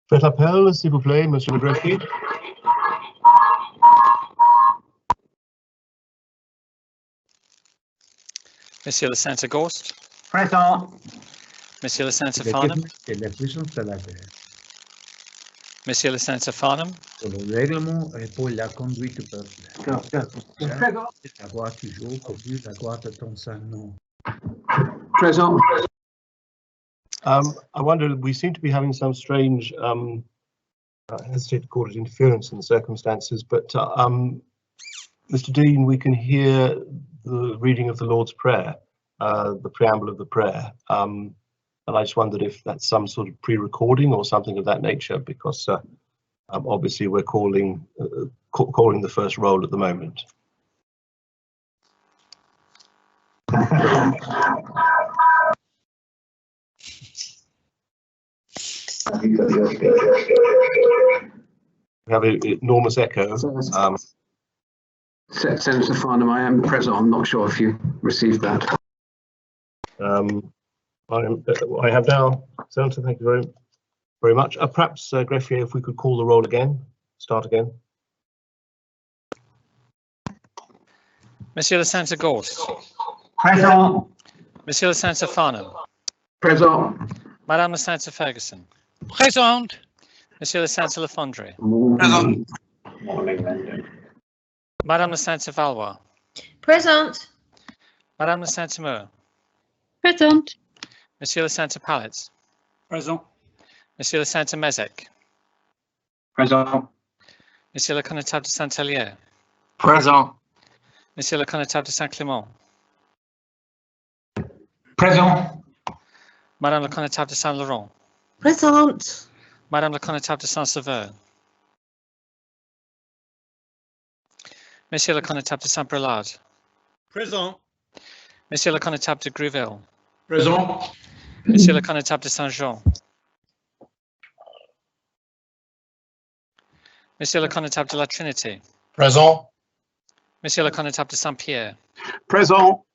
Faites l'appel, s'il vous plaît, Monsieur le greffier. Monsieur le Saint-Auguste. Présent. Monsieur le Saint-Farnham. Et la puissance de la terre. Monsieur le Saint-Farnham. Pour le règlement et pour la conduite du peuple. Présent. Avoir toujours conduit la gloire de ton saint nom. Présent. I wonder, we seem to be having some strange, I hesitate to call it interference in the circumstances, but Mr. Dean, we can hear the reading of the Lord's Prayer, the preamble of the prayer, and I just wondered if that's some sort of pre-recording or something of that nature, because obviously we're calling the first roll at the moment. We have an enormous echo. Senator Farnham, I am present. I'm not sure if you received that. I have now, Senator, thank you very much. Perhaps, Greffier, if we could call the roll again, start again. Monsieur le Saint-Auguste. Présent. Monsieur le Saint-Farnham. Présent. Madame le Saint-Ferguson. Présente. Monsieur le Saint-Lefondre. Présent. Madame le Saint-Valois. Present. Madame le Saint-Meur. Present. Monsieur le Saint-Palais. Présent. Monsieur le Saint-Mezec. Présent. Monsieur le Connétable de Saint-Hélier. Présent. Monsieur le Connétable de Saint-Clément. Présent. Madame le Connétable de Saint-Laurent. Present. Madame le Connétable de Saint-Sauveur. Monsieur le Connétable de Saint-Brelade. Présent. Monsieur le Connétable de Gruville. Présent. Monsieur le Connétable de Saint-Jean. Monsieur le Connétable de la Trinité. Présent. Monsieur le Connétable de Saint-Pierre. Présent.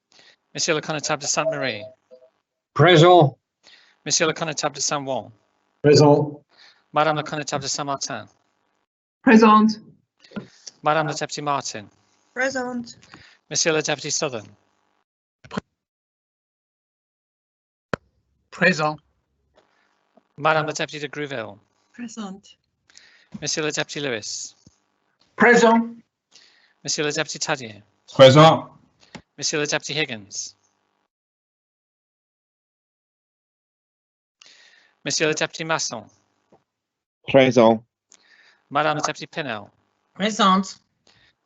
Monsieur le Connétable de Sainte-Marie. Présent. Monsieur le Connétable de Saint-Ouen. Présent. Madame le Connétable de Saint-Martin. Present. Madame le Deputy Martin. Present. Monsieur le Deputy Southern. Présent. Madame le Deputy de Gruville. Present. Monsieur le Deputy Lewis. Présent. Monsieur le Deputy Tadier. Présent. Monsieur le Deputy Higgins. Monsieur le Deputy Masson. Présent. Madame le Deputy Pinel. Present.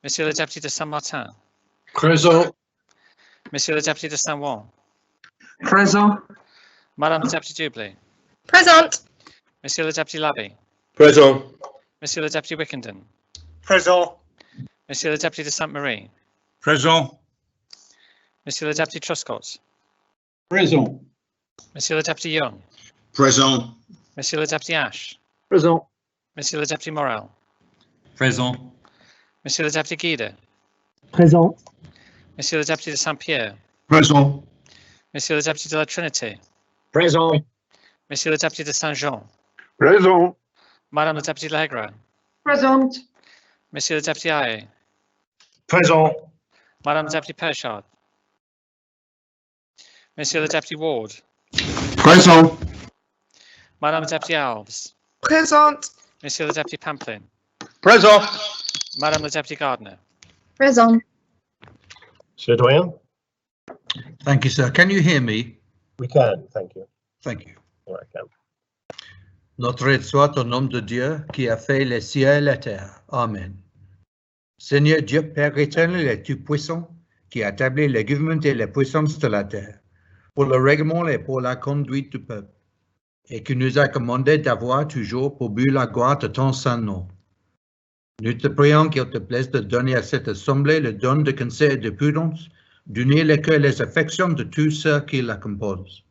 Monsieur le Deputy de Saint-Martin. Présent. Monsieur le Deputy de Saint-Ouen. Présent. Madame le Deputy Dublé. Present. Monsieur le Deputy Labby. Présent. Monsieur le Deputy Wickenden. Présent. Monsieur le Deputy de Sainte-Marie. Présent. Monsieur le Deputy Truscott. Présent. Monsieur le Deputy Young. Présent. Monsieur le Deputy Ash. Présent. Monsieur le Deputy Morel. Présent. Monsieur le Deputy Guida. Présent. Monsieur le Deputy de Saint-Pierre. Présent. Monsieur le Deputy de la Trinité. Présent. Monsieur le Deputy de Saint-Jean. Présent. Madame le Deputy Legra. Present. Monsieur le Deputy Aye. Présent. Madame le Deputy Perchard. Monsieur le Deputy Ward. Présent. Madame le Deputy Alves. Present. Monsieur le Deputy Pamplin. Présent. Madame le Deputy Gardner. Present. Monsieur Doyen? Thank you, sir. Can you hear me? We can, thank you. Thank you. All right, can. Notre aide soit au nom de Dieu qui a fait les cieux et la terre. Amen. Seigneur Dieu, Père éternel et tout-puissant, qui a établi le gouvernement et la puissance de la terre, pour le règlement et pour la conduite du peuple, et qui nous a commandé d'avoir toujours pour but la gloire de ton saint nom. Nous te prions qu'il te plaise de donner à cette assemblée le don de conseil et de prudence, d'unir les cœurs et les affections de tous ceux qui la composent,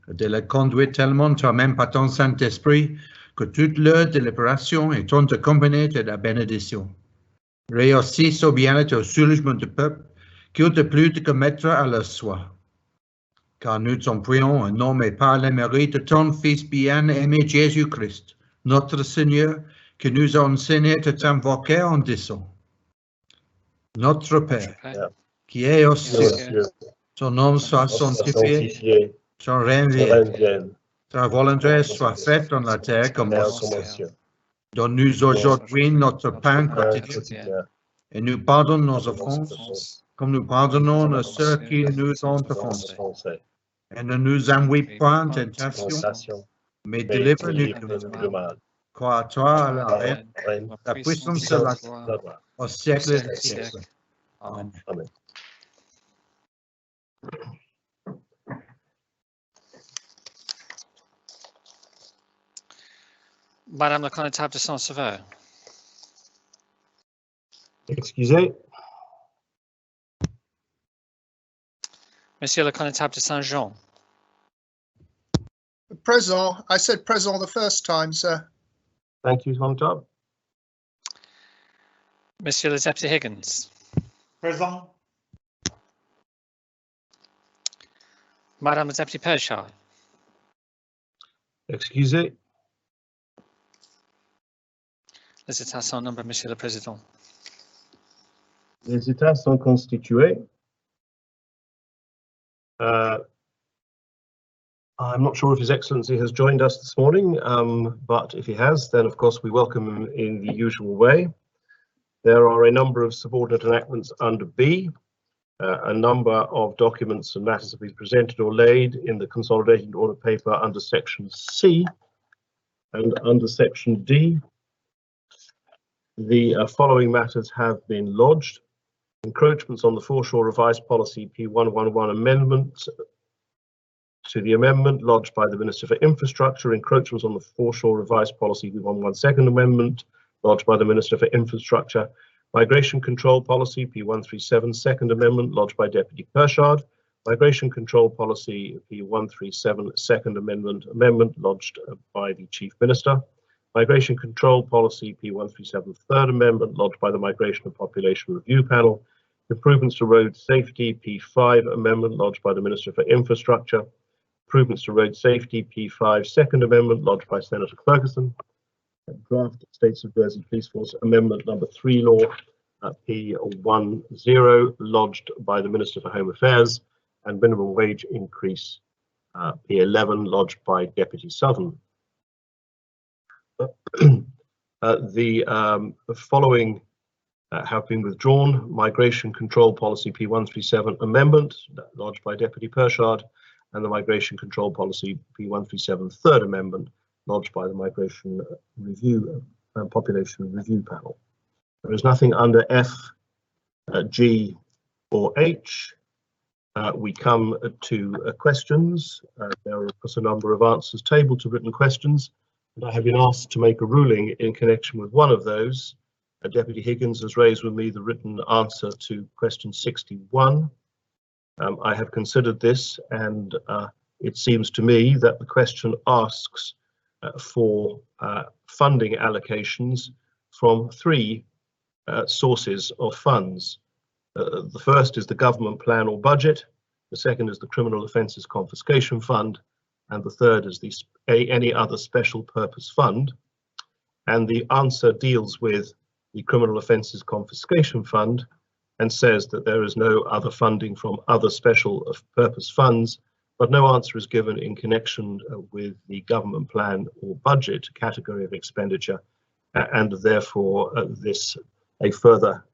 de la conduire tellement toi-même par ton Saint-Esprit que toute l'heure de l'opération est en accompagnée de la bénédiction. Réussisse au bien-être et au soulagement du peuple, qu'il te plut de commettre à leur soi. Car nous t'en prions au nom et par le mérite de ton Fils bien-aimé Jésus-Christ, Notre Seigneur, qui nous a enseigné de t'invoquer en disant, Notre Père, Père, qui est aux qui es aux cieux, cieux, ton nom soit sanctifié, sanctifié, ton règne ton vienne, règne vienne, ta volonté soit faite dans la terre comme au comme ciel. aux cieux. Donne-nous aujourd'hui notre pain Pain quotidien quotidien, et nous pardonne nos pardonne nos offenses offenses, comme nous pardonnons à comme ceux qui nous ont ceux qui nous ont offensés. offensés. Et ne nous envoie pas en tentation, tentation, Tentation, mais mais délivre-nous délivre-nous du du mal. mal. Car à toi la reine, Règne, la puissance de la gloire, au siècle siècle des des siècles. siècles. Amen. Amen. Madame la Connétable de Saint-Sever, Excusez, Monsieur le Connétable de Saint-Jean, Present. I said present the first time, sir. thank you, Connétable. Monsieur le Deputy Higgins, Présent. Madame la Deputy Pershard, Excusez, les états sont nombreux, Monsieur le Président. les États sont constitués. I'm not sure if His Excellency has joined us this morning, but if he has, then of course we welcome him in the usual way. There are a number of subordinate enactments under B. A number of documents and matters have been presented or laid in the consolidated order paper under section C and under section D. The following matters have been lodged. Encroachments on the foreshore revised policy P111 amendment to the amendment lodged by the Minister for Infrastructure. Encroachments on the foreshore revised policy P112 second amendment lodged by the Minister for Infrastructure. Migration Control Policy P137 second amendment lodged by Deputy Pershard. Migration Control Policy P137 second amendment lodged by the Chief Minister. Migration Control Policy P137 third amendment lodged by the Migration and Population Review Panel. Improvements to Road Safety P5 amendment lodged by the Minister for Infrastructure. Improvements to Road Safety P5 second amendment lodged by Senator Ferguson. Draft States of Jersey Police Force Amendment number 3 law P10 lodged by the Minister for Home Affairs, and minimum wage increase P11 lodged by Deputy Southern. The following have been withdrawn. Migration Control Policy P137 Amendment lodged by Deputy Pershard, and the Migration Control Policy P137 Third Amendment lodged by the Migration Review and Population Review Panel. There is nothing under F, G or H. We come to questions. There are of course a number of answers tabled to written questions, and I have been asked to make a ruling in connection with one of those. Deputy Higgins has raised with me the written answer to question 61. I have considered this, and it seems to me that the question asks for funding allocations from 3 sources of funds. The first is the government plan or budget, the second is the Criminal Offences Confiscation Fund, and the third is the any other special purpose fund. And the answer deals with the Criminal Offences Confiscation Fund and says that there is no other funding from other special purpose funds, but no answer is given in connection with the government plan or budget category of expenditure, and therefore a further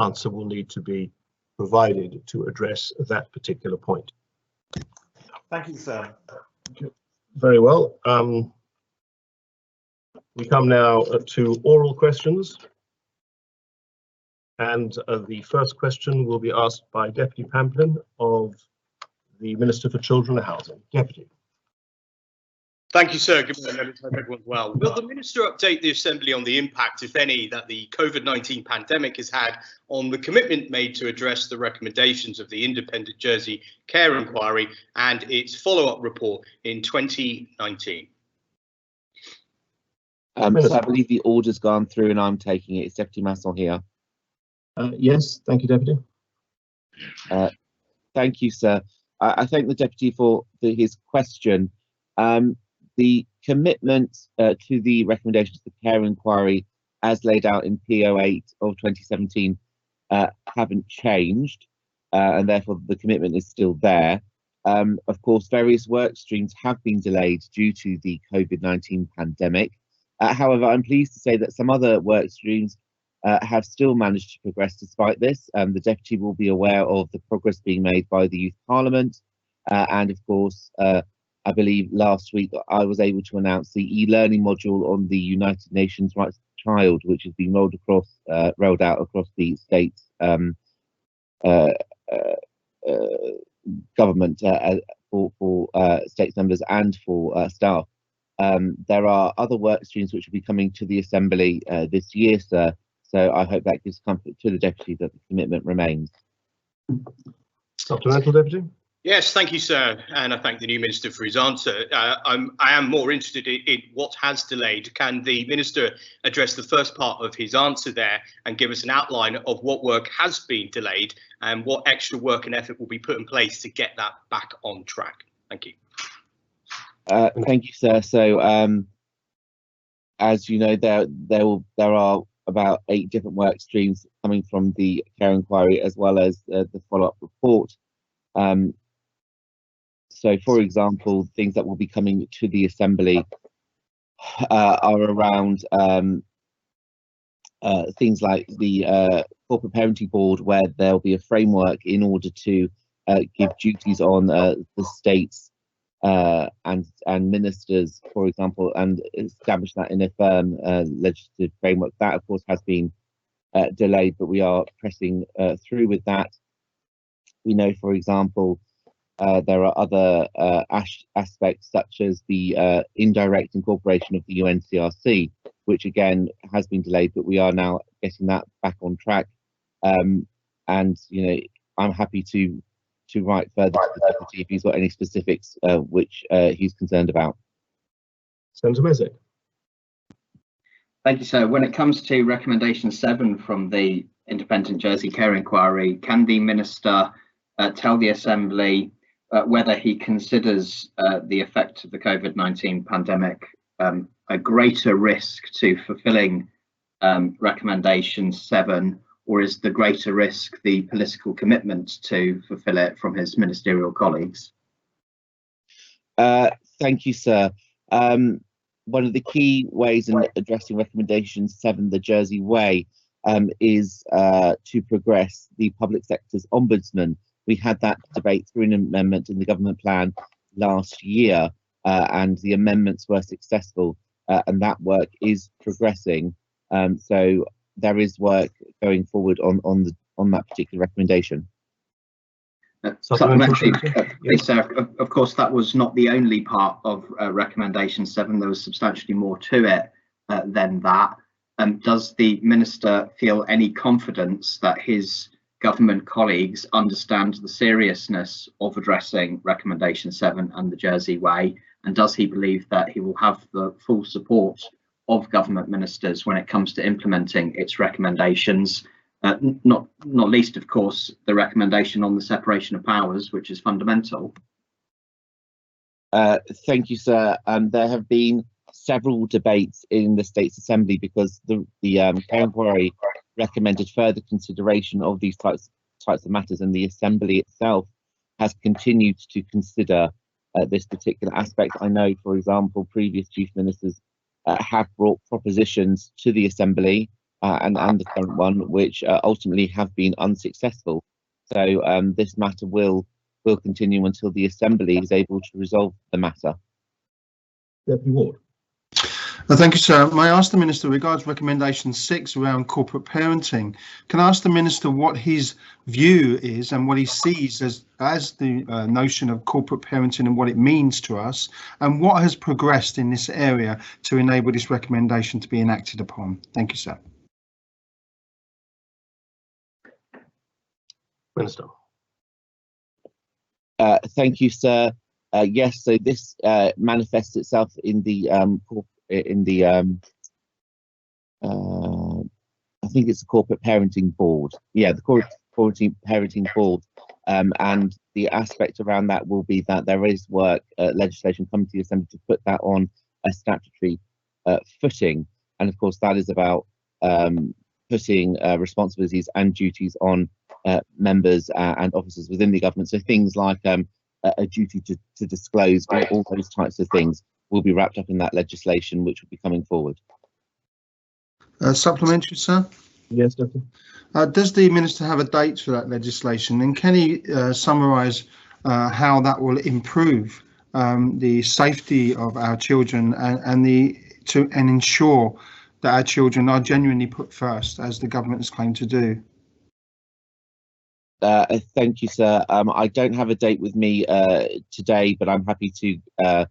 answer will need to be provided to address that particular point. Thank you, sir. Very well. We come now to oral questions. And the first question will be asked by Deputy Pamplin of the Minister for Children and Housing. Deputy. Thank you, sir. Good morning. I hope everyone's well. Will the Minister update the Assembly on the impact, if any, that the COVID-19 pandemic has had on the commitment made to address the recommendations of the Independent Jersey Care Inquiry and its follow-up report in 2019? So I believe the order's gone through and I'm taking it. It's Deputy Massel here. Yes, thank you, Deputy. Thank you, sir. I thank the Deputy for his question. The commitment to the recommendations of the care inquiry as laid out in P08 of 2017 haven't changed, and therefore the commitment is still there. Of course, various work streams have been delayed due to the COVID-19 pandemic. However, I'm pleased to say that some other work streams have still managed to progress despite this. The Deputy will be aware of the progress being made by the Youth Parliament, and of course, I believe last week I was able to announce the e-learning module on the United Nations Rights of the Child, which has been rolled out across the states government for states members and for staff. There are other work streams which will be coming to the Assembly this year, sir. So I hope that gives comfort to the Deputy that the commitment remains. Dr. Mantle, Deputy. Yes, thank you, sir, and I thank the new Minister for his answer. I am more interested in what has delayed. Can the Minister address the first part of his answer there and give us an outline of what work has been delayed and what extra work and effort will be put in place to get that back on track? Thank you. Thank you, sir. So, as you know, there are about 8 different work streams coming from the care inquiry as well as the follow-up report. So, for example, things that will be coming to the Assembly are around things like the Corporate Parenting Board, where there'll be a framework in order to give duties on the states and ministers, for example, and establish that in a firm legislative framework. That, of course, has been delayed, but we are pressing through with that. We know, for example, there are other aspects such as the indirect incorporation of the UNCRC, which again has been delayed, but we are now getting that back on track. And you know, I'm happy to write further to the Deputy if he's got any specifics which he's concerned about. Senator Messick. Thank you, sir. When it comes to recommendation 7 from the Independent Jersey Care Inquiry, can the Minister tell the Assembly whether he considers the effect of the COVID-19 pandemic a greater risk to fulfilling recommendation 7, or is the greater risk the political commitment to fulfill it from his ministerial colleagues? Thank you, sir. One of the key ways in addressing recommendation 7, the Jersey Way, is to progress the public sector's ombudsman. We had that debate through an amendment in the government plan last year, and the amendments were successful, and that work is progressing. So there is work going forward on that particular recommendation. Supplementary, please, sir. Of course, that was not the only part of recommendation 7. There was substantially more to it than that. Does the Minister feel any confidence that his government colleagues understand the seriousness of addressing recommendation 7 and the Jersey Way, and does he believe that he will have the full support of government ministers when it comes to implementing its recommendations, not least, of course, the recommendation on the separation of powers, which is fundamental? Thank you, sir. There have been several debates in the States Assembly because the care inquiry recommended further consideration of these types of matters, and the Assembly itself has continued to consider this particular aspect. I know, for example, previous chief ministers have brought propositions to the Assembly and the current one, which ultimately have been unsuccessful. So this matter will continue until the Assembly is able to resolve the matter. Deputy Ward. Thank you, sir. May I ask the Minister, regards recommendation 6 around corporate parenting, can I ask the Minister what his view is and what he sees as the notion of corporate parenting and what it means to us, and what has progressed in this area to enable this recommendation to be enacted upon? Thank you, sir. Minister. Thank you, sir. Yes, so this manifests itself in the I think it's the Corporate Parenting Board. Yeah, the Corporate Parenting Board And the aspect around that will be that there is work, legislation coming to the Assembly to put that on a statutory footing. And of course, that is about putting responsibilities and duties on members and officers within the government. So things like a duty to disclose, all those types of things will be wrapped up in that legislation, which will be coming forward. Supplementary, sir? Yes, Deputy. Does the Minister have a date for that legislation, and can he summarise how that will improve the safety of our children and ensure that our children are genuinely put first, as the government has claimed to do? Thank you, sir. I don't have a date with me today, but I'm happy to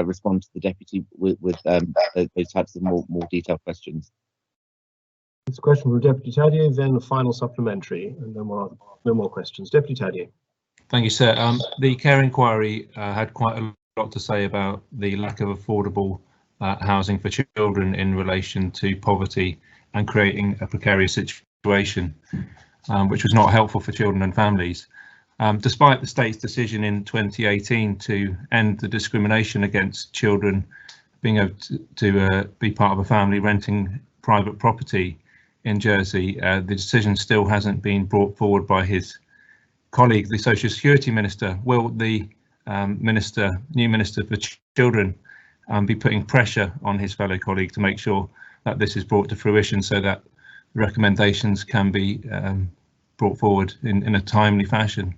respond to the Deputy with those types of more detailed questions. This question from Deputy Tadier, then the final supplementary, and then we'll have no more questions. Deputy Tadier. Thank you, sir. The care inquiry had quite a lot to say about the lack of affordable housing for children in relation to poverty and creating a precarious situation, which was not helpful for children and families. Despite the state's decision in 2018 to end the discrimination against children being able to be part of a family renting private property in Jersey, the decision still hasn't been brought forward by his colleague, the Social Security Minister. Will the new Minister for Children be putting pressure on his fellow colleague to make sure that this is brought to fruition so that recommendations can be brought forward in a timely fashion?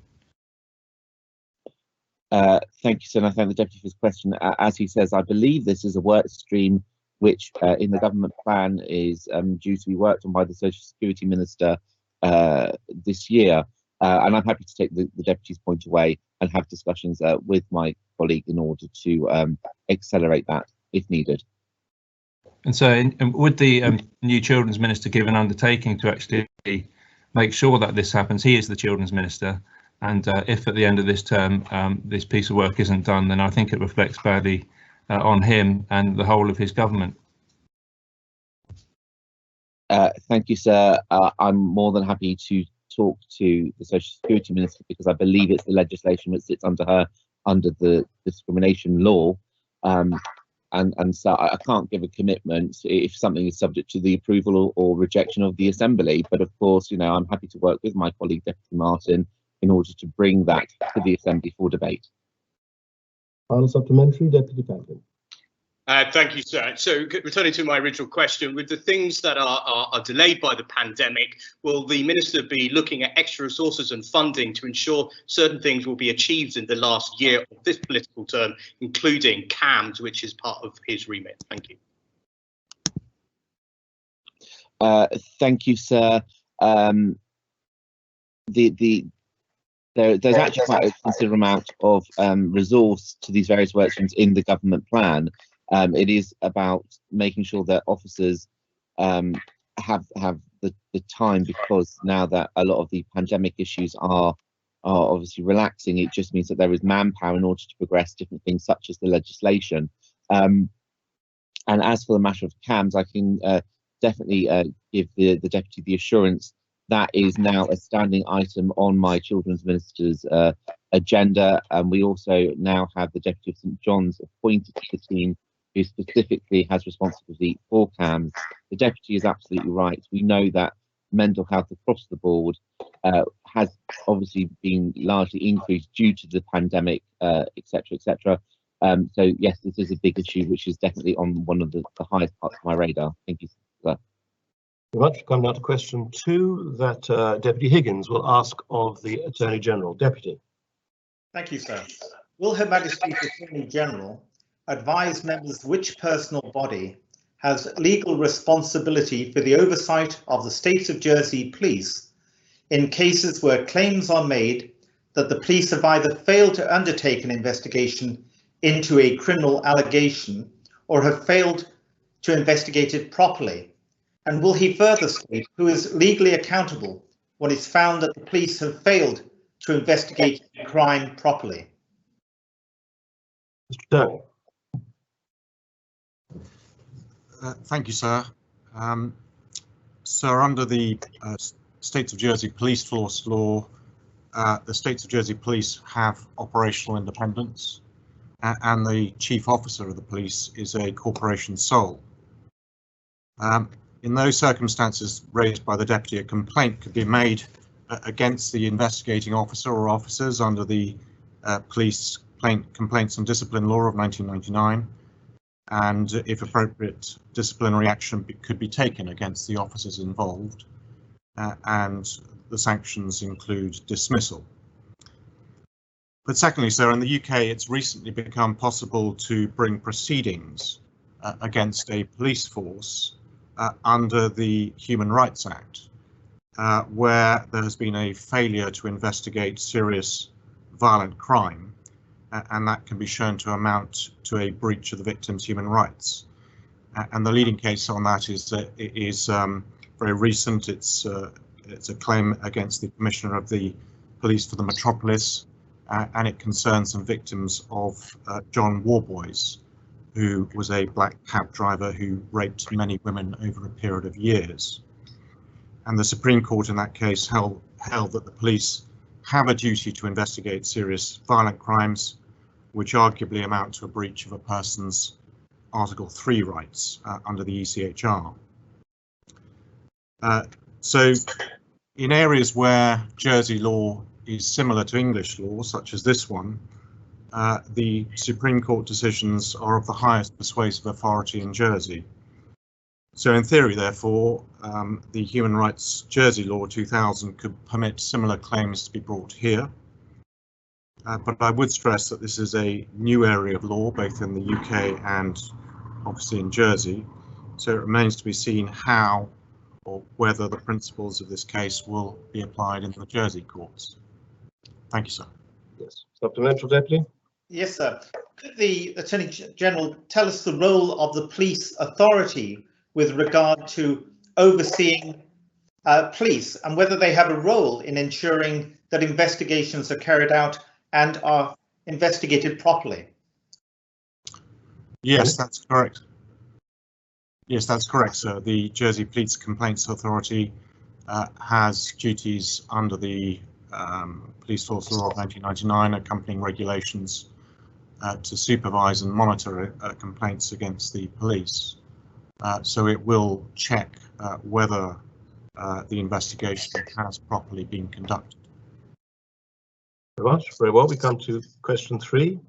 Thank you, sir, and I thank the Deputy for his question. As he says, I believe this is a work stream which in the government plan is due to be worked on by the Social Security Minister this year. And I'm happy to take the Deputy's point away and have discussions with my colleague in order to accelerate that if needed. And so would the new Children's Minister give an undertaking to actually make sure that this happens? He is the Children's Minister, and if at the end of this term this piece of work isn't done, then I think it reflects badly on him and the whole of his government. Thank you, sir. I'm more than happy to talk to the Social Security Minister because I believe it's the legislation that sits under her, under the discrimination law. And so I can't give a commitment if something is subject to the approval or rejection of the Assembly. But of course, you know, I'm happy to work with my colleague, Deputy Martin, in order to bring that to the Assembly for debate. Final supplementary, Deputy Panton. Thank you, sir. So returning to my original question, with the things that are delayed by the pandemic, will the Minister be looking at extra resources and funding to ensure certain things will be achieved in the last year of this political term, including CAMS, which is part of his remit? Thank you. Thank you, sir. There's actually quite a considerable amount of resource to these various work streams in the government plan. It is about making sure that officers have the time, because now that a lot of the pandemic issues are obviously relaxing, it just means that there is manpower in order to progress different things such as the legislation. And as for the matter of CAMS, I can definitely give the Deputy the assurance that is now a standing item on my Children's Minister's agenda. And we also now have the Deputy of St John's appointed to the team who specifically has responsibility for CAMS. The Deputy is absolutely right. We know that mental health across the board has obviously been largely increased due to the pandemic, etc., etc. So yes, this is a big issue, which is definitely on one of the highest parts of my radar. Thank you, sir. Very much. Coming now to question 2 that Deputy Higgins will ask of the Attorney General. Deputy. Thank you, sir. Will Her Majesty the Attorney General advise members which personal body has legal responsibility for the oversight of the States of Jersey Police in cases where claims are made that the police have either failed to undertake an investigation into a criminal allegation or have failed to investigate it properly? And will he further state who is legally accountable when it's found that the police have failed to investigate a crime properly? Mr. Doe. Thank you, sir. Sir, under the States of Jersey Police Force Law, the States of Jersey Police have operational independence, and the chief officer of the police is a corporation sole. In those circumstances raised by the deputy, a complaint could be made against the investigating officer or officers under the Police Complaints and Discipline Law of 1999, and if appropriate, disciplinary action could be taken against the officers involved, and the sanctions include dismissal. But secondly, sir, in the UK, it's recently become possible to bring proceedings against a police force under the Human Rights Act, where there has been a failure to investigate serious violent crime, and that can be shown to amount to a breach of the victim's human rights. And the leading case on that is very recent. It's a claim against the Commissioner of the Police for the Metropolis, and it concerns some victims of John Warboys, who was a black cab driver who raped many women over a period of years. And the Supreme Court in that case held that the police have a duty to investigate serious violent crimes, which arguably amount to a breach of a person's Article 3 rights under the ECHR. So in areas where Jersey law is similar to English law, such as this one, the Supreme Court decisions are of the highest persuasive authority in Jersey. So in theory, therefore, the Human Rights Jersey Law 2000 could permit similar claims to be brought here. But I would stress that this is a new area of law, both in the UK and obviously in Jersey. So it remains to be seen how or whether the principles of this case will be applied in the Jersey courts. Thank you, sir. Yes, supplemental, Deputy. Yes, sir. Could the Attorney General tell us the role of the police authority with regard to overseeing police, and whether they have a role in ensuring that investigations are carried out and are investigated properly? Yes, that's correct. Yes, that's correct, sir. The Jersey Police Complaints Authority has duties under the Police Force Law of 1999, accompanying regulations to supervise and monitor complaints against the police. So it will check whether the investigation has properly been conducted. Very much. Very well. We come to question 3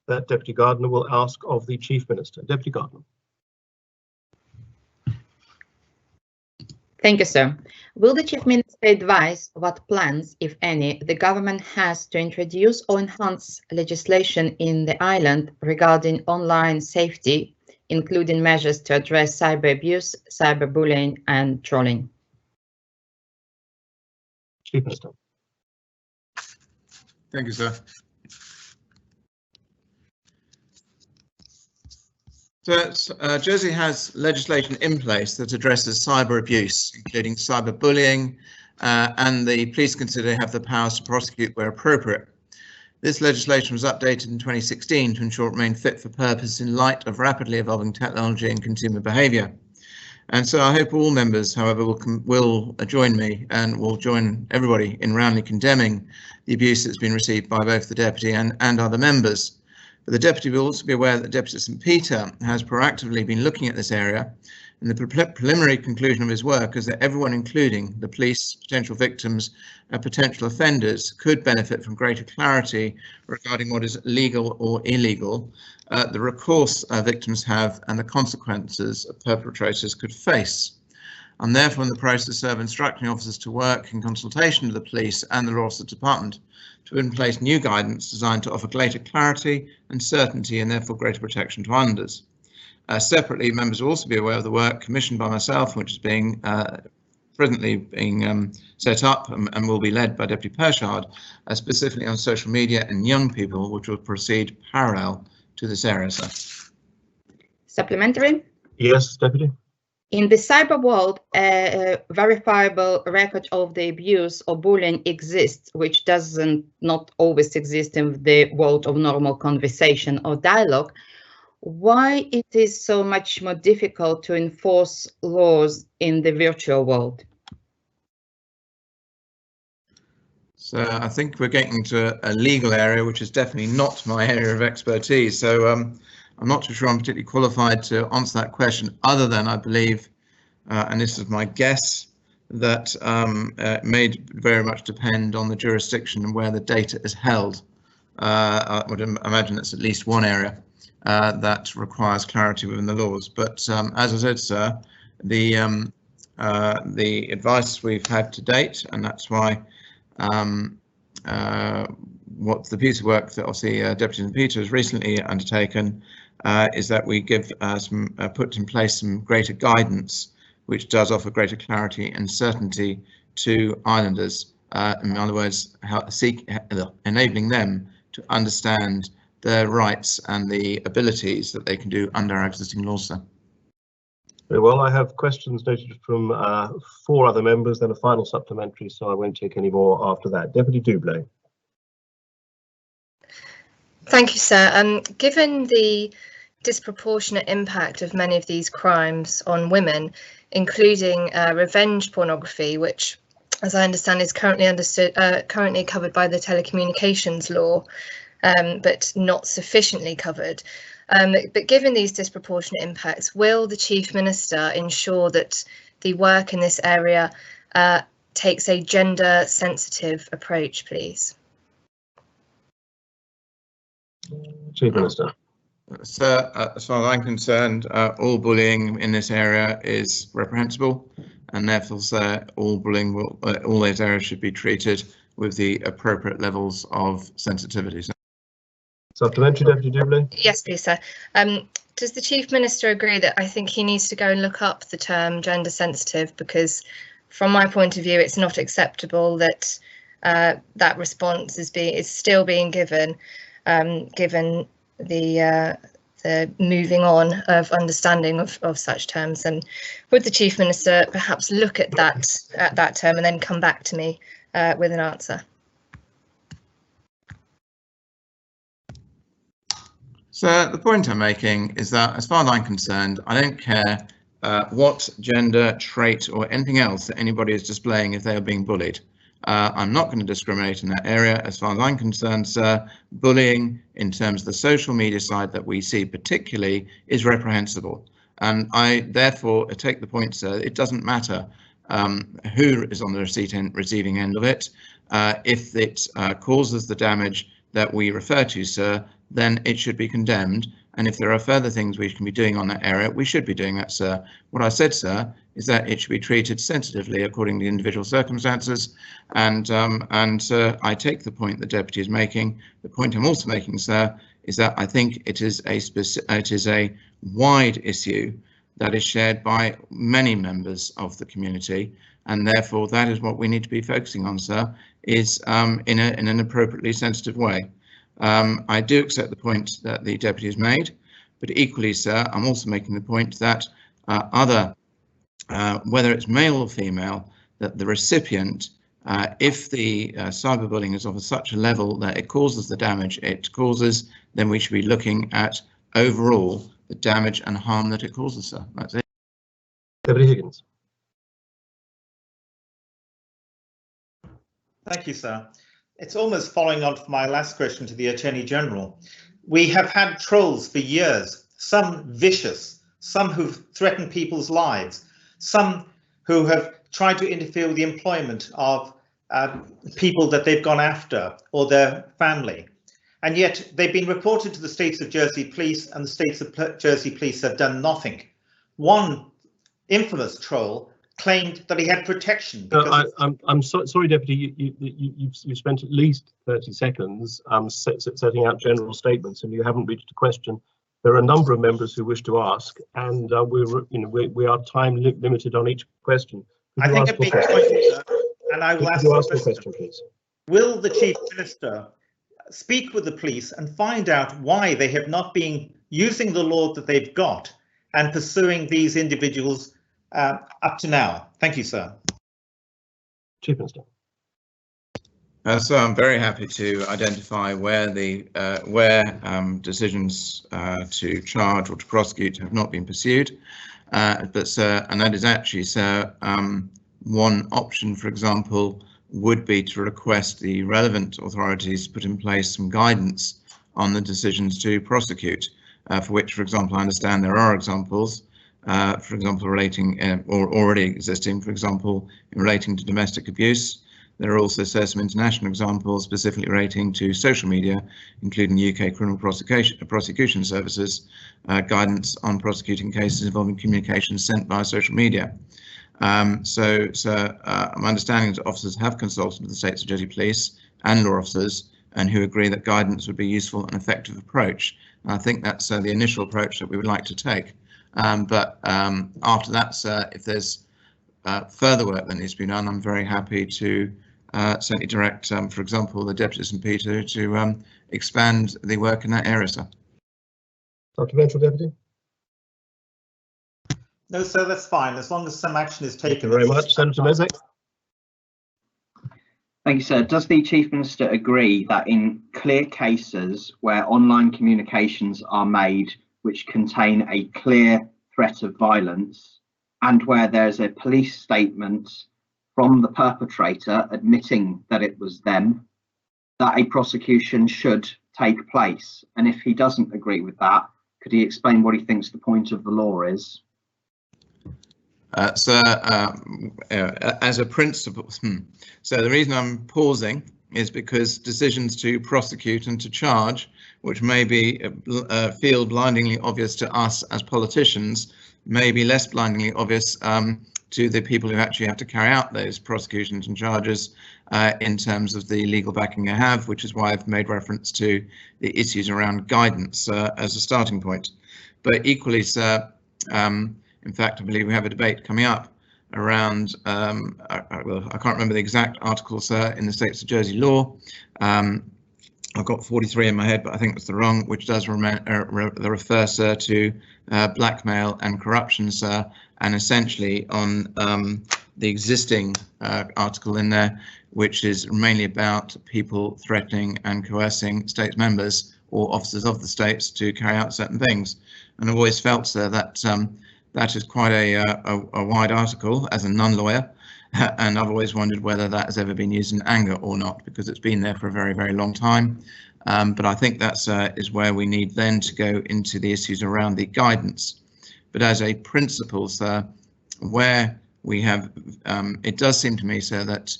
that Deputy Gardiner will ask of the Chief Minister. Deputy Gardiner. Thank you, sir. Will the Chief Minister advise what plans, if any, the government has to introduce or enhance legislation in the island regarding online safety, including measures to address cyber abuse, cyberbullying and trolling? Chief Minister. Thank you, sir. So Jersey has legislation in place that addresses cyber abuse, including cyberbullying, and the police consider they have the powers to prosecute where appropriate. This legislation was updated in 2016 to ensure it remained fit for purpose in light of rapidly evolving technology and consumer behaviour. And so I hope all members, however, will join me and will join everybody in roundly condemning the abuse that's been received by both the Deputy and other members. But the Deputy will also be aware that Deputy St Peter has proactively been looking at this area, and the preliminary conclusion of his work is that everyone, including the police, potential victims and potential offenders, could benefit from greater clarity regarding what is legal or illegal, the recourse victims have and the consequences perpetrators could face. I'm therefore in the process of instructing officers to work in consultation with the police and the Law Enforcement Department to put in place new guidance designed to offer greater clarity and certainty and therefore greater protection to offenders. Separately, members will also be aware of the work commissioned by myself, which is presently being set up and will be led by Deputy Pershard, specifically on social media and young people, which will proceed parallel to this area, sir. Supplementary? Yes, Deputy. In the cyber world, a verifiable record of the abuse or bullying exists, which not always exist in the world of normal conversation or dialogue. Why it is so much more difficult to enforce laws in the virtual world? So I think we're getting to a legal area, which is definitely not my area of expertise. So I'm not too sure I'm particularly qualified to answer that question, other than I believe, and this is my guess, that it may very much depend on the jurisdiction and where the data is held. I would imagine it's at least one area that requires clarity within the laws. But as I said, sir, the advice we've had to date, and that's why what the piece of work that obviously Deputy Peter has recently undertaken is that we give put in place some greater guidance, which does offer greater clarity and certainty to islanders. In other words, enabling them to understand their rights and the abilities that they can do under our existing laws, sir. Very well, I have questions noted from 4 other members, then a final supplementary, so I won't take any more after that. Deputy Doublé. Thank you, sir. Given the disproportionate impact of many of these crimes on women, including revenge pornography, which, as I understand, is currently covered by the telecommunications law, but not sufficiently covered. But given these disproportionate impacts, will the Chief Minister ensure that the work in this area takes a gender-sensitive approach, please? Chief Minister. Sir, as far as I'm concerned, all bullying in this area is reprehensible, and therefore, sir, all bullying all those areas should be treated with the appropriate levels of sensitivity. Supplementary, Deputy Doublé. Yes, please, sir. Does the Chief Minister agree that I think he needs to go and look up the term gender sensitive, because from my point of view, it's not acceptable that that response is still being given, given the moving on of understanding of such terms. And would the Chief Minister perhaps look at that term and then come back to me with an answer? So the point I'm making is that, as far as I'm concerned, I don't care what gender trait or anything else that anybody is displaying if they are being bullied. I'm not going to discriminate in that area. As far as I'm concerned, sir, bullying in terms of the social media side that we see particularly is reprehensible. And I therefore take the point, sir, it doesn't matter who is on the receiving end of it. If it causes the damage that we refer to, sir, then it should be condemned. And if there are further things we can be doing on that area, we should be doing that, sir. What I said, sir, is that it should be treated sensitively according to individual circumstances. And I take the point the Deputy is making. The point I'm also making, sir, is that I think it is a wide issue that is shared by many members of the community. And therefore, that is what we need to be focusing on, sir, is in an appropriately sensitive way. I do accept the point that the Deputy has made, but equally, sir, I'm also making the point that whether it's male or female, that the recipient, if the cyberbullying is of such a level that it causes the damage it causes, then we should be looking at overall the damage and harm that it causes, sir. That's it. Deputy Higgins. Thank you, sir. It's almost following on from my last question to the Attorney General. We have had trolls for years, some vicious, some who've threatened people's lives, some who have tried to interfere with the employment of people that they've gone after or their family. And yet they've been reported to the States of Jersey Police, and the States of Jersey Police have done nothing. One infamous troll claimed that he had protection. I'm sorry, Deputy. You spent at least 30 seconds setting out general statements, and you haven't reached a question. There are a number of members who wish to ask, and we are time limited on each question. I think a big question, and I will ask the question, please. Will the Chief Minister speak with the police and find out why they have not been using the law that they've got and pursuing these individuals up to now? Thank you, sir. Chief Minister. So I'm very happy to identify where the decisions to charge or to prosecute have not been pursued. But sir, and that is actually, sir, one option, for example, would be to request the relevant authorities put in place some guidance on the decisions to prosecute, for which, for example, I understand there are examples, for example, relating or already existing, for example, in relating to domestic abuse. There are also some international examples specifically relating to social media, including UK criminal prosecution services, guidance on prosecuting cases involving communications sent via social media. So my understanding is that officers have consulted with the States of Jersey Police and law officers, and who agree that guidance would be a useful and effective approach. And I think that's the initial approach that we would like to take. But after that, if there's further work that needs to be done, I'm very happy to certainly direct, for example, the Deputy St. Peter to expand the work in that area, sir. Dr. Ventral, Deputy? No, sir, that's fine, as long as some action is taken. Thank you very much. Senator Mesek. Thank you, sir. Does the Chief Minister agree that in clear cases where online communications are made which contain a clear threat of violence, and where there's a police statement from the perpetrator admitting that it was them, that a prosecution should take place? And if he doesn't agree with that, could he explain what he thinks the point of the law is? As a principle, so the reason I'm pausing is because decisions to prosecute and to charge, which may be feel blindingly obvious to us as politicians, may be less blindingly obvious to the people who actually have to carry out those prosecutions and charges in terms of the legal backing they have, which is why I've made reference to the issues around guidance as a starting point. But equally, sir, in fact, I believe we have a debate coming up around, well, I can't remember the exact article, sir, in the States of Jersey law. I've got 43 in my head, but I think that's the wrong, which does refer, sir, to blackmail and corruption, sir, and essentially on the existing article in there, which is mainly about people threatening and coercing state members or officers of the states to carry out certain things. And I've always felt, sir, that that is quite a wide article as a non-lawyer, and I've always wondered whether that has ever been used in anger or not, because it's been there for a very, very long time. But I think that's is where we need then to go into the issues around the guidance. But as a principle, sir, where we have, it does seem to me, sir, that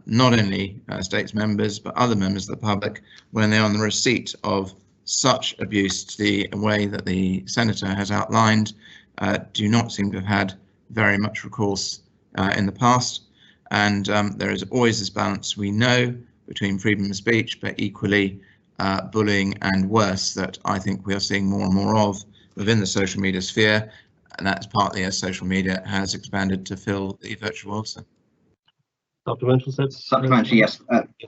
not only states members, but other members of the public, when they're on the receipt of such abuse the way that the Senator has outlined, do not seem to have had very much recourse in the past. And there is always this balance, we know, between freedom of speech, but equally bullying and worse, that I think we are seeing more and more of within the social media sphere. And that's partly as social media has expanded to fill the virtual world. So. Supplementary, sir. Supplementary, yes.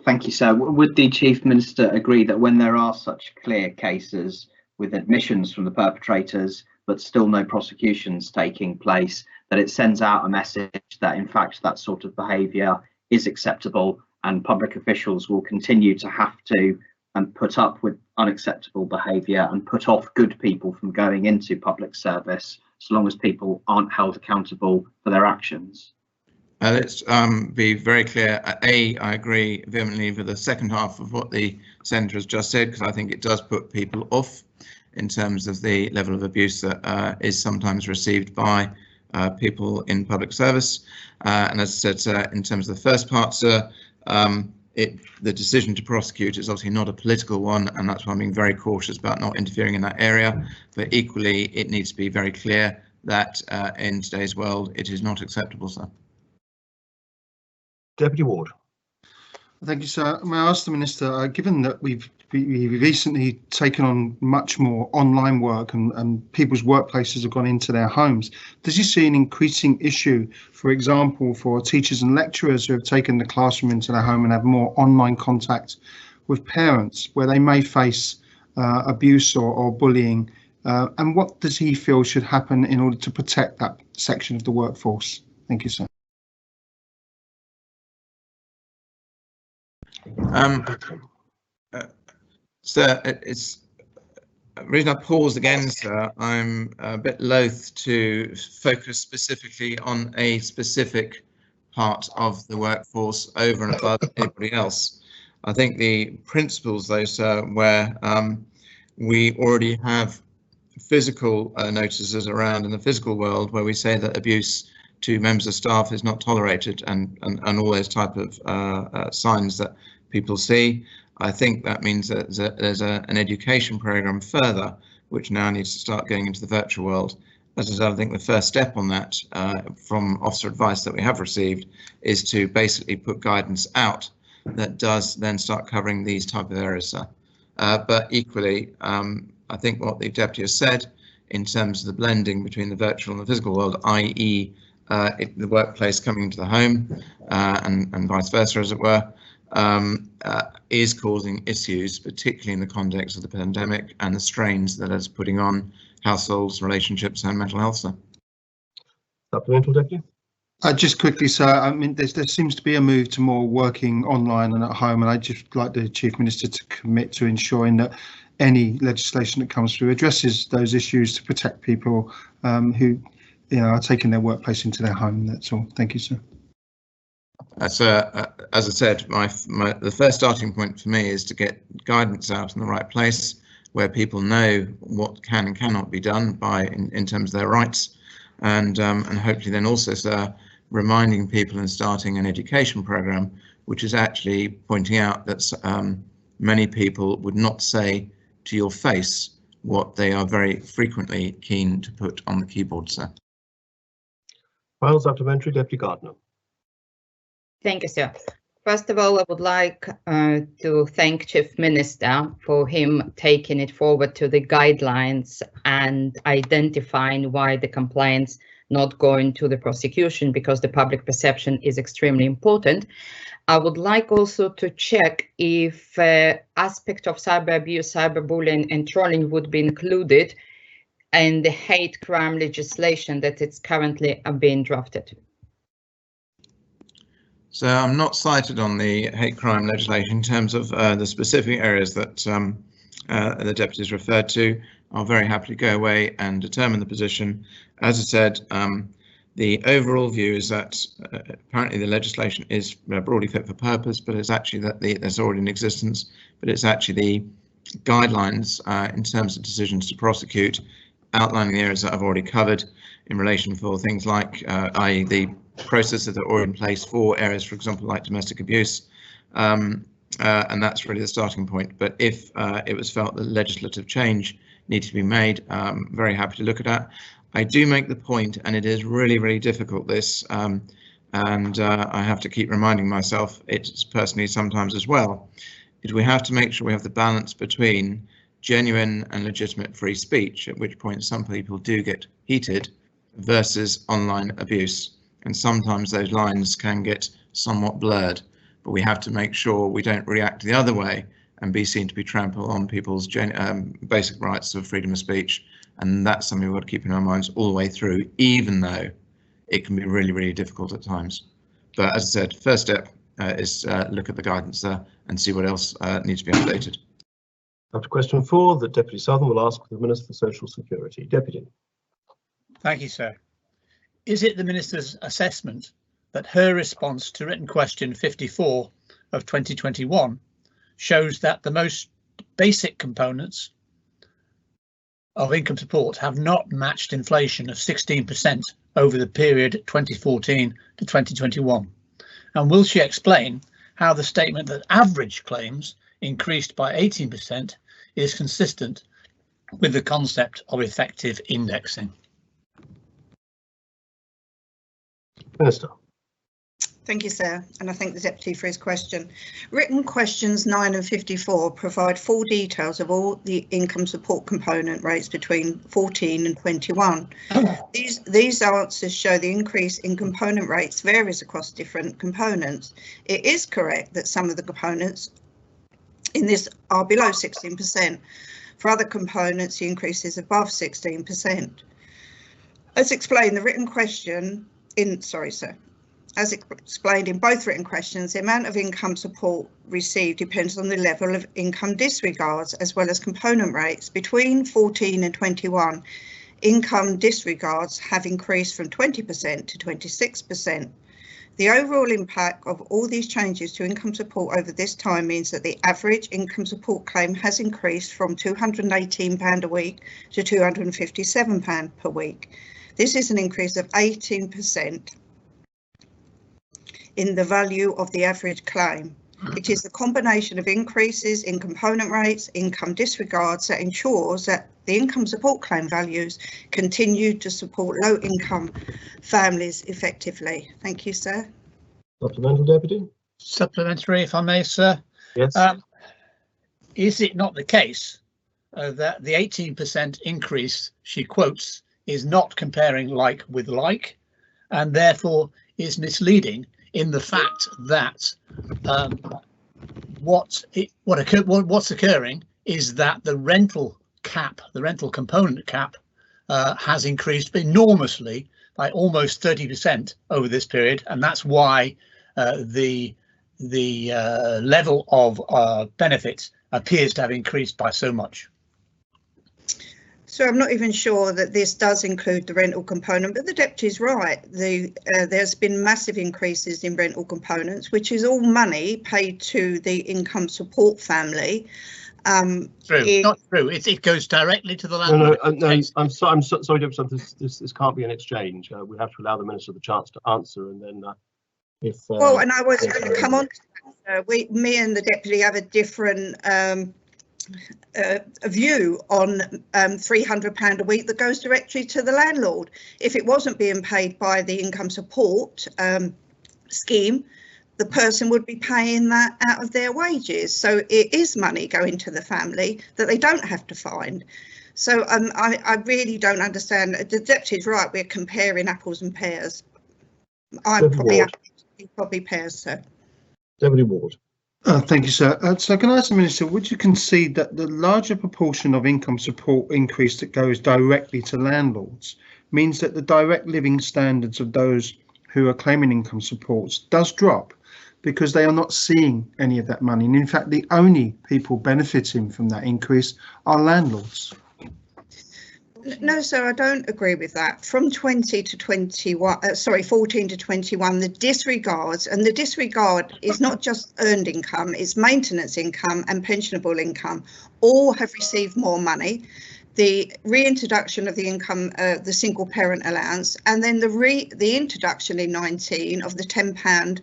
Thank you, sir. Would the Chief Minister agree that when there are such clear cases with admissions from the perpetrators, but still no prosecutions taking place, that it sends out a message that in fact that sort of behaviour is acceptable, and public officials will continue to have to put up with unacceptable behaviour and put off good people from going into public service, so long as people aren't held accountable for their actions? Let's be very clear. I agree vehemently with the second half of what the Senator has just said, because I think it does put people off in terms of the level of abuse that is sometimes received by people in public service. And as I said, in terms of the first part, sir, the decision to prosecute is obviously not a political one, and that's why I'm being very cautious about not interfering in that area. But equally, it needs to be very clear that in today's world, it is not acceptable, sir. Deputy Ward. Thank you, sir. May I ask the Minister, given that we've recently taken on much more online work and people's workplaces have gone into their homes, does he see an increasing issue, for example, for teachers and lecturers who have taken the classroom into their home and have more online contact with parents, where they may face abuse or bullying? And what does he feel should happen in order to protect that section of the workforce? Thank you, sir. Sir, it's the reason I paused again, sir. I'm a bit loath to focus specifically on a specific part of the workforce over and above anybody else. I think the principles, though, sir, where we already have physical notices around in the physical world where we say that abuse to members of staff is not tolerated, and all those type of signs that people see. I think that means that there's an education program further, which now needs to start going into the virtual world. As I said, I think the first step on that from officer advice that we have received is to basically put guidance out that does then start covering these type of areas, sir. But equally, I think what the Deputy has said in terms of the blending between the virtual and the physical world, i.e. The workplace coming into the home and vice versa, as it were, is causing issues, particularly in the context of the pandemic and the strains that it's putting on households, relationships and mental health, sir. Supplemental, Deputy? Just quickly, sir, I mean, there seems to be a move to more working online and at home, and I'd just like the Chief Minister to commit to ensuring that any legislation that comes through addresses those issues to protect people who are taking their workplace into their home. That's all. Thank you, sir. As I said, the first starting point for me is to get guidance out in the right place where people know what can and cannot be done in terms of their rights, and hopefully then also, sir, reminding people and starting an education program which is actually pointing out that many people would not say to your face what they are very frequently keen to put on the keyboard, sir. Final supplementary, Deputy Gardner. Thank you, sir. First of all, I would like to thank Chief Minister for him taking it forward to the guidelines and identifying why the complaints not going to the prosecution, because the public perception is extremely important. I would like also to check if aspect of cyber abuse, cyberbullying and trolling would be included in the hate crime legislation that it's currently being drafted. So I'm not cited on the hate crime legislation in terms of the specific areas that the deputies referred to. I'll very happily go away and determine the position. As I said, the overall view is that apparently the legislation is broadly fit for purpose, but it's actually that there's already in existence, but it's actually the guidelines in terms of decisions to prosecute, outlining the areas that I've already covered in relation for things like, i.e. the processes that are already in place for areas, for example, like domestic abuse, and that's really the starting point. But if it was felt that legislative change needs to be made, very happy to look at that. I do make the point, and it is really, really difficult this, and I have to keep reminding myself, it's personally sometimes as well, is we have to make sure we have the balance between genuine and legitimate free speech, at which point some people do get heated, versus online abuse. And sometimes those lines can get somewhat blurred, but we have to make sure we don't react the other way and be seen to be trampled on people's basic rights of freedom of speech. And that's something we've got to keep in our minds all the way through, even though it can be really, really difficult at times. But as I said, first step is look at the guidance there and see what else needs to be updated. After question 4, the Deputy Southern will ask the Minister for Social Security. Deputy. Thank you, sir. Is it the Minister's assessment that her response to written question 54 of 2021 shows that the most basic components of income support have not matched inflation of 16% over the period 2014 to 2021? And will she explain how the statement that average claims increased by 18% is consistent with the concept of effective indexing? Minister. Thank you, sir, and I thank the Deputy for his question. Written questions 9 and 54 provide full details of all the income support component rates between 14 and 21. These answers show the increase in component rates varies across different components. It is correct that some of the components in this are below 16%. For other components, the increase is above 16%. As explained, the written question As explained in both written questions, the amount of income support received depends on the level of income disregards as well as component rates. Between 14 and 21, income disregards have increased from 20% to 26%. The overall impact of all these changes to income support over this time means that the average income support claim has increased from £218 a week to £257 per week. This is an increase of 18% in the value of the average claim. It is the combination of increases in component rates, income disregards that ensures that the income support claim values continue to support low income families effectively. Thank you, sir. Supplemental, Deputy? Supplementary, if I may, sir. Yes. Is it not the case that the 18% increase she quotes is not comparing like with like, and therefore is misleading in the fact that what's occurring is that the rental cap, the rental component cap, has increased enormously by almost 30% over this period, and that's why the level of benefits appears to have increased by so much. So I'm not even sure that this does include the rental component, but the deputy's right. There's been massive increases in rental components, which is all money paid to the income support family. True, not true. It goes directly to the landlord. No, I'm sorry, Deputy. This can't be an exchange. We have to allow the Minister the chance to answer, and then if. Well, and I was going to come on to that. Me and the deputy have a different a view on £300 a week that goes directly to the landlord. If it wasn't being paid by the income support scheme, the person would be paying that out of their wages. So it is money going to the family that they don't have to find. So I really don't understand. The deputy's right, we're comparing apples and pears. I'm probably pears, sir. Deputy Ward. Thank you, sir. So can I ask the Minister, would you concede that the larger proportion of income support increase that goes directly to landlords means that the direct living standards of those who are claiming income supports does drop because they are not seeing any of that money? And in fact, the only people benefiting from that increase are landlords. No, sir, I don't agree with that. From 14 to 21, the disregards, and the disregard is not just earned income, it's maintenance income and pensionable income, all have received more money. The reintroduction of the income, the single parent allowance, and then the introduction in 19 of the £10,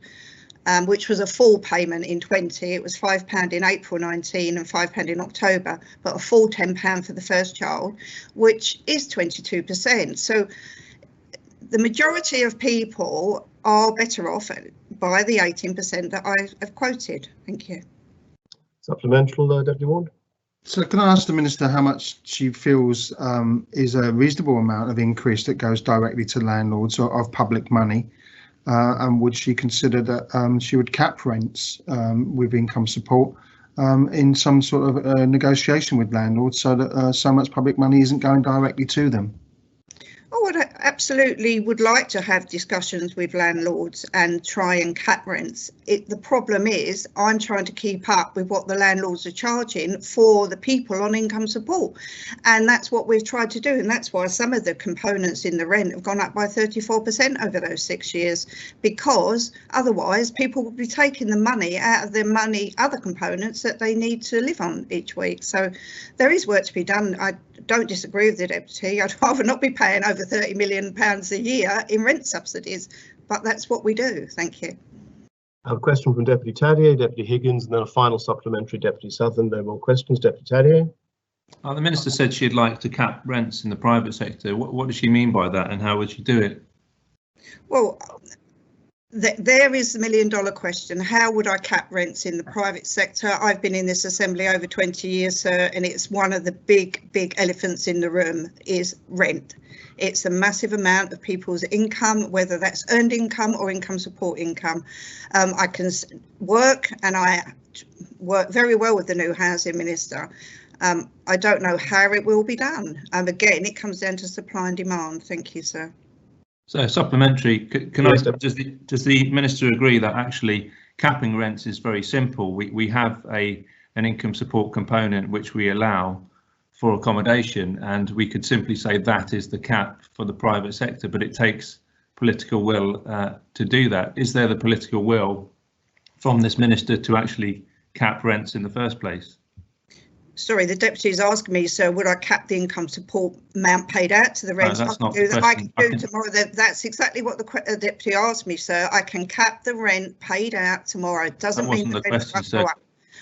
which was a full payment in 20. It was £5 in April 19 and £5 in October, but a full £10 for the first child, which is 22%. So the majority of people are better off by the 18% that I've quoted. Thank you. Supplemental, Deputy Ward. So can I ask the Minister how much she feels is a reasonable amount of increase that goes directly to landlords or of public money? And would she consider that she would cap rents with income support in some sort of negotiation with landlords so that so much public money isn't going directly to them? Oh, I absolutely would like to have discussions with landlords and try and cap rents. The problem is I'm trying to keep up with what the landlords are charging for the people on income support. And that's what we've tried to do. And that's why some of the components in the rent have gone up by 34% over those 6 years, because otherwise people would be taking the money out of their other components that they need to live on each week. So there is work to be done. I don't disagree with the Deputy. I'd rather not be paying over £30 million a year in rent subsidies, but that's what we do. Thank you. I have a question from Deputy Tadier, Deputy Higgins, and then a final supplementary, Deputy Southern. No more questions. Deputy Tadier. The Minister said she'd like to cap rents in the private sector. What does she mean by that, and how would she do it? Well, there is the million-dollar question. How would I cap rents in the private sector? I've been in this assembly over 20 years, sir, and it's one of the big elephants in the room is rent. It's a massive amount of people's income, whether that's earned income or income support income. I can work, and I work very well with the new housing minister. I don't know how it will be done. Again, it comes down to supply and demand. Thank you, sir. So supplementary, does the Minister agree that actually capping rents is very simple? We have an income support component which we allow for accommodation, and we could simply say that is the cap for the private sector, but it takes political will to do that. Is there the political will from this minister to actually cap rents in the first place? Sorry, the deputy's asking me, sir, would I cap the income support amount paid out to the rents? That's not I the question. can do tomorrow. That's exactly what the deputy asked me, sir. I can cap the rent paid out tomorrow. It doesn't mean the rent won't go up.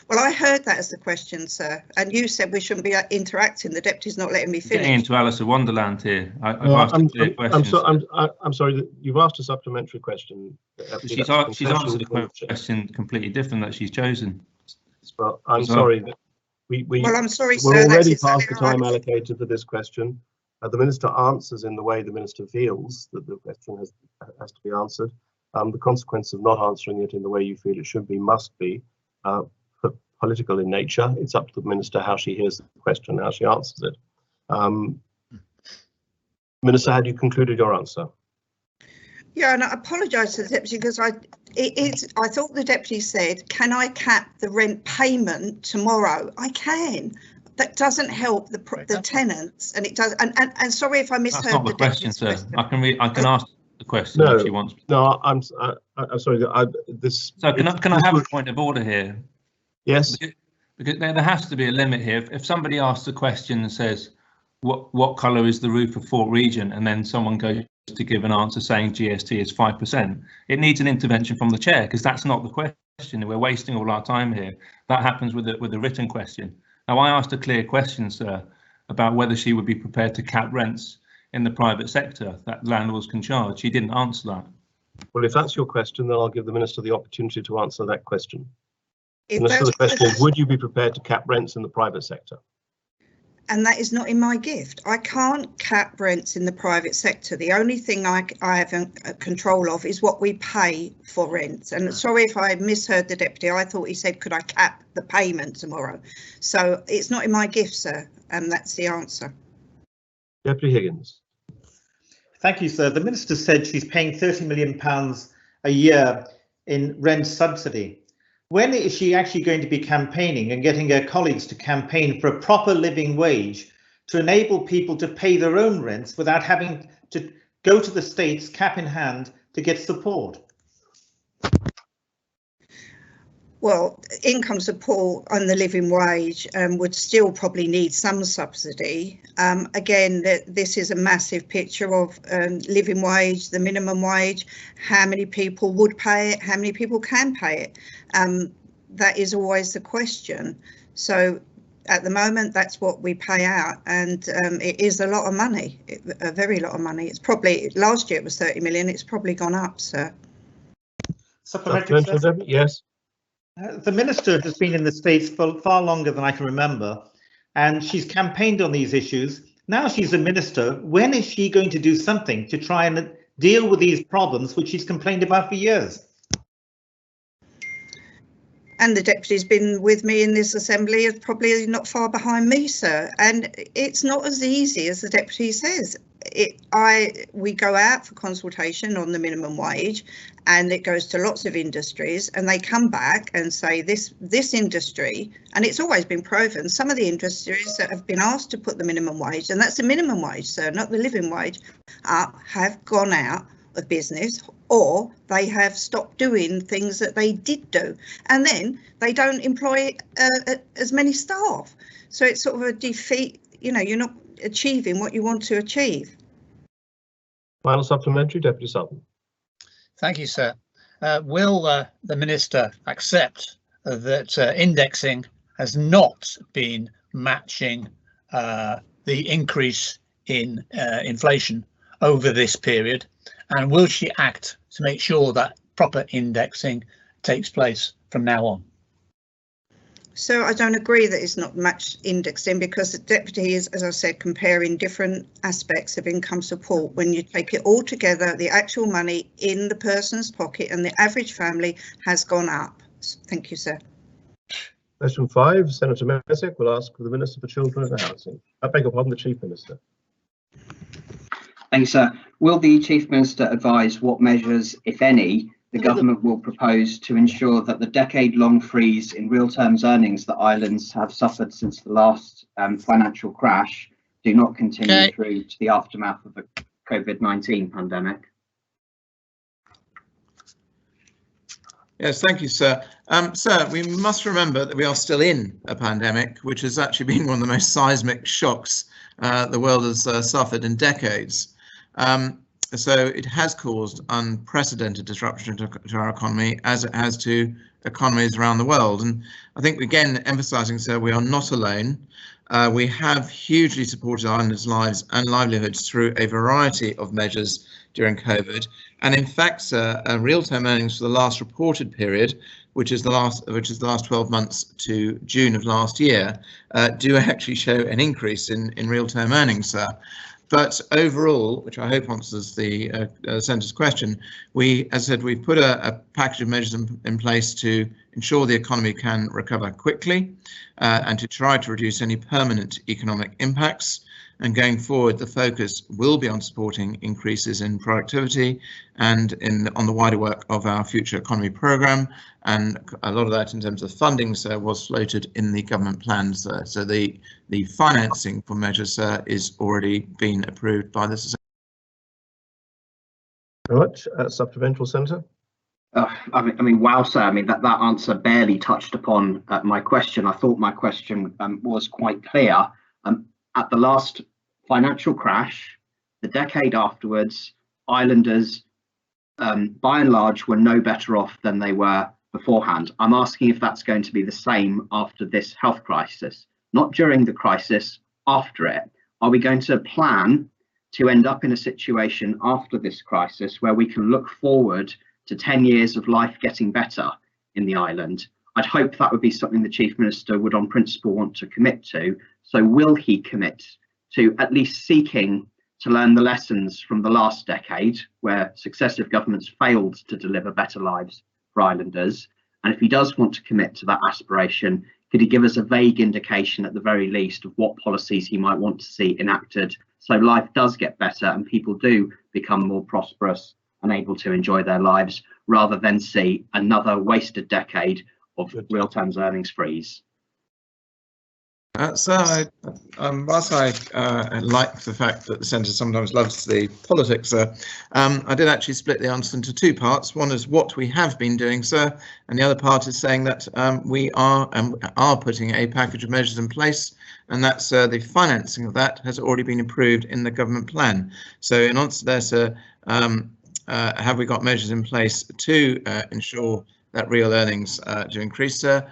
Well, I heard that as the question, sir, and you said we shouldn't be interacting. The deputy's not letting me finish. Getting into Alice of Wonderland here. I'm sorry that you've asked a supplementary question. She's answered a question completely different that she's chosen. Well, I'm sorry that well, I'm sorry, we're sir, already past the time allocated for this question. The minister answers in the way the minister feels that the question has to be answered. The consequence of not answering it in the way you feel it should be must be political in nature. It's up to the minister how she hears the question, how she answers it. Minister, had you concluded your answer? Yeah, and I apologise to the deputy because I thought the deputy said, can I cap the rent payment tomorrow? I can. That doesn't help the tenants, and it does. And sorry if I misheard. That's not the question, sir. I can ask the question if she wants. No, I'm sorry. So can I have a point of order here? Yes. Because there has to be a limit here. If somebody asks a question and says, what colour is the roof of Fort Regent, and then someone goes to give an answer saying GST is 5%, it needs an intervention from the chair, because that's not the question. We're wasting all our time here. That happens with a written question. Now, I asked a clear question, sir, about whether she would be prepared to cap rents in the private sector that landlords can charge. She didn't answer that. Well, if that's your question, then I'll give the minister the opportunity to answer that question. The question is, would you be prepared to cap rents in the private sector? And that is not in my gift. I can't cap rents in the private sector. The only thing I have control of is what we pay for rents. And sorry if I misheard the deputy. I thought he said, could I cap the payment tomorrow? So it's not in my gift, sir. And that's the answer. Deputy Higgins. Thank you, sir. The minister said she's paying £30 million a year in rent subsidy. When is she actually going to be campaigning and getting her colleagues to campaign for a proper living wage to enable people to pay their own rents without having to go to the States cap in hand to get support? Well, income support on the living wage would still probably need some subsidy. Again, this is a massive picture of living wage, the minimum wage, how many people would pay it, how many people can pay it. That is always the question. So at the moment, that's what we pay out, and it is a lot of money, a very lot of money. It's probably, last year it was 30 million, it's probably gone up, sir. Supplementary, yes. The minister has been in the States for far longer than I can remember, and she's campaigned on these issues. Now she's a minister. When is she going to do something to try and deal with these problems, which she's complained about for years? And the deputy's been with me in this assembly, is probably not far behind me, sir. And it's not as easy as the deputy says. We go out for consultation on the minimum wage, and it goes to lots of industries, and they come back and say this industry, and it's always been proven, some of the industries that have been asked to put the minimum wage, and that's the minimum wage, sir, not the living wage, have gone out of business, or they have stopped doing things that they did do, and then they don't employ as many staff. So it's sort of a defeat, you're not achieving what you want to achieve. Final supplementary, Deputy Sutton. Thank you, sir. Will the minister accept that indexing has not been matching the increase in inflation over this period, and will she act to make sure that proper indexing takes place from now on? So I don't agree that it's not matched indexing, because the deputy is, as I said, comparing different aspects of income support. When you take it all together, the actual money in the person's pocket and the average family has gone up. Thank you, sir. Question 5, Senator Messick will ask for the Minister for Children and Housing. I beg your pardon, the Chief Minister. Thank you, sir. Will the Chief Minister advise what measures, if any, the government will propose to ensure that the decade-long freeze in real terms earnings that islands have suffered since the last financial crash do not continue through to the aftermath of the COVID-19 pandemic? Yes, thank you, sir. Sir, we must remember that we are still in a pandemic, which has actually been one of the most seismic shocks the world has suffered in decades. So it has caused unprecedented disruption to our economy, as it has to economies around the world. And I think, again, emphasising, sir, we are not alone. We have hugely supported Irelanders' lives and livelihoods through a variety of measures during COVID. And in fact, sir, real-term earnings for the last reported period, which is the last 12 months to June of last year, do actually show an increase in real-term earnings, sir. But overall, which I hope answers the Senator's question, as I said, we've put a package of measures in place to ensure the economy can recover quickly and to try to reduce any permanent economic impacts. And going forward, the focus will be on supporting increases in productivity and on the wider work of our Future Economy programme. And a lot of that in terms of funding, sir, was floated in the government plans. So the financing for measures, sir, is already been approved by the Society. Very much. Supplemental, Senator. I mean, wow, sir. I mean, that answer barely touched upon my question. I thought my question was quite clear. At the last financial crash, the decade afterwards, Islanders, by and large, were no better off than they were beforehand. I'm asking if that's going to be the same after this health crisis, not during the crisis, after it. Are we going to plan to end up in a situation after this crisis where we can look forward to 10 years of life getting better in the island? I'd hope that would be something the Chief Minister would on principle want to commit to. So will he commit to at least seeking to learn the lessons from the last decade where successive governments failed to deliver better lives for Islanders? And if he does want to commit to that aspiration, could he give us a vague indication at the very least of what policies he might want to see enacted so life does get better and people do become more prosperous and able to enjoy their lives, rather than see another wasted decade of real terms earnings freeze? Whilst I like the fact that the Senator sometimes loves the politics, sir, I did actually split the answer into two parts. One is what we have been doing, sir, and the other part is saying that we are putting a package of measures in place, and that's the financing of that has already been approved in the government plan. So in answer there, sir, have we got measures in place to ensure that real earnings do increase, sir?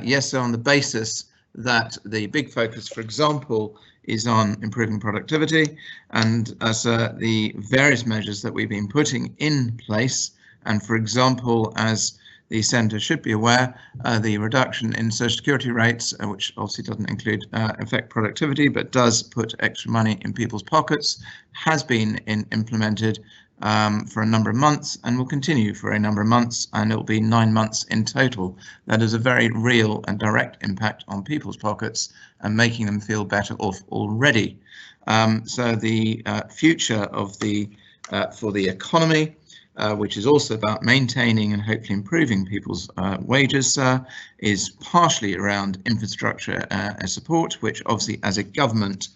Yes, sir, on the basis that the big focus, for example, is on improving productivity, and the various measures that we've been putting in place, and for example, as the Senator should be aware, the reduction in Social Security rates, which obviously doesn't affect productivity, but does put extra money in people's pockets, has been implemented for a number of months and will continue for a number of months, and it will be 9 months in total. That is a very real and direct impact on people's pockets and making them feel better off already. So the future of for the economy, which is also about maintaining and hopefully improving people's wages, is partially around infrastructure support, which obviously as a government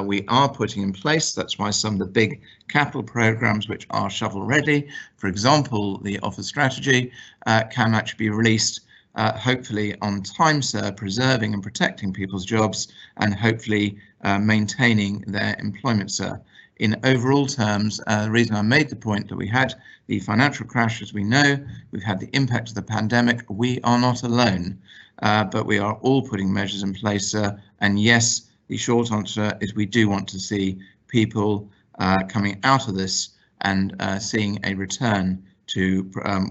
we are putting in place. That's why some of the big capital programs which are shovel ready, for example, the office strategy, can actually be released hopefully on time, sir, preserving and protecting people's jobs and hopefully maintaining their employment, sir. In overall terms, the reason I made the point that we had the financial crash, as we know, we've had the impact of the pandemic. We are not alone, but we are all putting measures in place, sir. And yes, the short answer is we do want to see people coming out of this and seeing a return to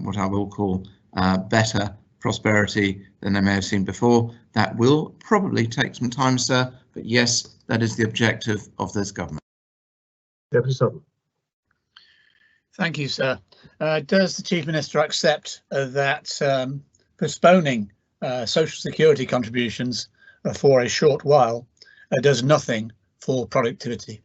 what I will call better prosperity than they may have seen before. That will probably take some time, sir, but yes, that is the objective of this government. Deputy Sutton. Thank you, sir. Does the Chief Minister accept that postponing social security contributions for a short while does nothing for productivity?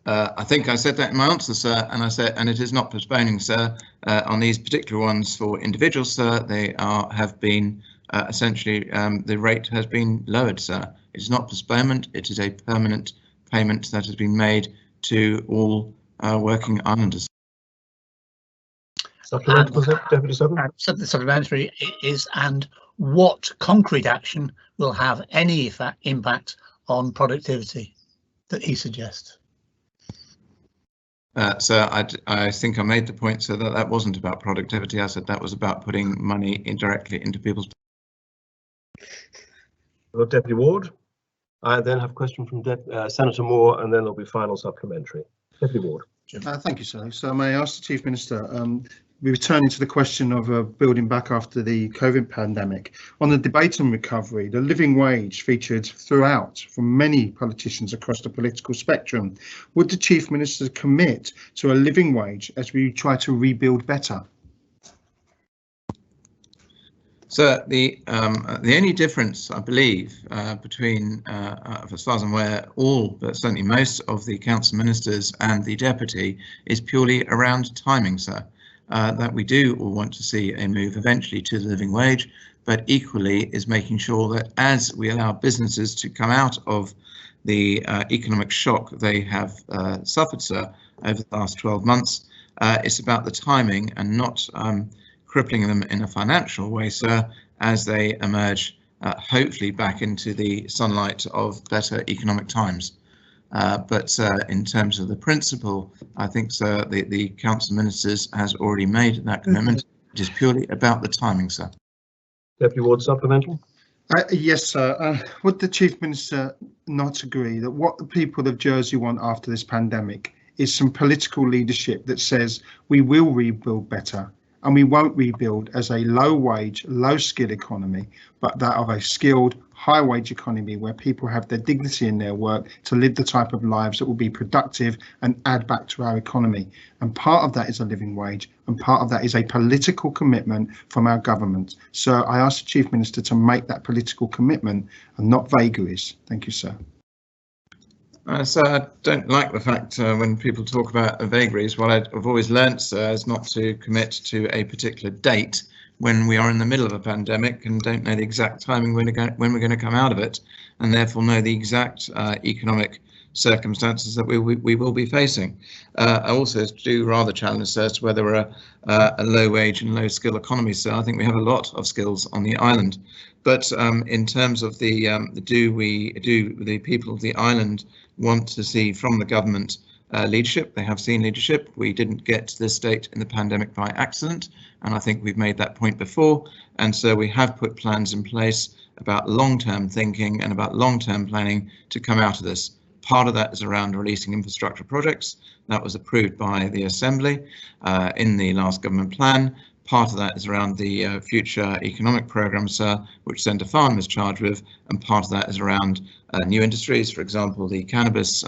I think I said that in my answer, sir, and it is not postponing, sir. On these particular ones for individuals, sir, they have been essentially the rate has been lowered, sir. It's not postponement, it is a permanent payment that has been made to all working Islanders. Supplementary, Deputy Sutton. The supplementary is, and what concrete action will have any impact on productivity that he suggests? So I think I made the point so that wasn't about productivity. I said that was about putting money indirectly into people's. Well, Deputy Ward. I then have a question from Senator Moore, and then there'll be final supplementary. Deputy Ward. Thank you, sir. So may I ask the Chief Minister, we're returning to the question of building back after the COVID pandemic. On the debate on recovery, the living wage featured throughout from many politicians across the political spectrum. Would the Chief Minister commit to a living wage as we try to rebuild better? So the only difference, I believe, between, as far as I'm aware, all but certainly most of the council ministers and the deputy is purely around timing, sir. That we do all want to see a move eventually to the living wage, but equally is making sure that as we allow businesses to come out of the economic shock they have suffered, sir, over the last 12 months, it's about the timing and not crippling them in a financial way, sir, as they emerge hopefully back into the sunlight of better economic times. But in terms of the principle, I think, sir, the Council Ministers has already made that commitment. It is purely about the timing, sir. Deputy Ward, supplemental. Yes, sir. Would the Chief Minister not agree that what the people of Jersey want after this pandemic is some political leadership that says we will rebuild better, and we won't rebuild as a low-wage, low-skill economy, but that of a skilled, high-wage economy where people have their dignity in their work to live the type of lives that will be productive and add back to our economy. And part of that is a living wage, and part of that is a political commitment from our government. So I ask the Chief Minister to make that political commitment and not vagaries. Thank you, sir. So I don't like the fact when people talk about vagaries. What I've always learnt, sir, is not to commit to a particular date when we are in the middle of a pandemic and don't know the exact timing when we're going to come out of it, and therefore know the exact economic circumstances that we will be facing. I also do rather challenge as to whether we're a low wage and low skill economy. So I think we have a lot of skills on the island. But in terms of the the people of the island want to see from the government leadership. They have seen leadership. We didn't get to this state in the pandemic by accident, and I think we've made that point before. And so we have put plans in place about long-term thinking and about long-term planning to come out of this. Part of that is around releasing infrastructure projects. That was approved by the Assembly in the last government plan. Part of that is around the future economic programmes, which Senator Farnham is charged with, and part of that is around new industries, for example, the cannabis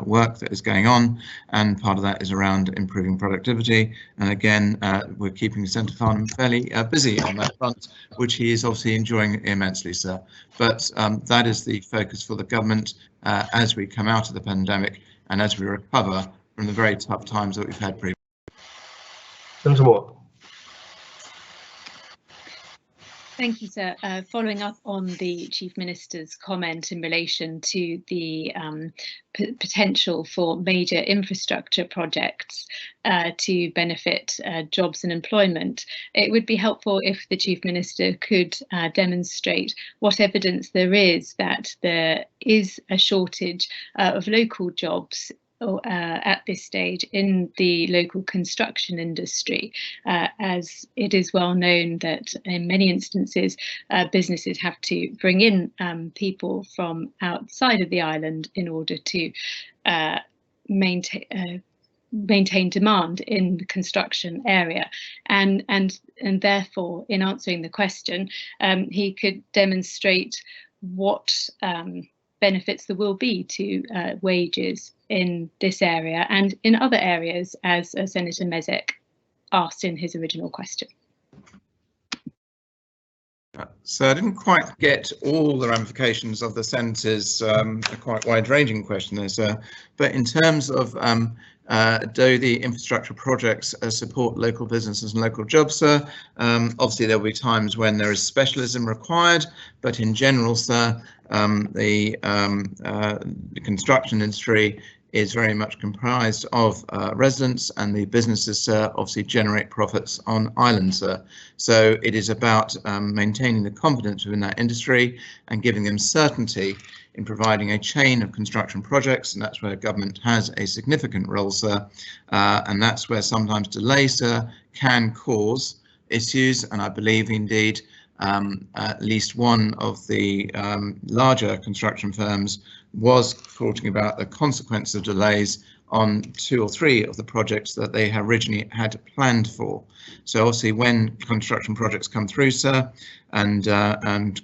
work that is going on, and part of that is around improving productivity. And again, we're keeping Senator Farnham fairly busy on that front, which he is obviously enjoying immensely, sir. But that is the focus for the government as we come out of the pandemic and as we recover from the very tough times that we've had previously. Senator Moore. Thank you, sir. Following up on the Chief Minister's comment in relation to the potential for major infrastructure projects to benefit jobs and employment, it would be helpful if the Chief Minister could demonstrate what evidence there is that there is a shortage of local jobs at this stage in the local construction industry, as it is well known that in many instances businesses have to bring in people from outside of the island in order to maintain demand in the construction area, and therefore, in answering the question, he could demonstrate what benefits there will be to wages in this area and in other areas, as Senator Mezek asked in his original question. So I didn't quite get all the ramifications of the Senator's quite wide-ranging question there, sir. But in terms of do the infrastructure projects support local businesses and local jobs, sir? Obviously, there will be times when there is specialism required, but in general, sir, the construction industry is very much comprised of residents, and the businesses obviously generate profits on island, sir. So it is about maintaining the confidence within that industry and giving them certainty in providing a chain of construction projects, and that's where government has a significant role, sir, and that's where sometimes delay, sir, can cause issues. And I believe indeed at least one of the larger construction firms was talking about the consequence of delays on 2 or 3 of the projects that they originally had planned for. So obviously when construction projects come through, sir, and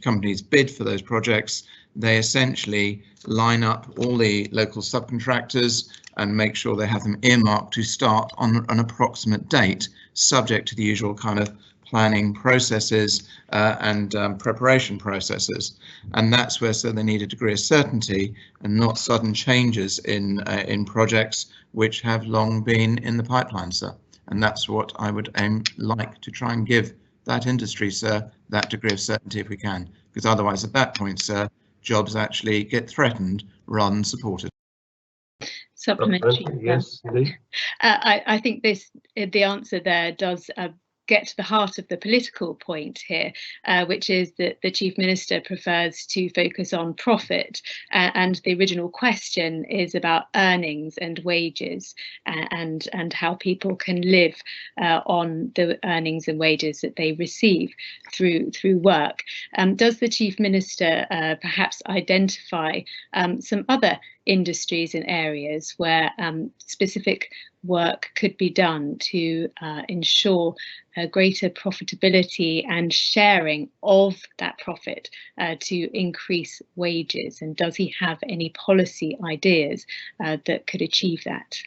companies bid for those projects, they essentially line up all the local subcontractors and make sure they have them earmarked to start on an approximate date, subject to the usual kind of planning processes and preparation processes. And that's where so they need a degree of certainty and not sudden changes in projects which have long been in the pipeline, sir. And that's what I would like to try and give that industry, sir, that degree of certainty if we can, because otherwise at that point, sir, jobs actually get threatened rather than supported. Supplementary. Yes, indeed. I think the answer there does get to the heart of the political point here, which is that the Chief Minister prefers to focus on profit, and the original question is about earnings and wages and how people can live on the earnings and wages that they receive through work. Does the Chief Minister perhaps identify some other industries and areas where specific work could be done to ensure greater profitability and sharing of that profit to increase wages? And does he have any policy ideas that could achieve that?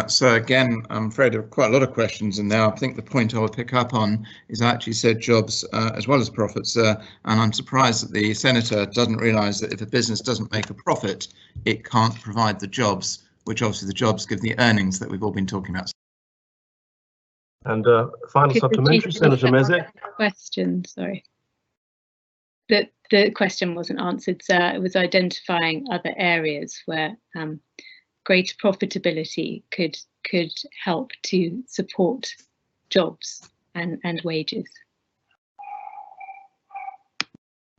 So again, I'm afraid there are quite a lot of questions in there. I think the point I would pick up on is I actually said jobs as well as profits, and I'm surprised that the Senator doesn't realise that if a business doesn't make a profit, it can't provide the jobs, which obviously the jobs give the earnings that we've all been talking about. And final supplementary, Senator Mezek. Question, sorry. The question wasn't answered, sir. It was identifying other areas where greater profitability could help to support jobs and wages.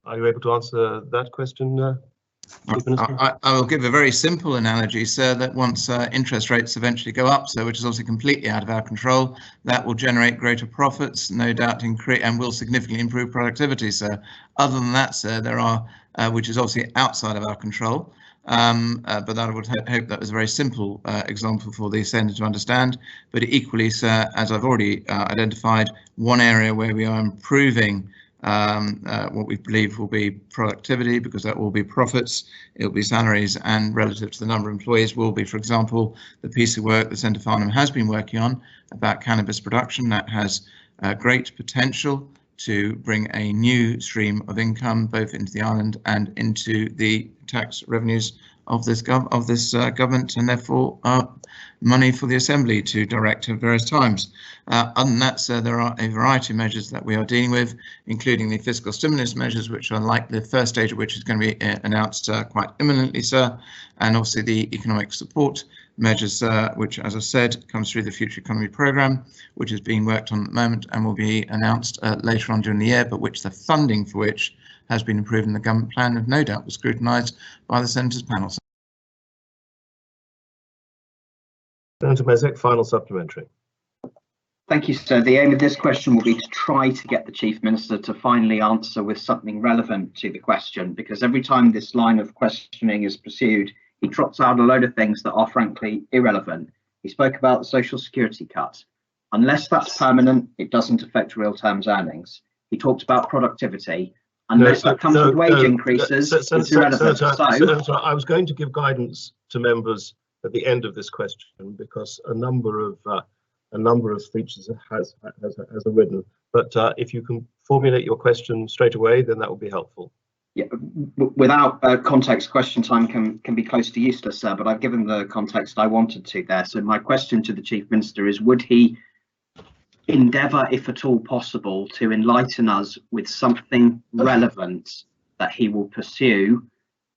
Are you able to answer that question? I will give a very simple analogy, sir, that once interest rates eventually go up, so which is obviously completely out of our control, that will generate greater profits, no doubt, increase and will significantly improve productivity, sir. Other than that, sir, there are, which is obviously outside of our control, but I would hope that was a very simple example for the Senator to understand. But equally, sir, as I've already identified, one area where we are improving what we believe will be productivity, because that will be profits, it will be salaries, and relative to the number of employees will be, for example, the piece of work that Senator Farnham has been working on about cannabis production that has great potential to bring a new stream of income both into the island and into the tax revenues of this government, and therefore money for the Assembly to direct at various times. Other than that, sir, there are a variety of measures that we are dealing with, including the fiscal stimulus measures, which are likely the first stage of which is going to be announced quite imminently, sir, and obviously the economic support measures, which, as I said, comes through the Future Economy Programme, which is being worked on at the moment and will be announced later on during the year, but which the funding for which has been approved in the government plan and no doubt was scrutinised by the Senators' panel. Senator Mezek, final supplementary. Thank you, sir. The aim of this question will be to try to get the Chief Minister to finally answer with something relevant to the question, because every time this line of questioning is pursued, he trots out a load of things that are frankly irrelevant. He spoke about the social security cut. Unless that's permanent, it doesn't affect real terms earnings. He talked about productivity. Unless that comes with wage increases, it's irrelevant. Senator, I was going to give guidance to members at the end of this question, because a number of speeches has arisen. But if you can formulate your question straight away, then that would be helpful. Yeah, without context, question time can be close to useless, sir, but I've given the context I wanted to there. So my question to the Chief Minister is, would he endeavour, if at all possible, to enlighten us with something relevant that he will pursue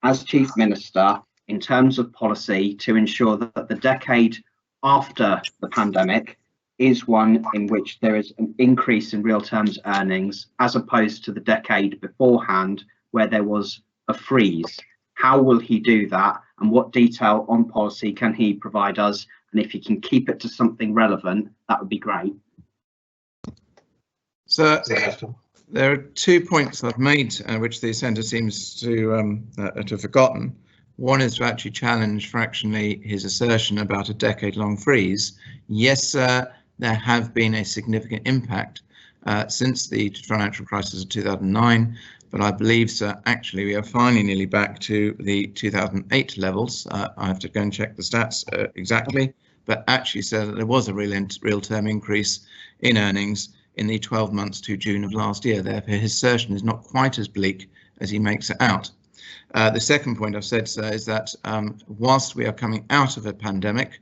as Chief Minister in terms of policy to ensure that the decade after the pandemic is one in which there is an increase in real terms earnings, as opposed to the decade beforehand where there was a freeze? How will he do that, and what detail on policy can he provide us? And if he can keep it to something relevant, that would be great. So there are 2 points I've made which the centre seems to have forgotten. One is to actually challenge fractionally his assertion about a decade-long freeze. Yes, sir, there have been a significant impact since the financial crisis of 2009, but I believe, sir, actually we are finally nearly back to the 2008 levels. I have to go and check the stats exactly, but actually, sir, there was a real-term increase in earnings in the 12 months to June of last year. Therefore, his assertion is not quite as bleak as he makes it out. The second point I've said, sir, is that whilst we are coming out of a pandemic,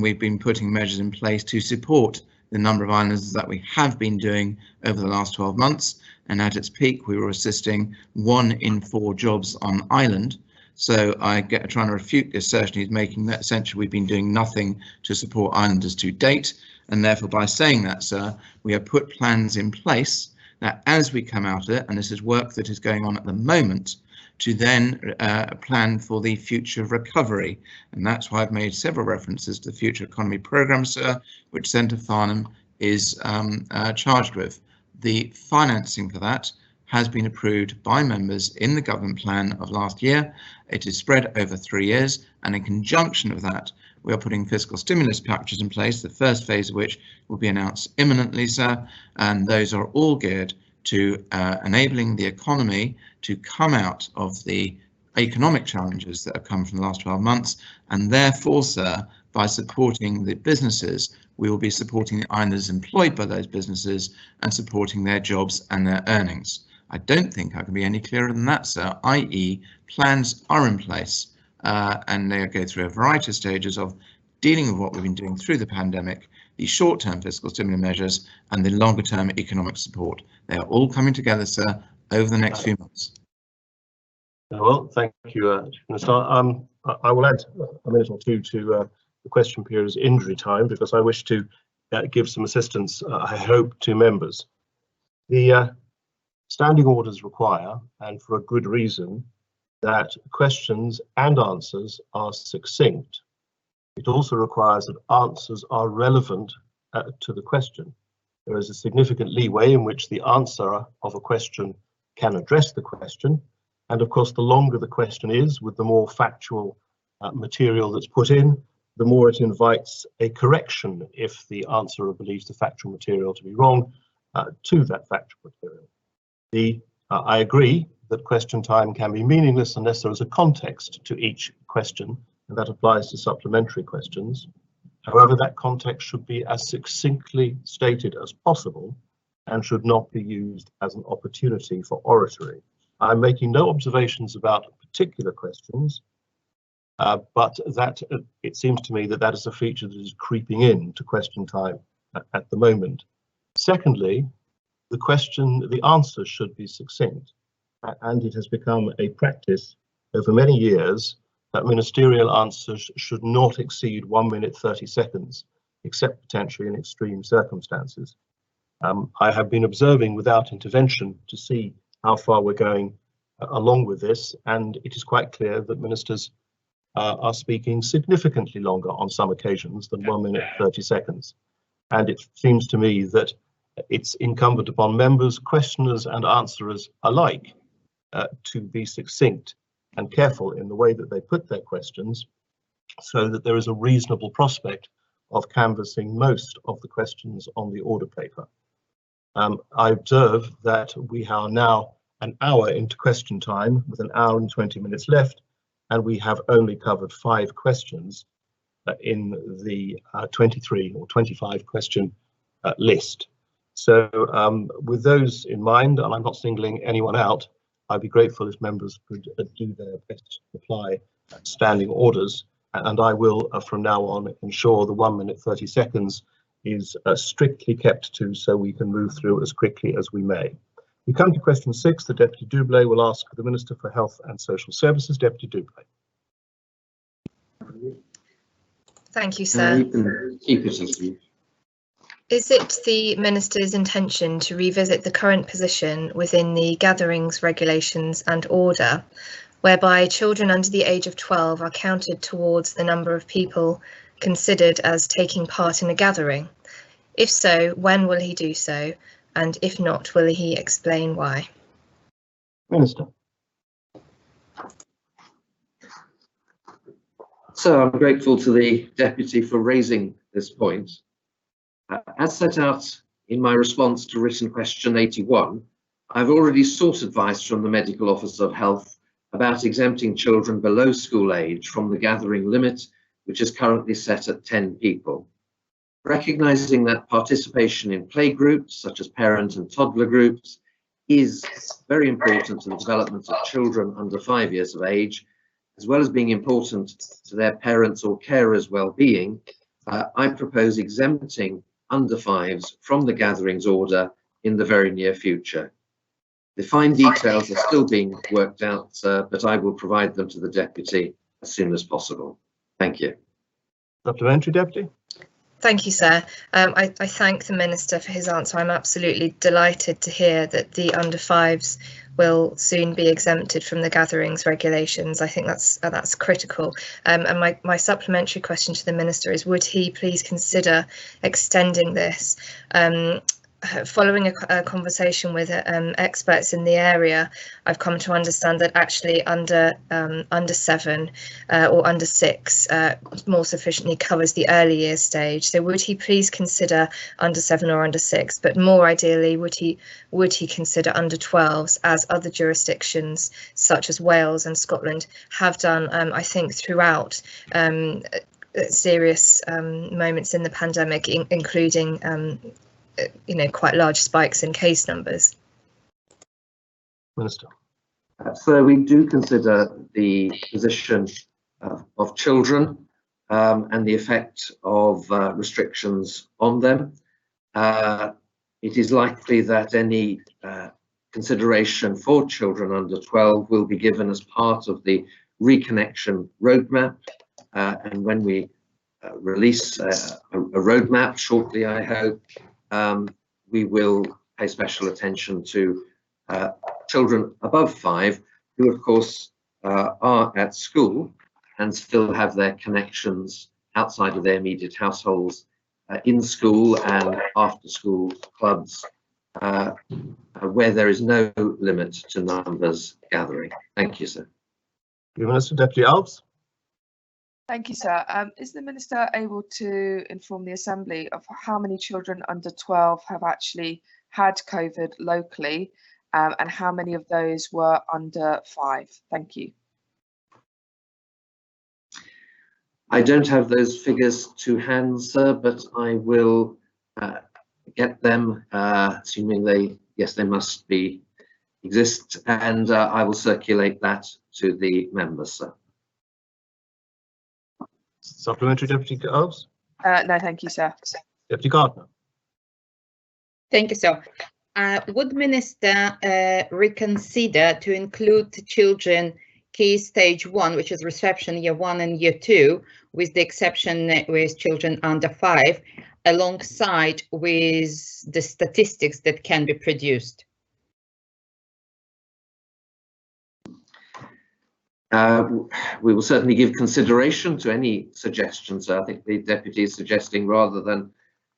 we've been putting measures in place to support the number of islanders that we have been doing over the last 12 months. And at its peak, we were assisting 1 in 4 jobs on island. So trying to refute the assertion he's making that essentially we've been doing nothing to support islanders to date. And therefore, by saying that, sir, we have put plans in place that as we come out of it, and this is work that is going on at the moment, to then plan for the future recovery. And that's why I've made several references to the Future Economy Programme, sir, which Centre Farnham is charged with. The financing for that has been approved by members in the government plan of last year. It is spread over 3 years, and in conjunction with that, we are putting fiscal stimulus packages in place, the first phase of which will be announced imminently, sir, and those are all geared to enabling the economy to come out of the economic challenges that have come from the last 12 months, and therefore, sir, by supporting the businesses, we will be supporting the islanders employed by those businesses and supporting their jobs and their earnings. I don't think I can be any clearer than that, sir, i.e. plans are in place and they go through a variety of stages of dealing with what we've been doing through the pandemic, the short-term fiscal stimulus measures and the longer-term economic support. They are all coming together, sir, over the next few months. Well, thank you, Minister. I will add a minute or two to the question period's injury time, because I wish to give some assistance, I hope, to members. The standing orders require, and for a good reason, that questions and answers are succinct. It also requires that answers are relevant to the question. There is a significant leeway in which the answer of a question can address the question. And of course, the longer the question is, with the more factual material that's put in, the more it invites a correction if the answerer believes the factual material to be wrong to that factual material. I agree that question time can be meaningless unless there is a context to each question, and that applies to supplementary questions. However, that context should be as succinctly stated as possible and should not be used as an opportunity for oratory. I'm making no observations about particular questions, but that it seems to me that that is a feature that is creeping in to question time at the moment. Secondly, the answer should be succinct, and it has become a practice over many years that ministerial answers should not exceed 1 minute 30 seconds, except potentially in extreme circumstances. I have been observing without intervention to see how far we're going along with this, and it is quite clear that ministers are speaking significantly longer on some occasions than 1 minute 30 seconds. And it seems to me that it's incumbent upon members, questioners and answerers alike to be succinct and careful in the way that they put their questions, so that there is a reasonable prospect of canvassing most of the questions on the order paper. I observe that we are now an hour into question time with an hour and 20 minutes left, and we have only covered 5 questions in the 23 or 25 question list. So with those in mind, and I'm not singling anyone out, I'd be grateful if members could do their best to apply standing orders, and I will from now on ensure the 1 minute 30 seconds is strictly kept to, so we can move through as quickly as we may. We come to question 6. The Deputy Doublé will ask the Minister for Health and Social Services. Deputy Doublé. Thank you, sir. You can keep it as you. Is it the Minister's intention to revisit the current position within the gatherings regulations and order, whereby children under the age of 12 are counted towards the number of people considered as taking part in a gathering? If so, when will he do so? And if not, will he explain why? Minister. So I'm grateful to the Deputy for raising this point. As set out in my response to written question 81, I've already sought advice from the Medical Officer of Health about exempting children below school age from the gathering limit, which is currently set at 10 people. Recognising that participation in playgroups, such as parent and toddler groups, is very important to the development of children under 5 years of age, as well as being important to their parents' or carers' well-being, I propose exempting under 5s from the gatherings order in the very near future. The fine details are still being worked out, but I will provide them to the Deputy as soon as possible. Thank you. Supplementary, Deputy. Thank you, sir. I thank the Minister for his answer. I'm absolutely delighted to hear that the under 5s will soon be exempted from the gatherings regulations. I think that's critical. And my supplementary question to the Minister is, would he please consider extending this? Following a conversation with experts in the area, I've come to understand that actually under 7 or under 6 more sufficiently covers the early years stage. So would he please consider under 7 or under 6? But more ideally, would he consider under 12s, as other jurisdictions such as Wales and Scotland have done, I think, throughout serious moments in the pandemic, including quite large spikes in case numbers. Minister. So we do consider the position of children and the effect of restrictions on them. It is likely that any consideration for children under 12 will be given as part of the reconnection roadmap, and when we release a roadmap shortly, I hope, we will pay special attention to children above 5 who, of course, are at school and still have their connections outside of their immediate households in school and after school clubs where there is no limit to numbers gathering. Thank you, sir. Minister. Deputy Alves. Thank you, sir. Is the Minister able to inform the Assembly of how many children under 12 have actually had COVID locally, and how many of those were under 5? Thank you. I don't have those figures to hand, sir, but I will get them, assuming they must exist, and I will circulate that to the members, sir. Supplementary, Deputy Alves. No, thank you, sir. Deputy Gardner. Thank you, sir. Would Minister reconsider to include children key stage 1, which is reception year 1 and year 2, with the exception with children under 5, alongside with the statistics that can be produced? We will certainly give consideration to any suggestions. I think the Deputy is suggesting, rather than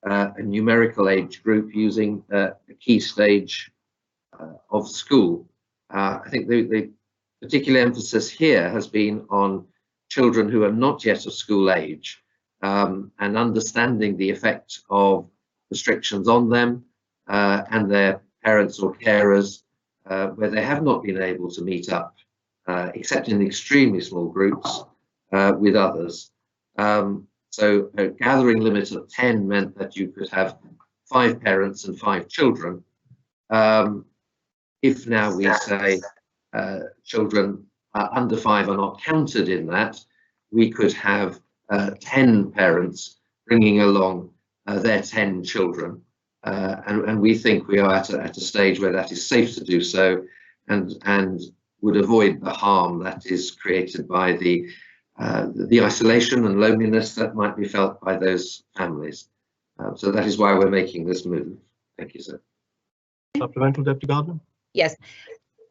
a numerical age group, using a key stage of school. I think the particular emphasis here has been on children who are not yet of school age, and understanding the effect of restrictions on them and their parents or carers, where they have not been able to meet up, except in extremely small groups, with others. So a gathering limit of 10 meant that you could have 5 parents and 5 children. If now we say children under 5 are not counted in that, we could have 10 parents bringing along their 10 children. And we think we are at a stage where that is safe to do so, and would avoid the harm that is created by the the isolation and loneliness that might be felt by those families. So that is why we're making this move. Thank you, sir. Supplemental, Deputy Gardner? Yes.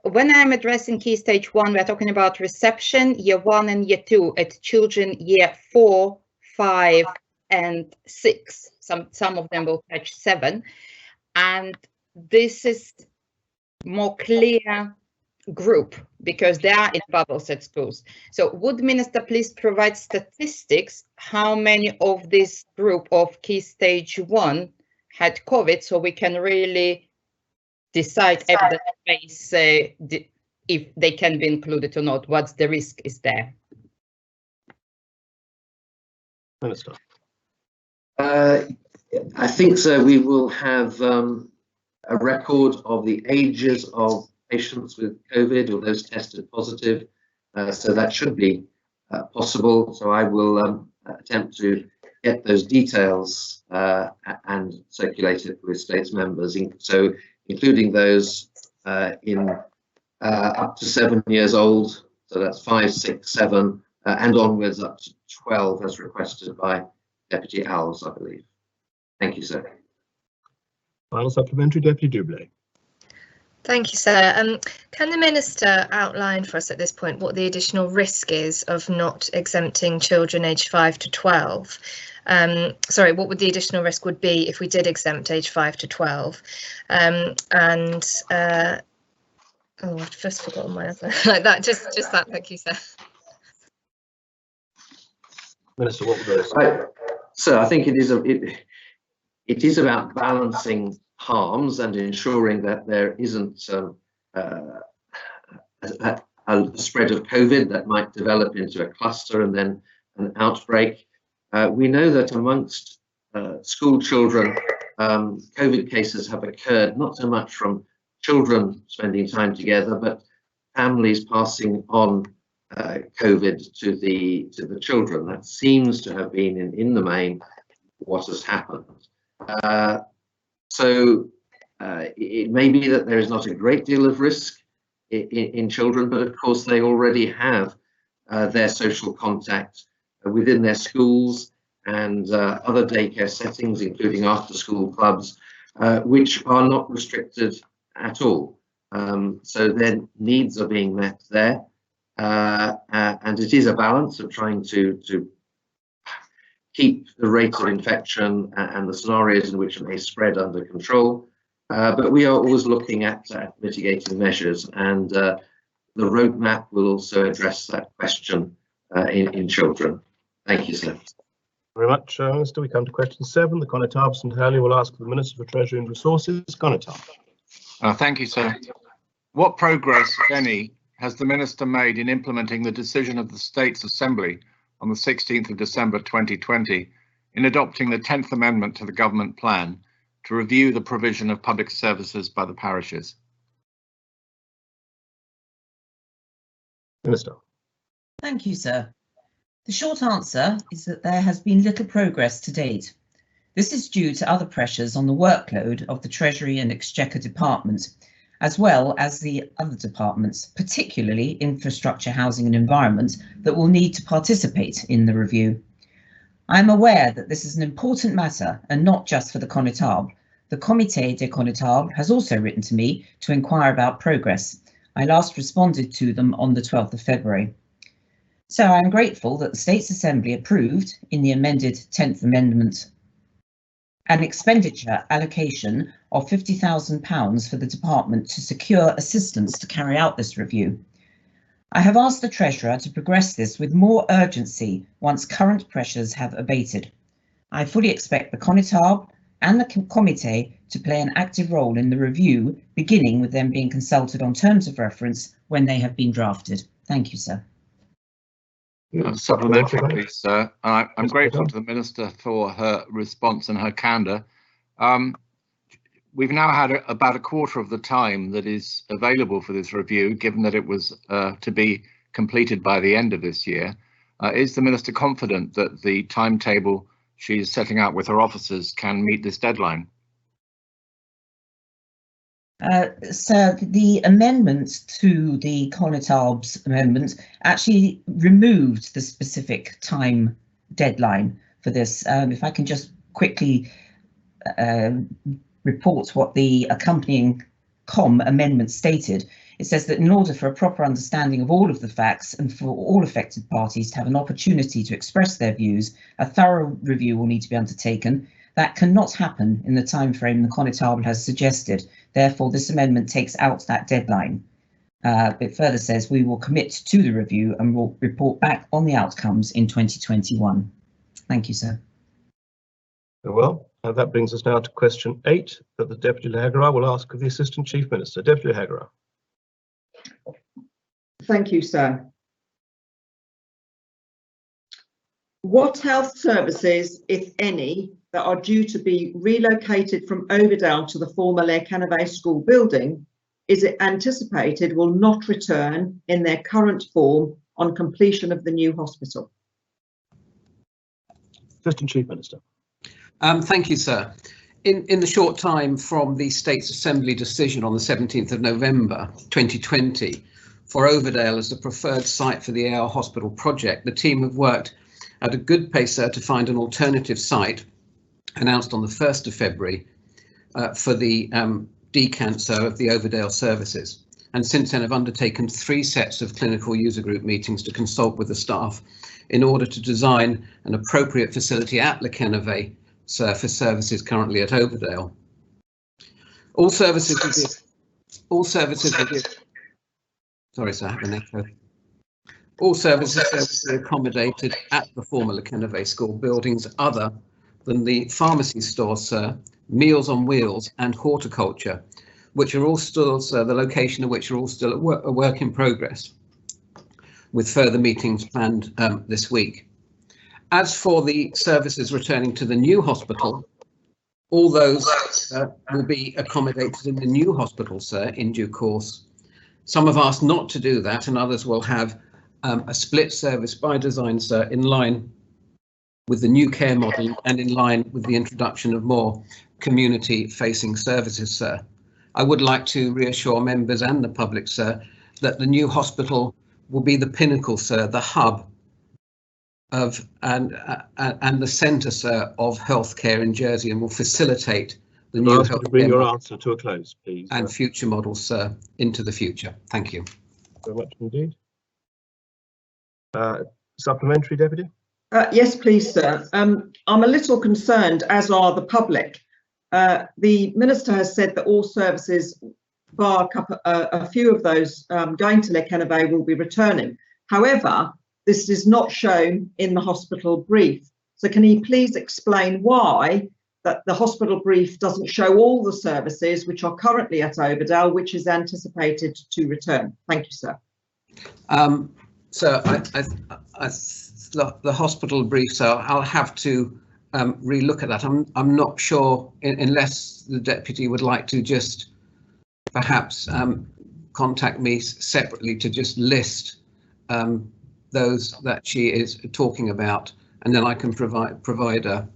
When I'm addressing Key Stage 1, we're talking about reception, year 1 and year 2 at children year 4, 5 and 6. Some of them will touch 7. And this is more clear group because they are in bubbles at schools. So would Minister please provide statistics how many of this group of Key Stage 1 had COVID, so we can really decide evidence-based if they can be included or not, what's the risk is there? Minister. I think so. We will have a record of the ages of patients with COVID or those tested positive, so that should be possible. So I will attempt to get those details and circulate it with states members, so including those in up to 7 years old, so that's 5, 6, 7, and onwards up to 12 as requested by Deputy Owls, I believe. Thank you, sir. Final supplementary, Deputy Doublé. Thank you, sir. Can the Minister outline for us at this point what the additional risk is of not exempting children aged 5 to 12? Sorry, what would the additional risk would be if we did exempt age 5 to 12? Oh, I've just forgotten my other like that. Just that. Thank you, sir. Minister, what would those? So I think it is about balancing harms and ensuring that there isn't a spread of COVID that might develop into a cluster and then an outbreak. We know that amongst school children, COVID cases have occurred not so much from children spending time together, but families passing on COVID to the children. That seems to have been in the main what has happened. So it may be that there is not a great deal of risk in children, but of course they already have their social contact within their schools and other daycare settings, including after-school clubs, which are not restricted at all. So their needs are being met there. And it is a balance of trying to keep the rate of infection and the scenarios in which it may spread under control. But we are always looking at mitigating measures, and the roadmap will also address that question in children. Thank you, sir. Very much, Minister. We come to question 7. The Connétable St Helier will ask the Minister for Treasury and Resources. Connétable. Thank you, sir. What progress, if any, has the Minister made in implementing the decision of the States Assembly on the 16th of December 2020 in adopting the 10th Amendment to the Government Plan to review the provision of public services by the parishes? Minister. Thank you, sir. The short answer is that there has been little progress to date. This is due to other pressures on the workload of the Treasury and Exchequer Department, as well as the other departments, particularly Infrastructure, Housing and Environment, that will need to participate in the review. I am aware that this is an important matter and not just for the Connétable. The Comité des Connétables has also written to me to inquire about progress. I last responded to them on the 12th of February. So I am grateful that the States Assembly approved, in the amended 10th Amendment, an expenditure allocation of £50,000 for the department to secure assistance to carry out this review. I have asked the Treasurer to progress this with more urgency once current pressures have abated. I fully expect the Connétable and the Comité to play an active role in the review, beginning with them being consulted on terms of reference when they have been drafted. Thank you, sir. Supplementary, please, sir. I'm grateful to the Minister for her response and her candour. We've now had about a quarter of the time that is available for this review, given that it was to be completed by the end of this year. Is the Minister confident that the timetable she's setting out with her officers can meet this deadline? So the amendment to the Conitarb's amendment actually removed the specific time deadline for this. If I can just quickly report what the accompanying COM amendment stated. It says that in order for a proper understanding of all of the facts and for all affected parties to have an opportunity to express their views, a thorough review will need to be undertaken. That cannot happen in the timeframe the Conitable has suggested. Therefore, this amendment takes out that deadline. It further says we will commit to the review and will report back on the outcomes in 2021. Thank you, sir. Very well. That brings us now to question 8 that the Deputy Lehagarah will ask of the Assistant Chief Minister. Deputy Lehagarah. Thank you, sir. What health services, if any, that are due to be relocated from Overdale to the former Les Canaves school building is it anticipated will not return in their current form on completion of the new hospital? Assistant Chief Minister. Thank you, sir. In the short time from the States Assembly decision on the 17th of November 2020 for Overdale as the preferred site for the AR Hospital project, the team have worked at a good pace, sir, to find an alternative site announced on the 1st of February for the decancer of the Overdale services. And since then have undertaken 3 sets of clinical user group meetings to consult with the staff in order to design an appropriate facility at Les Canaves for services currently at Overdale. All services will be sorry, sir, I have an echo. All services will be accommodated at the former Les Canaves school buildings other than the pharmacy store, sir, Meals on Wheels and horticulture, which are all still, sir, the location of which are all still a work in progress, with further meetings planned this week. As for the services returning to the new hospital, all those will be accommodated in the new hospital, sir, in due course. Some have asked not to do that, and others will have a split service by design, sir, in line with the new care model and in line with the introduction of more community-facing services, sir. I would like to reassure members and the public, sir, that the new hospital will be the pinnacle, sir, the hub of and the centre, sir, of healthcare in Jersey, and will facilitate the new healthcare to bring your answer to a close, please. And future models, sir, into the future. Thank you. Very much indeed. Supplementary, Deputy? Yes, please, sir. I'm a little concerned, as are the public. The Minister has said that all services, bar a few of those going to Les Canaves, will be returning. However, this is not shown in the hospital brief. So can he please explain why that the hospital brief doesn't show all the services which are currently at Overdale, which is anticipated to return? Thank you, sir. So the hospital brief, so I'll have to relook at that. I'm not sure, unless the deputy would like to just perhaps contact me separately to just list those that she is talking about, and then I can provide a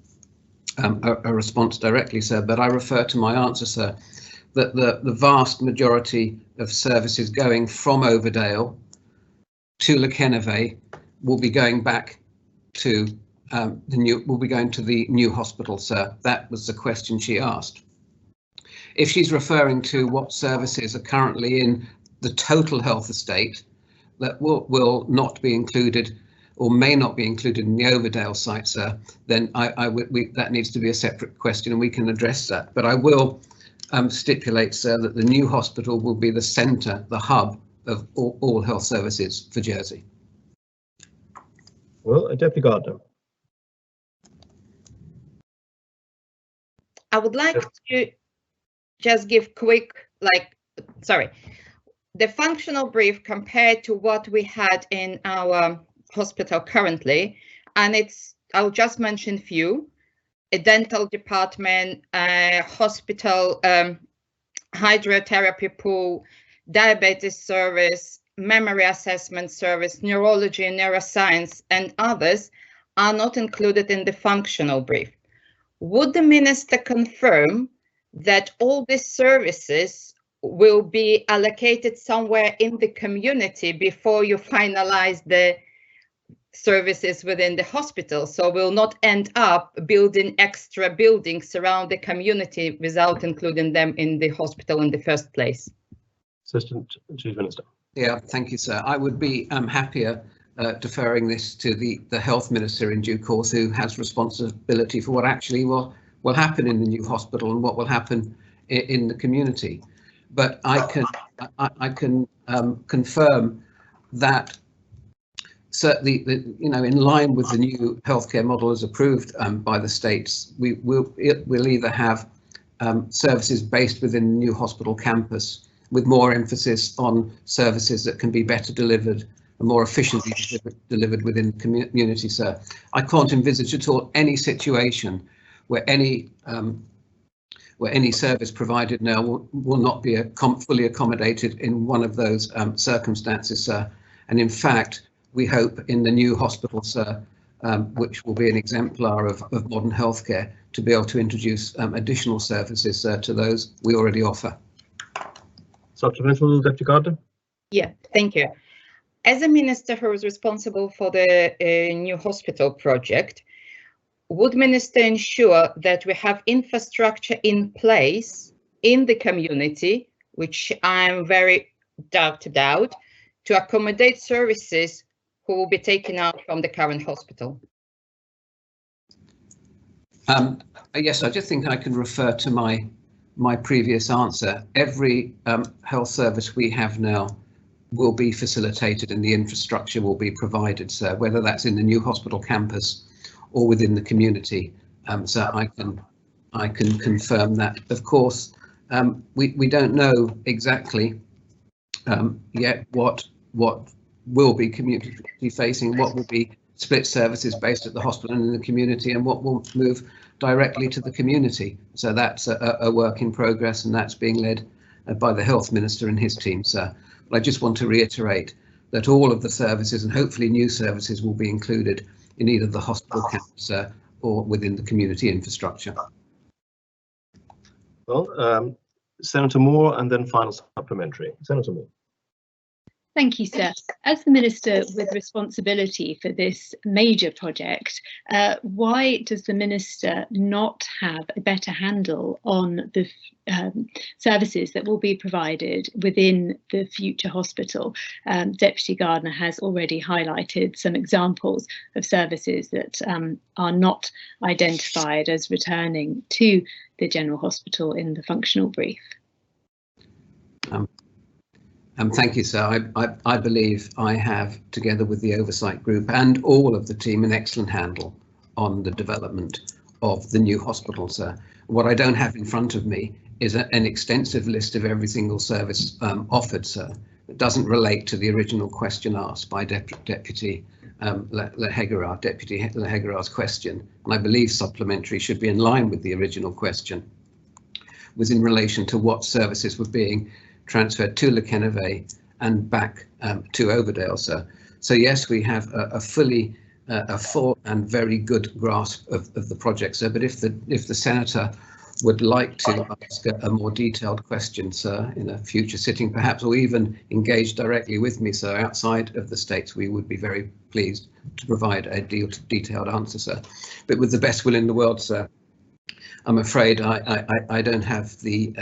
response directly, sir. But I refer to my answer, sir, that the vast majority of services going from Overdale to Les Canaves will be going back to the new hospital, sir. That was the question she asked. If she's referring to what services are currently in the total health estate that will not be included or may not be included in the Overdale site, sir, then that needs to be a separate question and we can address that. But I will stipulate, sir, that the new hospital will be the centre, the hub of all health services for Jersey. Well, Deputy Gardner. I would like to just give quick, the functional brief compared to what we had in our hospital currently, and I'll just mention a few: a dental department, hospital, hydrotherapy pool, diabetes service, memory assessment service, neurology and neuroscience, and others are not included in the functional brief. Would the Minister confirm that all these services will be allocated somewhere in the community before you finalize the services within the hospital. So we'll not end up building extra buildings around the community without including them in the hospital in the first place. Assistant Chief Minister. Yeah, thank you, sir. I would be happier deferring this to the Health Minister in due course, who has responsibility for what actually will happen in the new hospital and what will happen in the community. But I can confirm that certainly, in line with the new healthcare model as approved by the states, we'll either have services based within the new hospital campus with more emphasis on services that can be better delivered and more efficiently delivered within the community, sir. I can't envisage at all any situation where any service provided now will not be fully accommodated in one of those circumstances, sir. And in fact, we hope in the new hospital, sir, which will be an exemplar of modern healthcare, to be able to introduce additional services to those we already offer. Supplemental, Deputy Gardner. Yeah, thank you. As a minister who is responsible for the new hospital project, would Minister ensure that we have infrastructure in place in the community, which I'm very doubted out, to accommodate services who will be taken out from the current hospital? Yes, I just think I can refer to my previous answer. Every health service we have now will be facilitated and the infrastructure will be provided, sir, whether that's in the new hospital campus or within the community. So I can confirm that. Of course, we don't know exactly yet what will be community facing, what will be split services based at the hospital and in the community, and what will move directly to the community. So that's a work in progress, and that's being led by the Health Minister and his team, sir. But I just want to reiterate that all of the services, and hopefully new services, will be included in either the hospital campus or within the community infrastructure. Well, Senator Moore, and then final supplementary. Senator Moore. Thank you, sir. As the Minister with responsibility for this major project, why does the Minister not have a better handle on the services that will be provided within the future hospital? Deputy Gardner has already highlighted some examples of services that are not identified as returning to the General Hospital in the functional brief. Thank you, sir. I believe I have, together with the oversight group and all of the team, an excellent handle on the development of the new hospital, sir. What I don't have in front of me is an extensive list of every single service offered, sir. It doesn't relate to the original question asked by Deputy Lehegerar's question. And I believe supplementary should be in line with the original question, was in relation to what services were being transferred to Lequenave and back to Overdale, sir. So yes, we have a full and very good grasp of the project, sir. But if the senator would like to ask a more detailed question, sir, in a future sitting perhaps, or even engage directly with me, sir, outside of the states, we would be very pleased to provide a detailed answer, sir. But with the best will in the world, sir, I'm afraid I don't have the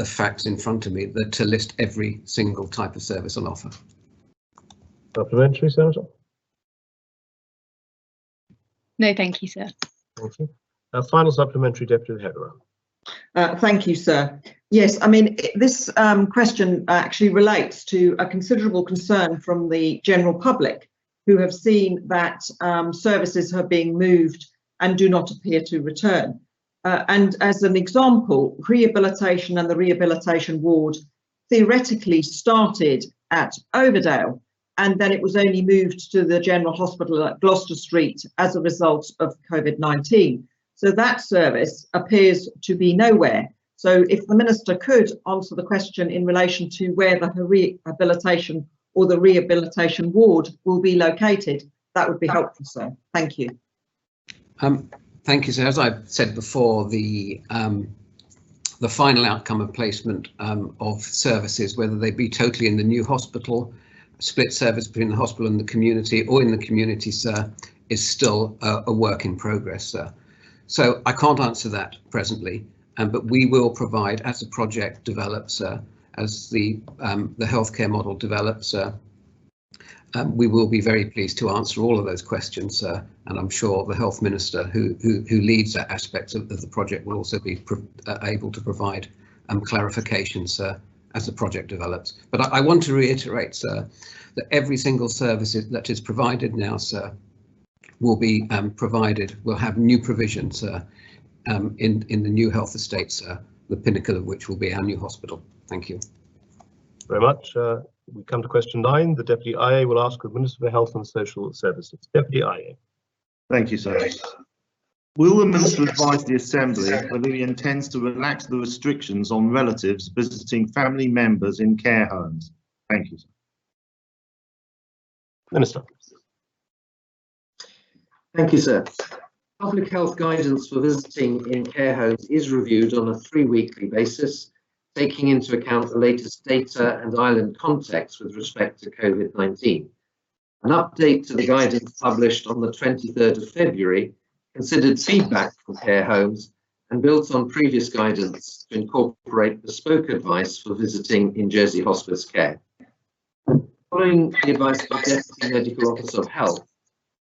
facts in front of me to list every single type of service on offer. Supplementary, Senator? No, thank you, sir. Thank you. Final supplementary, Deputy Lehegerar. Thank you, sir. Yes, I mean, this question actually relates to a considerable concern from the general public, who have seen that services are being moved and do not appear to return. And as an example, rehabilitation and the rehabilitation ward theoretically started at Overdale, and then it was only moved to the General Hospital at Gloucester Street as a result of COVID-19. So that service appears to be nowhere. So if the Minister could answer the question in relation to where the rehabilitation or the rehabilitation ward will be located, that would be helpful, sir. Thank you. Thank you, sir. As I've said before, the the final outcome of placement of services, whether they be totally in the new hospital, split service between the hospital and the community, or in the community, sir, is still a work in progress, sir. So I can't answer that presently, but we will provide, as the project develops, as the healthcare model develops, we will be very pleased to answer all of those questions, and I'm sure the Health Minister who leads that aspect of the project will also be able to provide clarifications as the project develops. But I want to reiterate, sir, that every single service that is provided now, sir, will be provided, will have new provisions in the new health estate, sir, the pinnacle of which will be our new hospital. Thank you. Very much. We come to question 9. The Deputy IA will ask the Minister for Health and Social Services. Deputy IA. Thank you, sir. Will the Minister advise the Assembly whether he intends to relax the restrictions on relatives visiting family members in care homes? Thank you, sir. Minister. Thank you, sir. Public health guidance for visiting in care homes is reviewed on a 3-weekly basis, taking into account the latest data and island context with respect to COVID-19. An update to the guidance published on the 23rd of February considered feedback from care homes and built on previous guidance to incorporate bespoke advice for visiting in Jersey hospice care. Following the advice of the Deputy Medical Officer of Health,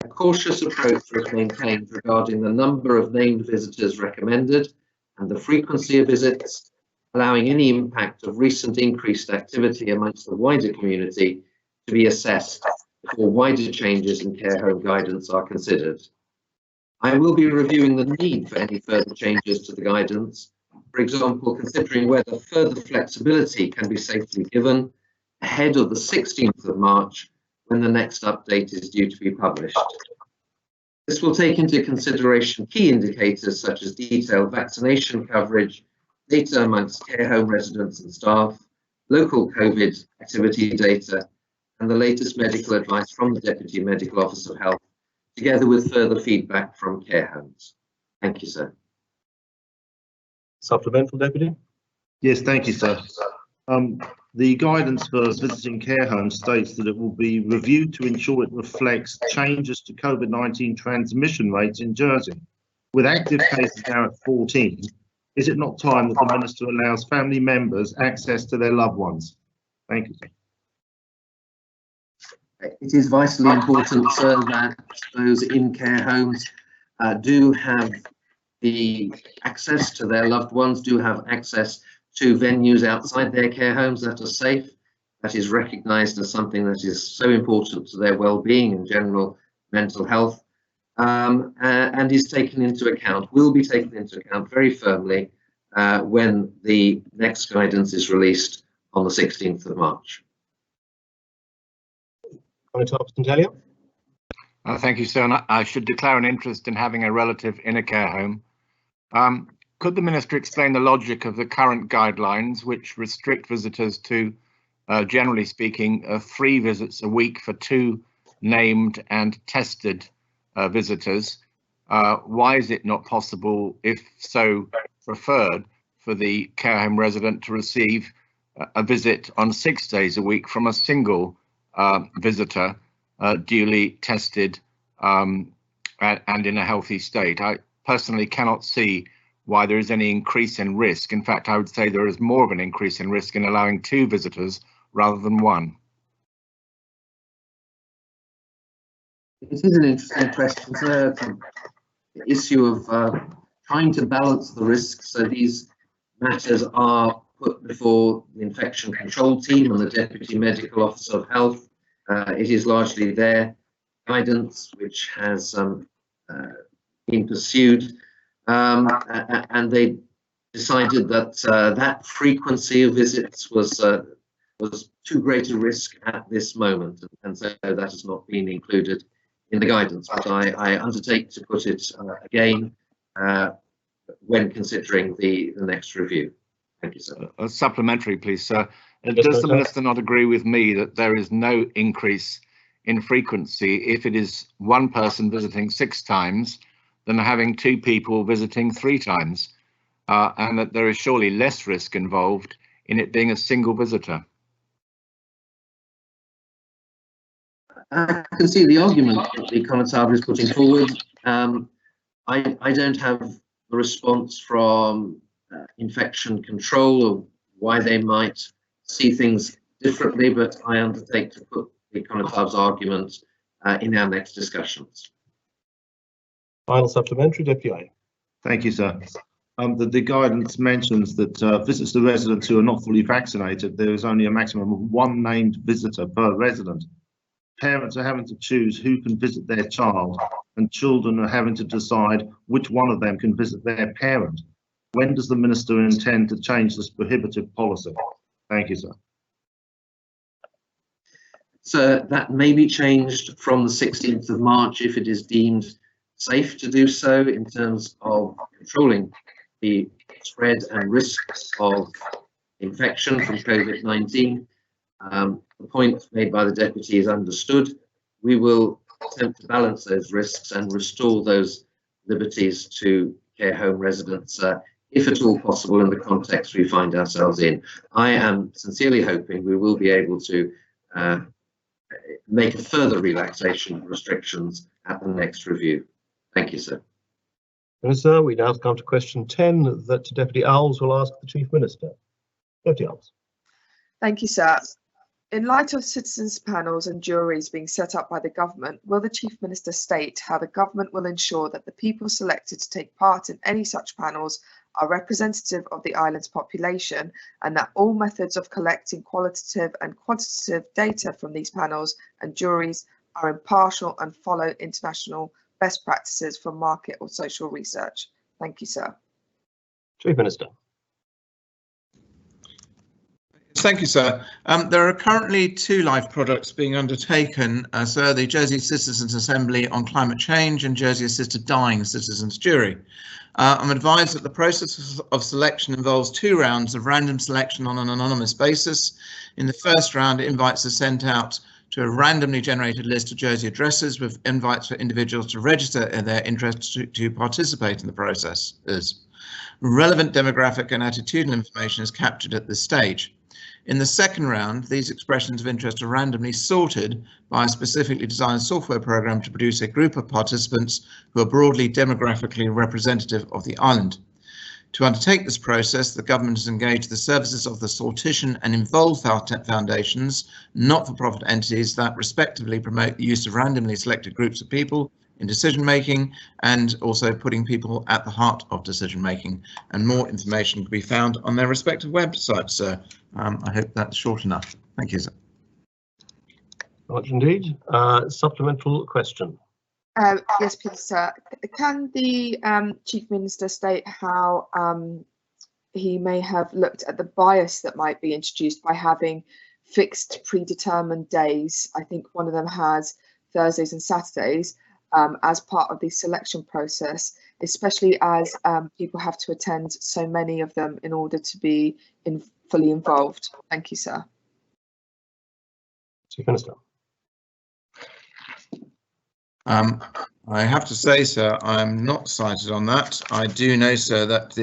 a cautious approach was maintained regarding the number of named visitors recommended and the frequency of visits, allowing any impact of recent increased activity amongst the wider community to be assessed before wider changes in care home guidance are considered. I will be reviewing the need for any further changes to the guidance, for example, considering whether further flexibility can be safely given ahead of the 16th of March, when the next update is due to be published. This will take into consideration key indicators such as detailed vaccination coverage, data amongst care home residents and staff, local COVID activity data, and the latest medical advice from the Deputy Medical Officer of Health, together with further feedback from care homes. Thank you, sir. Supplemental, Deputy? Yes, thank you, sir. The guidance for visiting care homes states that it will be reviewed to ensure it reflects changes to COVID-19 transmission rates in Jersey. With active cases now at 14, is it not time that the Minister allows family members access to their loved ones? Thank you, sir. It is vitally important, sir, that those in care homes do have the access to their loved ones, do have access to venues outside their care homes that are safe. That is recognised as something that is so important to their well-being and general mental health, and is taken into account, will be taken into account very firmly when the next guidance is released on the 16th of March. Thank you, sir. And I should declare an interest in having a relative in a care home. Could the Minister explain the logic of the current guidelines, which restrict visitors to, generally speaking, 3 visits a week for 2 named and tested visitors? Why is it not possible, if so preferred, for the care home resident to receive a visit on 6 days a week from a single visitor, duly tested and in a healthy state? I personally cannot see why there is any increase in risk. In fact, I would say there is more of an increase in risk in allowing 2 visitors rather than 1. It is an interesting question, sir. The issue of trying to balance the risks. So these matters are put before the infection control team and the Deputy Medical Officer of Health. It is largely their guidance which has been pursued. And they decided that that frequency of visits was too great a risk at this moment, and so that has not been included in the guidance. But I undertake to put it again when considering the next review. Thank you, sir. A supplementary, please, sir. Does the Minister not agree with me that there is no increase in frequency if it is 1 person visiting 6 times than having 2 people visiting 3 times? and that there is surely less risk involved in it being a single visitor. I can see the argument that the Conotable is putting forward. I don't have the response from infection control or why they might see things differently, but I undertake to put the Conotable's argument in our next discussions. Final supplementary, Deputy Eye. Thank you, sir. The guidance mentions that visits to residents who are not fully vaccinated, there is only a maximum of one named visitor per resident. Parents are having to choose who can visit their child, and children are having to decide which one of them can visit their parent. When does the Minister intend to change this prohibitive policy? Thank you, sir. So that may be changed from the 16th of March if it is deemed safe to do so in terms of controlling the spread and risks of infection from COVID-19. The point made by the Deputy is understood. We will attempt to balance those risks and restore those liberties to care home residents, if at all possible, in the context we find ourselves in. I am sincerely hoping we will be able to make a further relaxation of restrictions at the next review. Thank you, sir. Minister, we now come to question 10 that Deputy Owls will ask the Chief Minister. Deputy Owls. Thank you, sir. In light of citizens' panels and juries being set up by the government, will the Chief Minister state how the government will ensure that the people selected to take part in any such panels are representative of the island's population, and that all methods of collecting qualitative and quantitative data from these panels and juries are impartial and follow international best practices for market or social research? Thank you, sir. Chief Minister. Thank you, sir. There are currently two live products being undertaken, sir, the Jersey Citizens Assembly on Climate Change and Jersey Assisted Dying Citizens Jury. I'm advised that the process of selection involves 2 rounds of random selection on an anonymous basis. In the first round, invites are sent out to a randomly generated list of Jersey addresses with invites for individuals to register in their interest to participate in the process. Relevant demographic and attitudinal information is captured at this stage. In the second round, these expressions of interest are randomly sorted by a specifically designed software program to produce a group of participants who are broadly demographically representative of the island. To undertake this process, the government has engaged the services of the Sortition and Involve Foundations, not-for-profit entities that respectively promote the use of randomly selected groups of people in decision making and also putting people at the heart of decision making. And more information can be found on their respective websites, sir. I hope that's short enough. Thank you, sir. Much indeed. Supplemental question. Yes, please, sir. Can the Chief Minister state how he may have looked at the bias that might be introduced by having fixed predetermined days? I think one of them has Thursdays and Saturdays as part of the selection process, especially as people have to attend so many of them in order to be fully involved. Thank you, sir. Chief Minister. I have to say, sir, I'm not cited on that. I do know, sir, that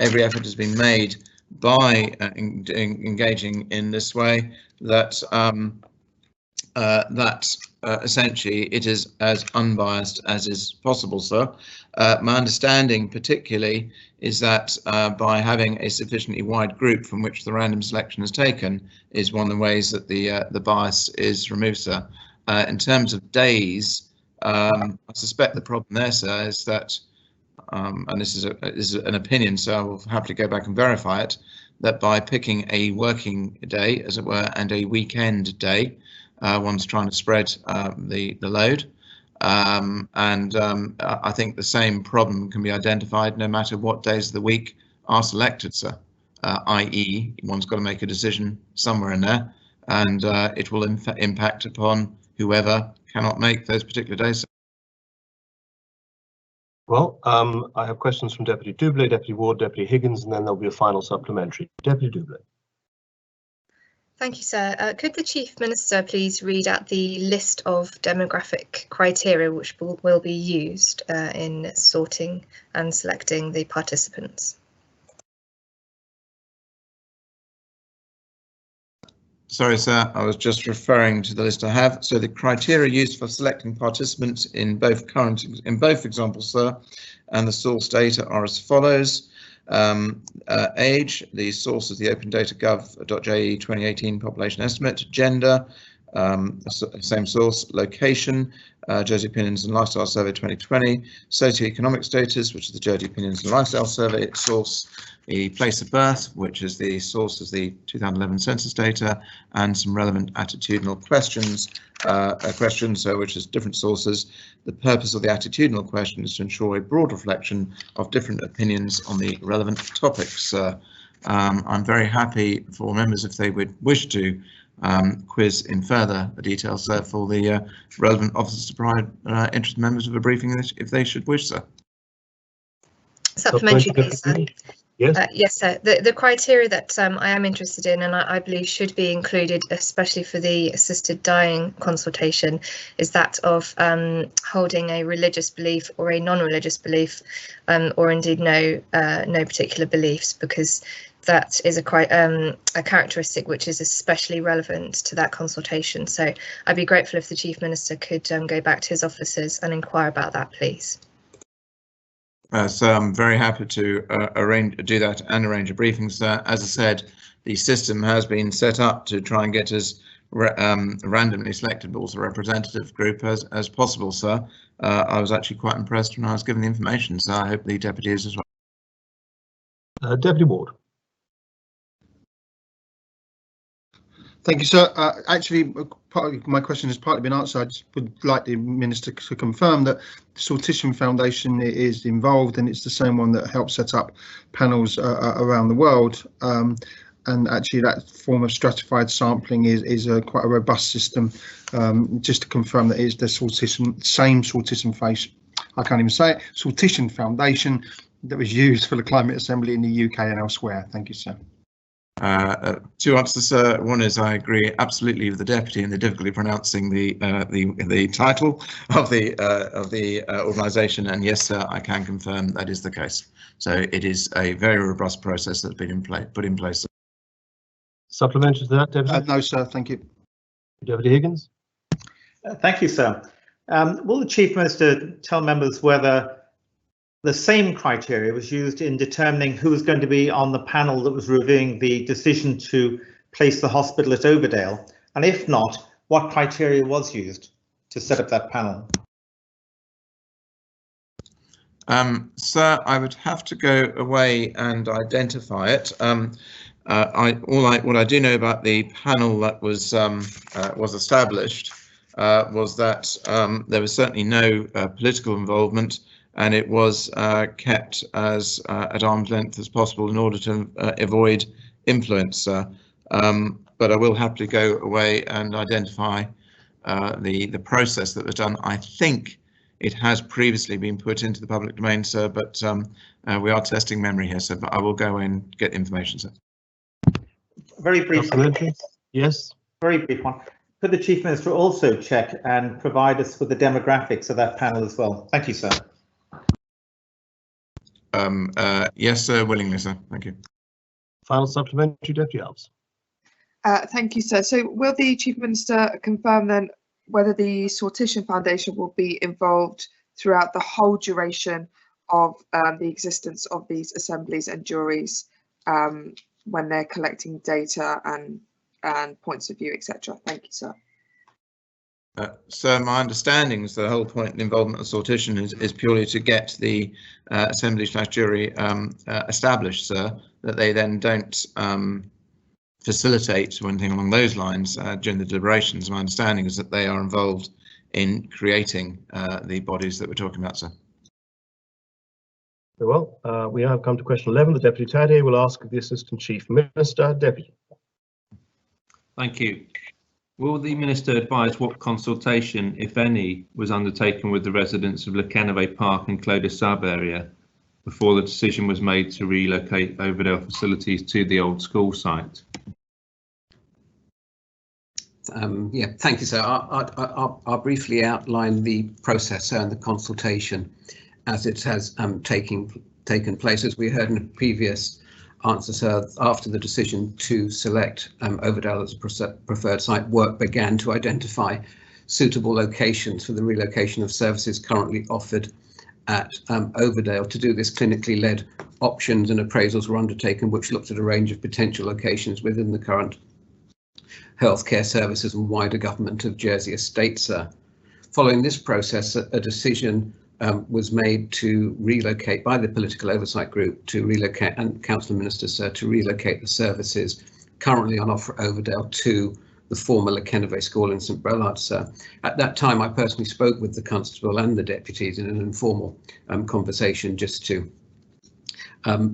every effort has been made by engaging in this way, that essentially it is as unbiased as is possible, sir. My understanding particularly is that by having a sufficiently wide group from which the random selection is taken is one of the ways that the bias is removed, sir. In terms of days, I suspect the problem there, sir, is that, and this is an opinion, so I will have to go back and verify it, that by picking a working day, as it were, and a weekend day, one's trying to spread the load. I think the same problem can be identified no matter what days of the week are selected, sir, i.e. one's got to make a decision somewhere in there, and it will impact upon whoever cannot make those particular days. Well, I have questions from Deputy Doublé, Deputy Ward, Deputy Higgins, and then there'll be a final supplementary. Deputy Doublé. Thank you, sir. Could the Chief Minister please read out the list of demographic criteria which will be used in sorting and selecting the participants? Sorry, sir, I was just referring to the list I have. So the criteria used for selecting participants in both examples, sir, and the source data are as follows. Age, the source is the opendata.gov.je 2018 population estimate. Gender, same source. Location, Jersey Opinions and Lifestyle Survey 2020. Socioeconomic status, which is the Jersey Opinions and Lifestyle Survey source. The place of birth, which is the source of the 2011 census data, and some relevant attitudinal questions, which is different sources. The purpose of the attitudinal question is to ensure a broad reflection of different opinions on the relevant topics. I'm very happy for members, if they would wish to quiz in further details for the relevant officers to provide interested members of a briefing if they should wish, sir. Supplementary, please, sir. Yes. Yes, sir. The criteria that I am interested in, and I believe should be included, especially for the assisted dying consultation, is that of holding a religious belief or a non-religious belief, or indeed no particular beliefs, because that is a characteristic which is especially relevant to that consultation. So I'd be grateful if the Chief Minister could go back to his officers and inquire about that, please. So I'm very happy to do that and arrange a briefing, sir. As I said, the system has been set up to try and get as randomly selected, but also representative group as possible, sir. I was actually quite impressed when I was given the information, so I hope the Deputy is as well. Deputy Ward. Thank you, sir. Actually, part of my question has partly been answered. I just would like the Minister to confirm that the Sortition Foundation is involved, and it's the same one that helps set up panels around the world. And actually, that form of stratified sampling is quite a robust system. Just to confirm that it is the same Sortition Foundation that was used for the Climate Assembly in the UK and elsewhere. Thank you, sir. Two answers, sir. One is I agree absolutely with the Deputy in the difficulty pronouncing the title of the organisation, and yes, sir, I can confirm that is the case. So it is a very robust process that's been put in place. Supplementary to that, Deputy? No, sir. Thank you. Deputy Higgins. Thank you, sir. Will the Chief Minister tell members whether the same criteria was used in determining who was going to be on the panel that was reviewing the decision to place the hospital at Overdale? And if not, what criteria was used to set up that panel? Sir, I would have to go away and identify it. What I do know about the panel that was established was that there was certainly no political involvement, and it was kept as at arm's length as possible in order to avoid influence. But I will happily go away and identify the process that was done. I think it has previously been put into the public domain, sir, but we are testing memory here, sir, but I will go and get information, sir. Very brief. Yes. Very brief one. Could the Chief Minister also check and provide us with the demographics of that panel as well? Thank you, sir. Yes, sir, willingly, sir. Thank you. Final supplementary, Deputy Alves. Thank you, sir. So will the Chief Minister confirm then whether the Sortition Foundation will be involved throughout the whole duration of the existence of these assemblies and juries when they're collecting data and points of view, etc.? Thank you, sir. So my understanding is the whole point of the involvement of Sortition is purely to get the assembly/jury established, sir, that they then don't facilitate or anything along those lines during the deliberations. My understanding is that they are involved in creating the bodies that we're talking about, sir. Very well. We have come to question 11. The Deputy Taddy will ask the Assistant Chief Minister. Deputy. Thank you. Will the Minister advise what consultation, if any, was undertaken with the residents of Llanelwedd Park and Clodagh Sub area before the decision was made to relocate Overdale facilities to the old school site? Yeah, thank you, sir. I'll briefly outline the process and the consultation as it has taken place. As we heard in a previous answer, sir, after the decision to select Overdale as a preferred site, work began to identify suitable locations for the relocation of services currently offered at Overdale. To do this, clinically led options and appraisals were undertaken, which looked at a range of potential locations within the current healthcare services and wider government of Jersey estate, sir. Following this process, a decision was made to relocate by the political oversight group to relocate, and council minister, sir, to relocate the services currently on offer at Overdale to the former Lekenove School in St Brelard, sir. At that time, I personally spoke with the constable and the deputies in an informal conversation just to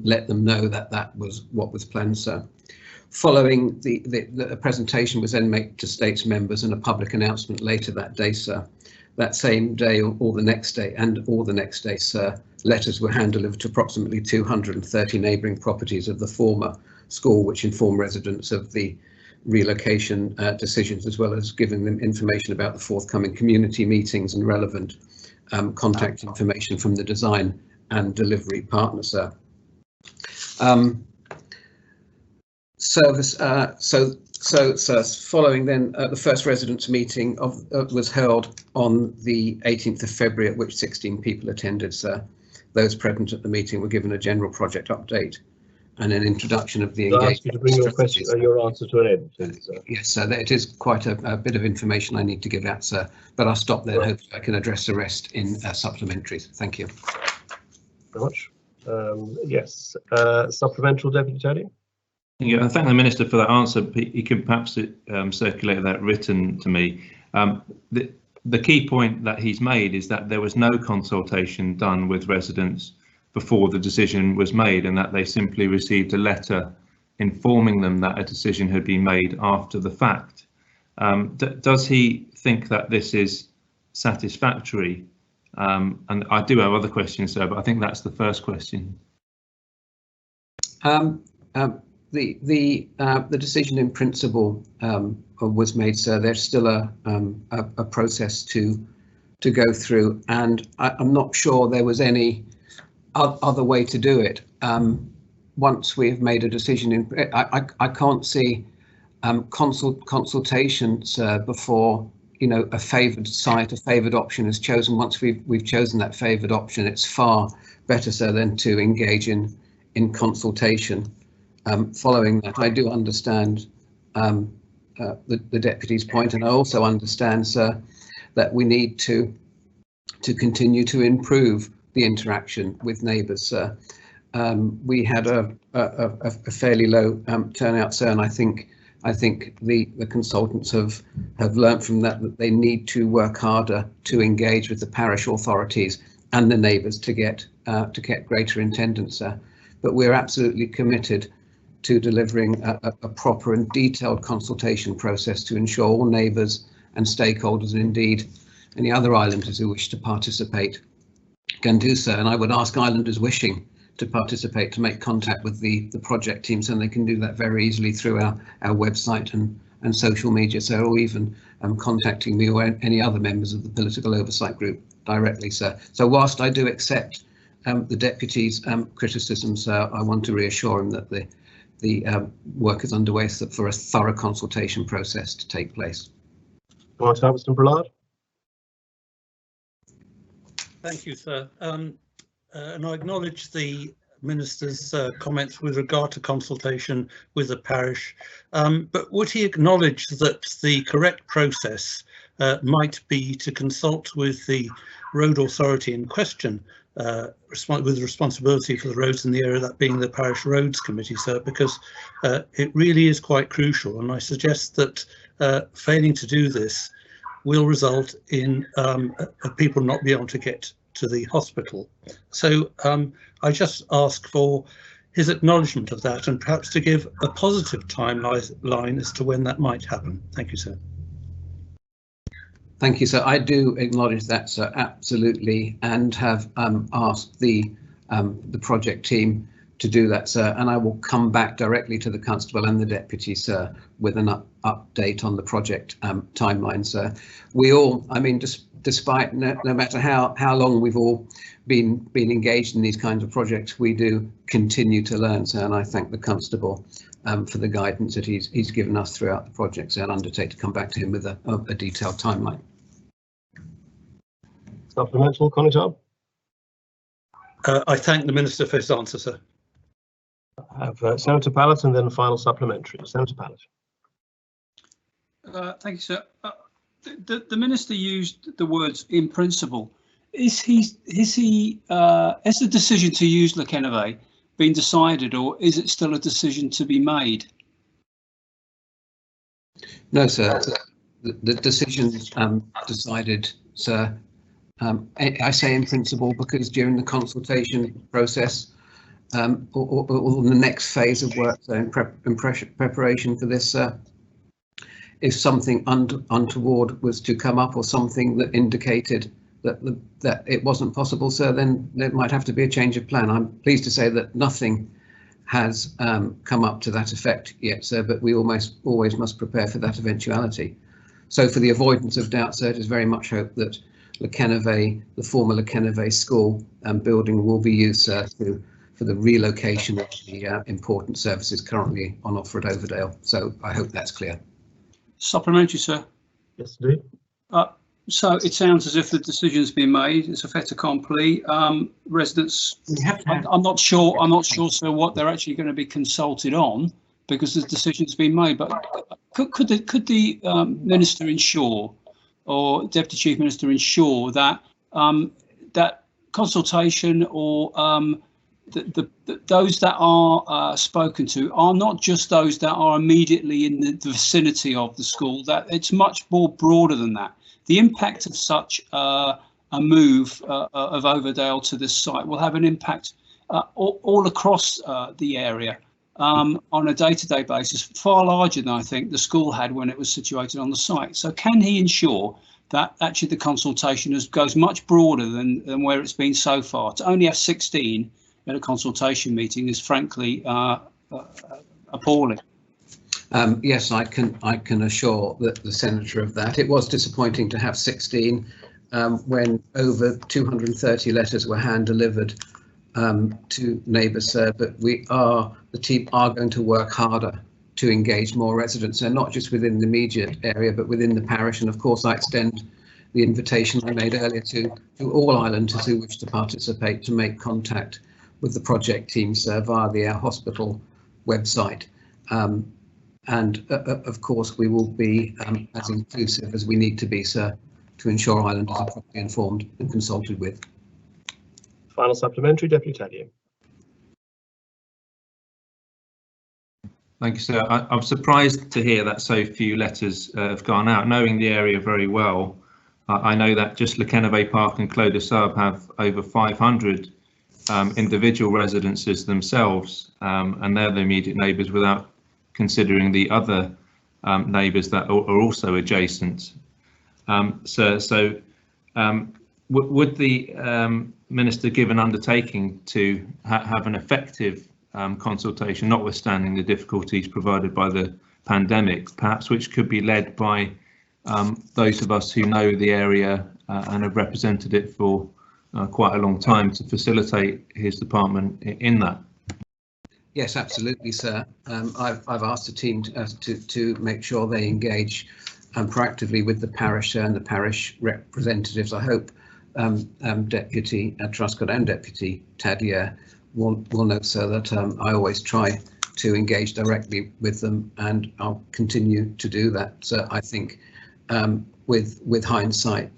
let them know that that was what was planned, sir. Following the presentation was then made to States members and a public announcement later that day, sir. That same day or the next day, sir, letters were hand-delivered to approximately 230 neighbouring properties of the former school, which informed residents of the relocation decisions, as well as giving them information about the forthcoming community meetings and relevant contact information from the design and delivery partner, sir. Following then the first residents meeting was held on the 18th of February, at which 16 people attended, sir. Those present at the meeting were given a general project update and an introduction of the engagement. I ask you to bring your answer to an end, please, sir. Yes, sir. It is quite a bit of information I need to give out, sir, but I'll stop there and hopefully I can address the rest in supplementaries. Thank you. Very much. Yes, supplemental, Deputy Tony. Yeah, I thank the Minister for that answer. He could perhaps circulate that written to me. The key point that he's made is that there was no consultation done with residents before the decision was made, and that they simply received a letter informing them that a decision had been made after the fact. Does he think that this is satisfactory? And I do have other questions, sir, but I think that's the first question. The decision in principle was made, sir. There's still a process to go through, and I'm not sure there was any other way to do it. Once we've made a decision, I can't see consultation, sir, before a favoured site, a favoured option is chosen. Once we've chosen that favoured option, it's far better, sir, than to engage in consultation. Following that, I do understand the deputy's point, and I also understand, sir, that we need to continue to improve the interaction with neighbours, sir. We had a fairly low turnout, sir, and I think the consultants have learnt from that they need to work harder to engage with the parish authorities and the neighbours to get greater attendance, sir. But we're absolutely committed to delivering a proper and detailed consultation process to ensure all neighbours and stakeholders, and indeed any other islanders who wish to participate, can do so. And I would ask islanders wishing to participate to make contact with the project teams, and they can do that very easily through our website and social media, so, or even contacting me or any other members of the political oversight group directly, sir. So whilst I do accept the deputy's criticism, sir, I want to reassure him that the work is underway for a thorough consultation process to take place. Mr. Brelard. Thank you, sir. And I acknowledge the Minister's comments with regard to consultation with the parish, but would he acknowledge that the correct process might be to consult with the road authority in question, with responsibility for the roads in the area, that being the Parish Roads Committee, sir, because it really is quite crucial, and I suggest that failing to do this will result in people not being able to get to the hospital. So I just ask for his acknowledgement of that, and perhaps to give a positive timeline as to when that might happen. Thank you, sir. Thank you, sir. I do acknowledge that, sir, absolutely, and have asked the project team to do that, sir, and I will come back directly to the constable and the deputy, sir, with an update on the project timeline, sir. We all, I mean, just despite no matter how long we've all been engaged in these kinds of projects, we do continue to learn. So, and I thank the Constable for the guidance that he's given us throughout the project. So I'll undertake to come back to him with a detailed timeline. Supplemental, Connie Todd. I thank the Minister for his answer, sir. I have Senator Pallett and then the final supplementary. Senator Pallett. Thank you, sir. The Minister used the words "in principle." Has the decision to use Leqembi been decided, or is it still a decision to be made? No, sir. The decision decided, sir. I say in principle because during the consultation process, or the next phase of work, so in preparation for this, if something untoward was to come up or something that indicated that it wasn't possible, sir, then there might have to be a change of plan. I'm pleased to say that nothing has come up to that effect yet, sir, but we always must prepare for that eventuality. So for the avoidance of doubt, sir, it is very much hope that Leqembi, the former Leqembi school building, will be used, sir, for the relocation of the important services currently on offer at Overdale. So I hope that's clear. Supplementary, sir. Yes, indeed. So it sounds as if the decision's been made. It's a fait accompli. Residents, I'm not sure, sir, what they're actually going to be consulted on because the decision's been made. But could the Minister ensure, or Deputy Chief Minister ensure that that consultation or those that are spoken to are not just those that are immediately in the vicinity of the school, that it's much more broader than that. The impact of such a move of Overdale to this site will have an impact all across the area on a day-to-day basis, far larger than I think the school had when it was situated on the site. So can he ensure that actually the consultation goes much broader than where it's been so far? To only have 16 at a consultation meeting is frankly appalling. Yes, I can assure the Senator of that. It was disappointing to have 16 when over 230 letters were hand delivered to neighbours, sir, but the team are going to work harder to engage more residents, and not just within the immediate area, but within the parish. And of course, I extend the invitation I made earlier to all islanders who wish to participate to make contact with the project team, sir, via the Our Hospital website. And of course, we will be as inclusive as we need to be, sir, to ensure islanders are properly informed and consulted with. Final supplementary, Deputy Tadier. Thank you, sir. I'm surprised to hear that so few letters have gone out. Knowing the area very well, I know that just Leqembi Park and Clos de Sable have over 500 individual residences themselves, and they're the immediate neighbours without considering the other neighbours that are also adjacent. So would the Minister give an undertaking to have an effective consultation, notwithstanding the difficulties provided by the pandemic, perhaps which could be led by those of us who know the area and have represented it for quite a long time, to facilitate his department in that? Yes, absolutely, sir. I've asked the team to make sure they engage proactively with the parish and the parish representatives. I hope Deputy Truscott and Deputy Tadier will note, sir, that I always try to engage directly with them, and I'll continue to do that. So I think with hindsight,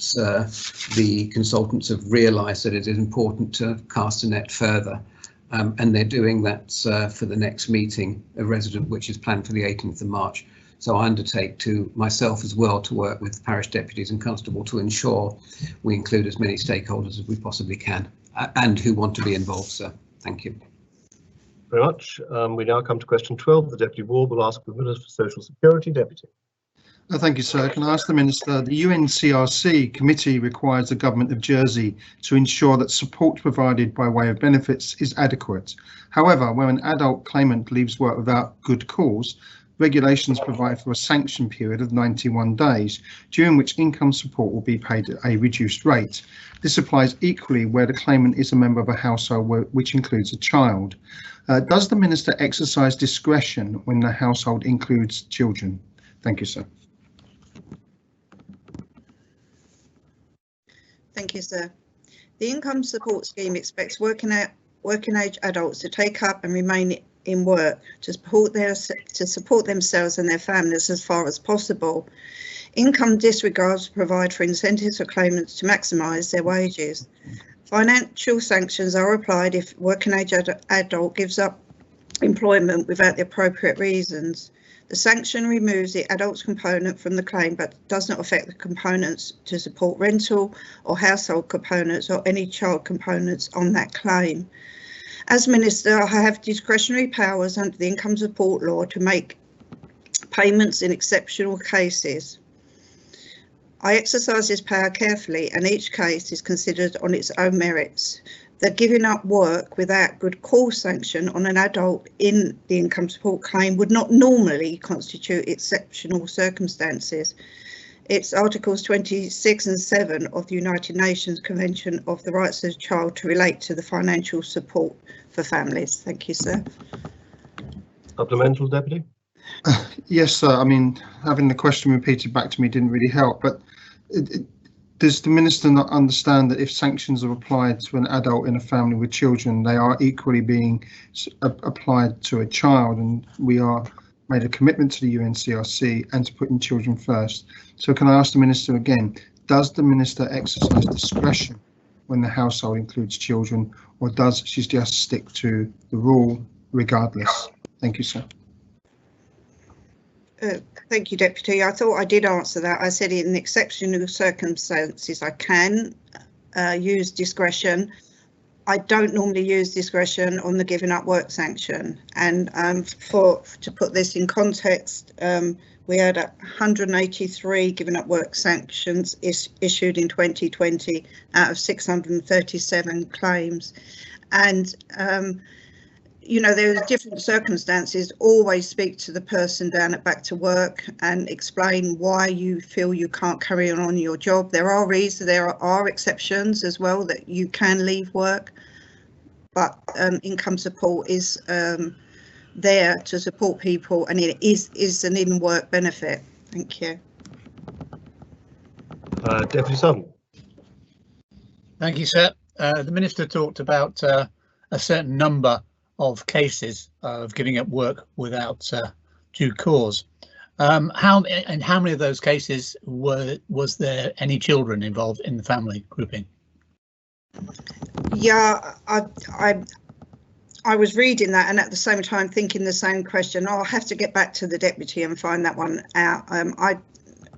the consultants have realised that it is important to cast a net further. And they're doing that for the next meeting, a resident, which is planned for the 18th of March. So I undertake to myself as well to work with parish deputies and constable to ensure we include as many stakeholders as we possibly can and who want to be involved, sir. Thank you. Very much. We now come to question 12. The Deputy Ward will ask the Minister for Social Security. Deputy. Thank you, sir. Can I ask the Minister, the UNCRC committee requires the Government of Jersey to ensure that support provided by way of benefits is adequate. However, where an adult claimant leaves work without good cause, regulations provide for a sanction period of 91 days, during which income support will be paid at a reduced rate. This applies equally where the claimant is a member of a household which includes a child. Does the Minister exercise discretion when the household includes children? Thank you, sir. Thank you, sir. The income support scheme expects working age adults to take up and remain in work to support themselves and their families as far as possible. Income disregards provide for incentives for claimants to maximise their wages. Financial sanctions are applied if working age adult gives up employment without the appropriate reasons. The sanction removes the adult's component from the claim but does not affect the components to support rental or household components or any child components on that claim. As Minister, I have discretionary powers under the income support law to make payments in exceptional cases. I exercise this power carefully and each case is considered on its own merits. The giving up work without good cause sanction on an adult in the income support claim would not normally constitute exceptional circumstances. It's Articles 26 and 7 of the United Nations Convention of the Rights of the Child to relate to the financial support for families. Thank you, sir. Supplemental, Deputy? Yes, sir. I mean, having the question repeated back to me didn't really help, but does the Minister not understand that if sanctions are applied to an adult in a family with children, they are equally being applied to a child, and we are made a commitment to the UNCRC and to putting children first? So can I ask the Minister again, does the Minister exercise discretion when the household includes children, or does she just stick to the rule regardless? Thank you, sir. Thank you, Deputy. I thought I did answer that. I said in exceptional circumstances I can use discretion. I don't normally use discretion on the giving up work sanction. And to put this in context, we had 183 giving up work sanctions issued in 2020 out of 637 claims. And you know, there are different circumstances. Always speak to the person down at Back to Work and explain why you feel you can't carry on your job. There are reasons, there are exceptions as well that you can leave work, but income support is there to support people, and it is an in-work benefit. Thank you. Deputy Sutton. Thank you, sir. The Minister talked about a certain number of cases of giving up work without due cause. How many of those cases was there any children involved in the family grouping? Yeah, I was reading that and at the same time thinking the same question. I'll have to get back to the Deputy and find that one out.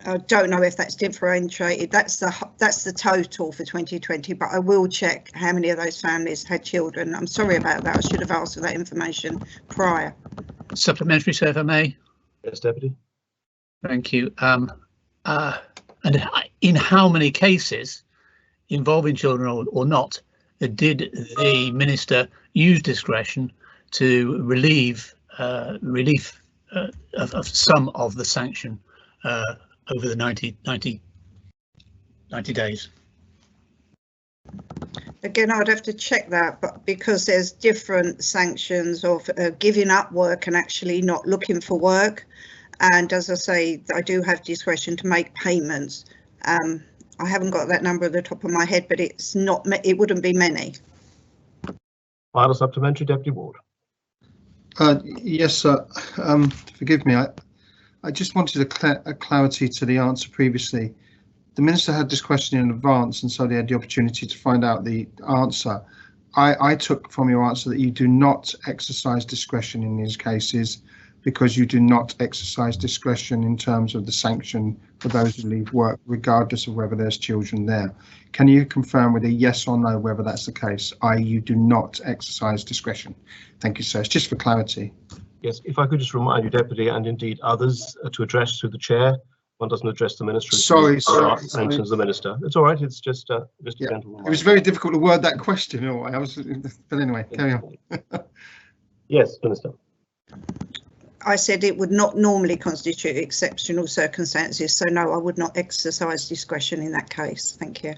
I don't know if that's differentiated. That's the total for 2020, but I will check how many of those families had children. I'm sorry about that. I should have asked for that information prior. Supplementary, sir, if I may. Yes, Deputy. Thank you. And in how many cases involving children or not did the Minister use discretion to relieve relief of some of the sanction over the 90 days? Again, I'd have to check that, but because there's different sanctions of giving up work and actually not looking for work. And as I say, I do have discretion to make payments. I haven't got that number at the top of my head, but it's not. It wouldn't be many. Final supplementary, Deputy Ward. Yes, sir. Forgive me. I just wanted a clarity to the answer previously. The Minister had this question in advance, and so they had the opportunity to find out the answer. I took from your answer that you do not exercise discretion in these cases because you do not exercise discretion in terms of the sanction for those who leave work, regardless of whether there's children there. Can you confirm with a yes or no whether that's the case, i.e. you do not exercise discretion? Thank you, sir. It's just for clarity. Yes, if I could just remind you, Deputy, and indeed others, to address through the chair. One doesn't address the Minister. Sorry. Mentions the Minister. It's all right. It's just a gentle reminder. It was very difficult to word that question. But anyway, carry on. Yes, Minister. I said it would not normally constitute exceptional circumstances, so no, I would not exercise discretion in that case. Thank you.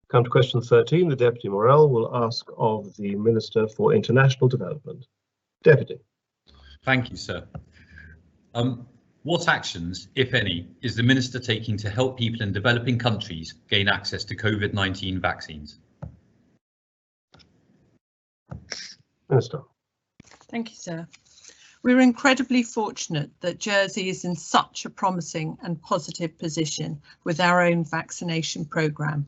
Come to question 13. The Deputy Morell will ask of the Minister for International Development. Deputy. Thank you, sir. What actions, if any, is the Minister taking to help people in developing countries gain access to COVID-19 vaccines? Minister. Thank you, sir. We're incredibly fortunate that Jersey is in such a promising and positive position with our own vaccination programme.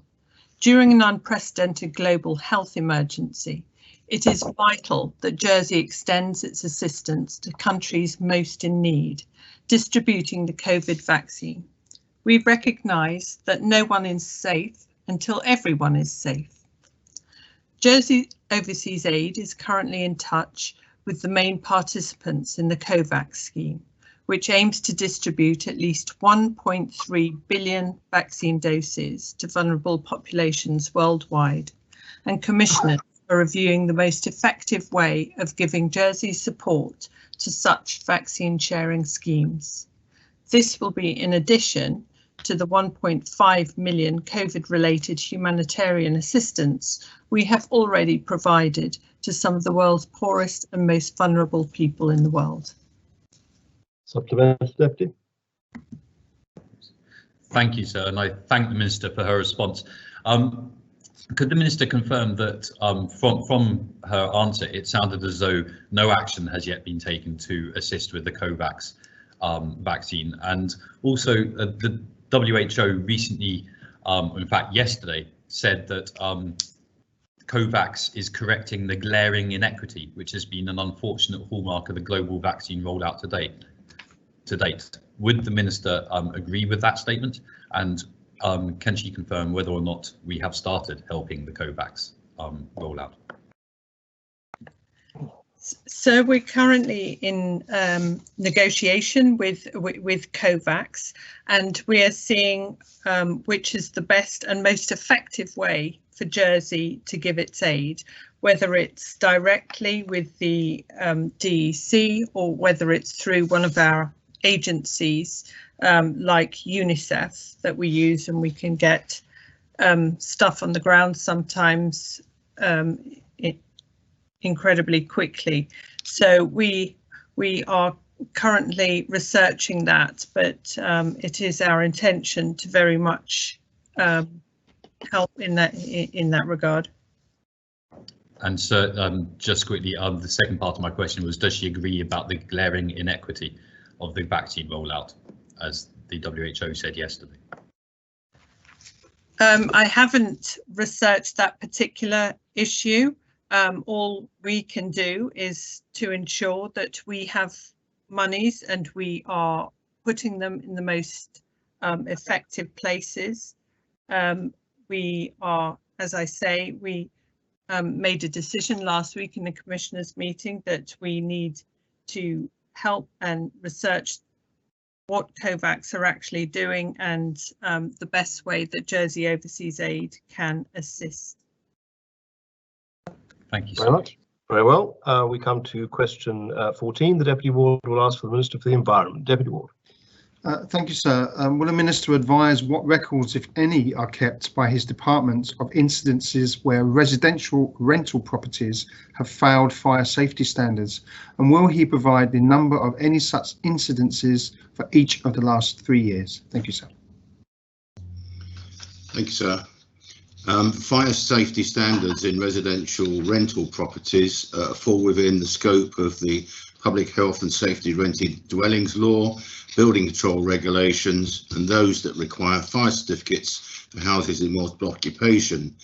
During an unprecedented global health emergency, it is vital that Jersey extends its assistance to countries most in need, distributing the COVID vaccine. We recognise that no one is safe until everyone is safe. Jersey Overseas Aid is currently in touch with the main participants in the COVAX scheme, which aims to distribute at least 1.3 billion vaccine doses to vulnerable populations worldwide, and commissioners are reviewing the most effective way of giving Jersey support to such vaccine sharing schemes. This will be in addition to the 1.5 million COVID-related humanitarian assistance we have already provided to some of the world's poorest and most vulnerable people in the world. Supplementary, Deputy. Thank you, sir, and I thank the Minister for her response. Could the Minister confirm that from her answer, it sounded as though no action has yet been taken to assist with the COVAX vaccine? And also the WHO recently, in fact yesterday, said that COVAX is correcting the glaring inequity, which has been an unfortunate hallmark of the global vaccine rollout to date. Would the Minister agree with that statement? And can she confirm whether or not we have started helping the COVAX rollout? So we're currently in negotiation with COVAX, and we are seeing which is the best and most effective way for Jersey to give its aid, whether it's directly with the DEC or whether it's through one of our agencies like UNICEF that we use, and we can get stuff on the ground sometimes incredibly quickly. So we are currently researching that, but it is our intention to very much help in that regard. And so just quickly, the second part of my question was, does she agree about the glaring inequity of the vaccine rollout, as the WHO said yesterday? I haven't researched that particular issue. All we can do is to ensure that we have monies and we are putting them in the most effective places. We are, as I say, we made a decision last week in the commissioners' meeting that we need to help and research what COVAX are actually doing and the best way that Jersey Overseas Aid can assist. Thank you very much. Very well. We come to question 14. The Deputy Ward will ask for the Minister for the Environment. Deputy Ward. Thank you, sir. Will the Minister advise what records, if any, are kept by his department of incidences where residential rental properties have failed fire safety standards? And will he provide the number of any such incidences for each of the last 3 years? Thank you, sir. Thank you, sir. Fire safety standards in residential rental properties fall within the scope of the Public Health and Safety Rented Dwellings Law, building control regulations, and those that require fire certificates for houses in multiple occupation.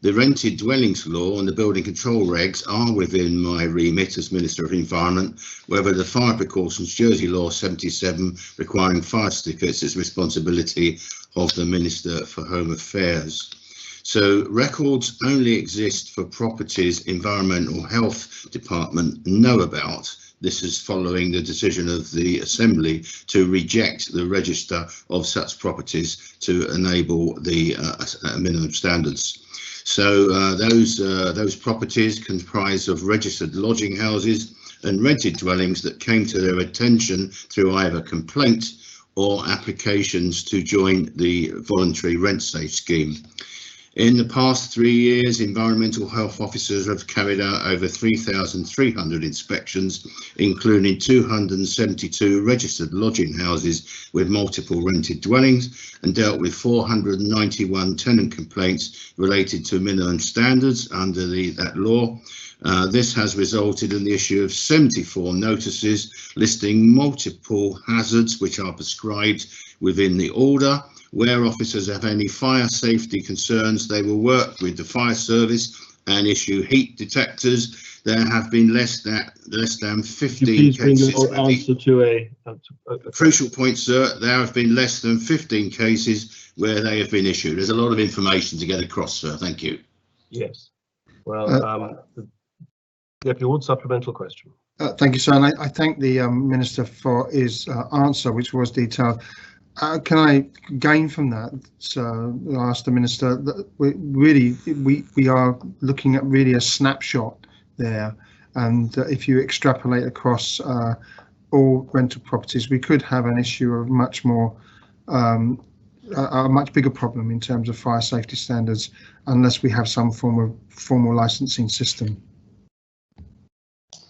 The Rented Dwellings Law and the building control regs are within my remit as Minister of Environment, whether the Fire Precautions Jersey Law 77 requiring fire certificates is responsibility of the Minister for Home Affairs. So records only exist for properties Environmental Health Department know about. This is following the decision of the Assembly to reject the register of such properties to enable the minimum standards. So those properties comprise of registered lodging houses and rented dwellings that came to their attention through either complaint or applications to join the voluntary rent safe scheme. In the past 3 years, environmental health officers have carried out over 3,300 inspections, including 272 registered lodging houses with multiple rented dwellings, and dealt with 491 tenant complaints related to minimum standards under that law. This has resulted in the issue of 74 notices listing multiple hazards which are prescribed within the order. Where officers have any fire safety concerns, they will work with the fire service and issue heat detectors. There have been less than 15 cases. Answer to a crucial point, sir. There have been less than 15 cases where they have been issued. There's a lot of information to get across, sir. Thank you. Yes. Well, Deputy Ward, supplemental question. Thank you, sir. And I thank the Minister for his answer, which was detailed. Can I gain from that? So I asked the Minister that we are looking at really a snapshot there, and if you extrapolate across all rental properties, we could have an issue of much more a much bigger problem in terms of fire safety standards, unless we have some form of formal licensing system.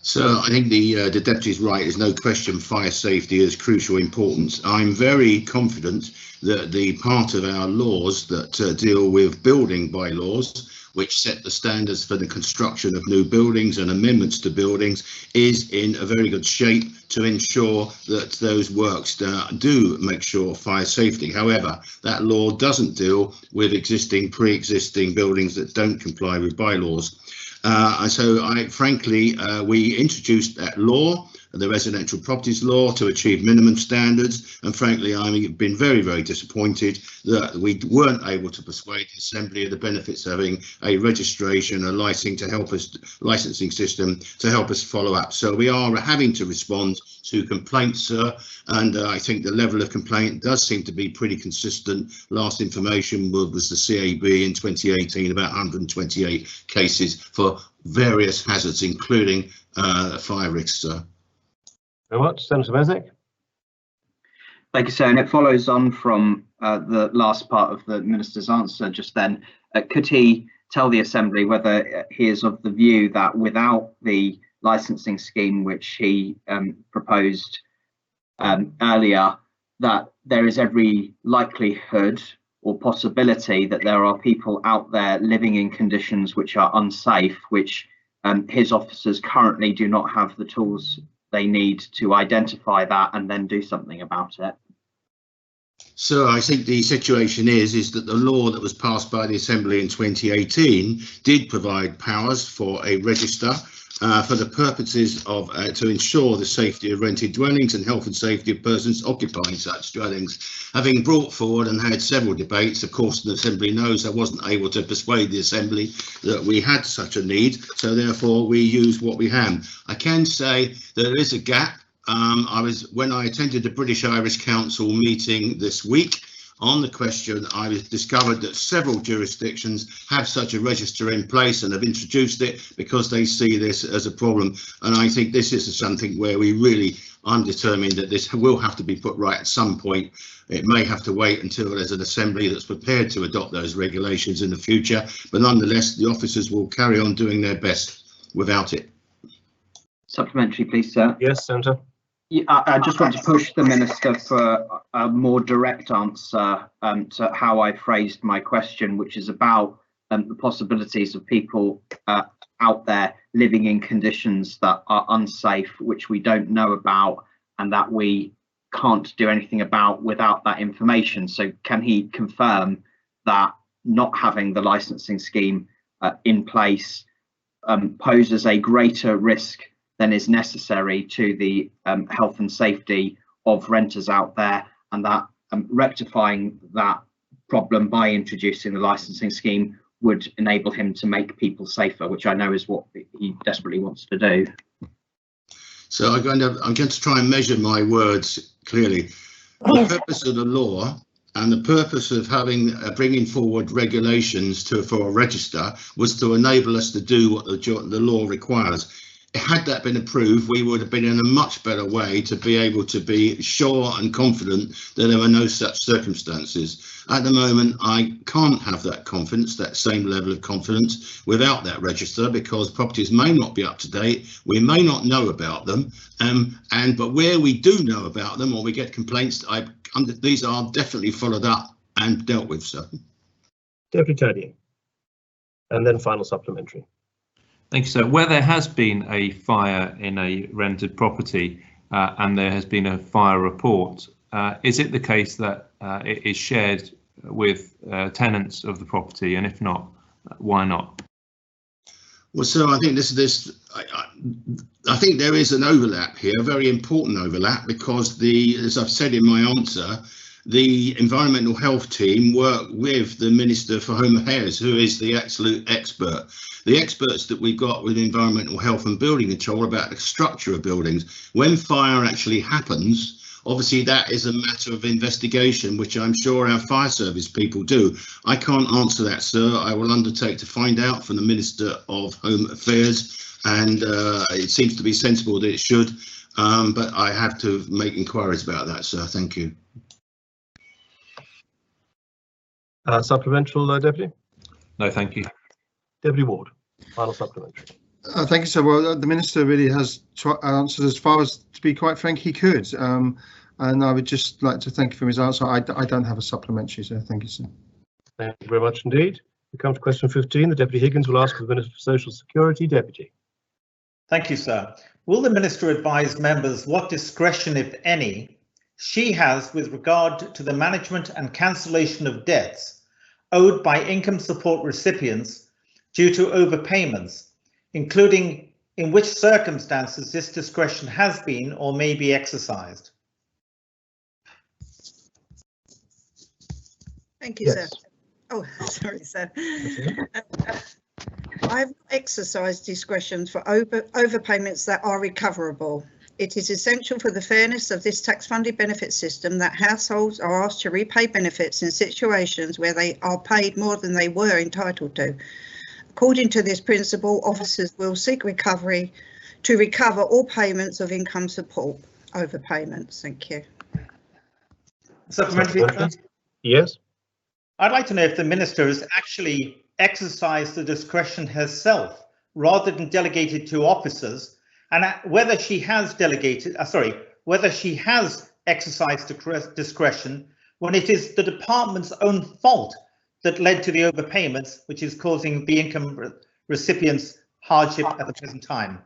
So I think the Deputy is right. There's no question fire safety is crucial importance. I'm very confident that the part of our laws that deal with building bylaws, which set the standards for the construction of new buildings and amendments to buildings, is in a very good shape to ensure that those works do make sure fire safety. However, that law doesn't deal with pre-existing buildings that don't comply with bylaws. Frankly, we introduced that law, the residential properties law, to achieve minimum standards, and frankly I've been very, very disappointed that we weren't able to persuade the Assembly of the benefits of having a registration, a licensing system to help us follow up. So we are having to respond to complaints, sir, and I think the level of complaint does seem to be pretty consistent. Last information was the CAB in 2018, about 128 cases for various hazards, including fire risks, sir. Very much. Senator Beswick. Thank you, sir. And it follows on from the last part of the Minister's answer just then. Could he tell the Assembly whether he is of the view that without the licensing scheme which he proposed earlier, that there is every likelihood or possibility that there are people out there living in conditions which are unsafe, which his officers currently do not have the tools they need to identify that and then do something about it? So I think the situation is that the law that was passed by the Assembly in 2018 did provide powers for a register for the purposes of to ensure the safety of rented dwellings and health and safety of persons occupying such dwellings. Having brought forward and had several debates, of course the Assembly knows I wasn't able to persuade the Assembly that we had such a need, so therefore we use what we have. I can say there is a gap. When I attended the British Irish Council meeting this week on the question, I discovered that several jurisdictions have such a register in place and have introduced it because they see this as a problem. And I think this is something where I'm determined that this will have to be put right at some point. It may have to wait until there's an Assembly that's prepared to adopt those regulations in the future, but nonetheless, the officers will carry on doing their best without it. Supplementary, please, sir. Yes, Senator. Yeah, I just want to push the Minister for a more direct answer to how I phrased my question, which is about the possibilities of people out there living in conditions that are unsafe, which we don't know about and that we can't do anything about without that information. So can he confirm that not having the licensing scheme in place poses a greater risk than is necessary to the health and safety of renters out there, and that rectifying that problem by introducing the licensing scheme would enable him to make people safer, which I know is what he desperately wants to do? So I'm going to try and measure my words clearly. The purpose of the law and the purpose of bringing forward regulations for a register was to enable us to do what the law requires. had that been approved, we would have been in a much better way to be able to be sure and confident that there were no such circumstances. At the moment, I can't have that confidence, that same level of confidence, without that register, because properties may not be up to date, we may not know about them, but where we do know about them or we get complaints, these are definitely followed up and dealt with, sir. Deputy Tadier, and then final supplementary. Thank you, sir. Where there has been a fire in a rented property and there has been a fire report, is it the case that it is shared with tenants of the property, and if not, why not? Well, sir, I think I think there is an overlap here, a very important overlap, because as I've said in my answer, the environmental health team work with the Minister for Home Affairs, who is the absolute expert. The experts that we've got with environmental health and building control about the structure of buildings. When fire actually happens, obviously that is a matter of investigation, which I'm sure our fire service people do. I can't answer that, sir. I will undertake to find out from the Minister of Home Affairs, and it seems to be sensible that it should, but I have to make inquiries about that, sir. Thank you. Supplemental, Deputy? No, thank you. Deputy Ward, final supplementary. Thank you, sir. Well, the Minister really has answered as far as, to be quite frank, he could. And I would just like to thank you for his answer. I don't have a supplementary, sir. Thank you, sir. Thank you very much indeed. We come to question 15. The Deputy Higgins will ask for the Minister for Social Security. Deputy. Thank you, sir. Will the Minister advise members what discretion, if any, she has with regard to the management and cancellation of debts owed by income support recipients due to overpayments, including in which circumstances this discretion has been or may be exercised? Thank you, sir. Oh, sorry, sir. I have exercised discretion for overpayments that are recoverable. It is essential for the fairness of this tax-funded benefit system that households are asked to repay benefits in situations where they are paid more than they were entitled to. According to this principle, officers will seek recovery to recover all payments of income support overpayments. Thank you. Supplementary. Yes. I'd like to know if the Minister has actually exercised the discretion herself rather than delegated to officers, and whether she has exercised discretion when it is the department's own fault that led to the overpayments, which is causing the income recipients hardship at the present time.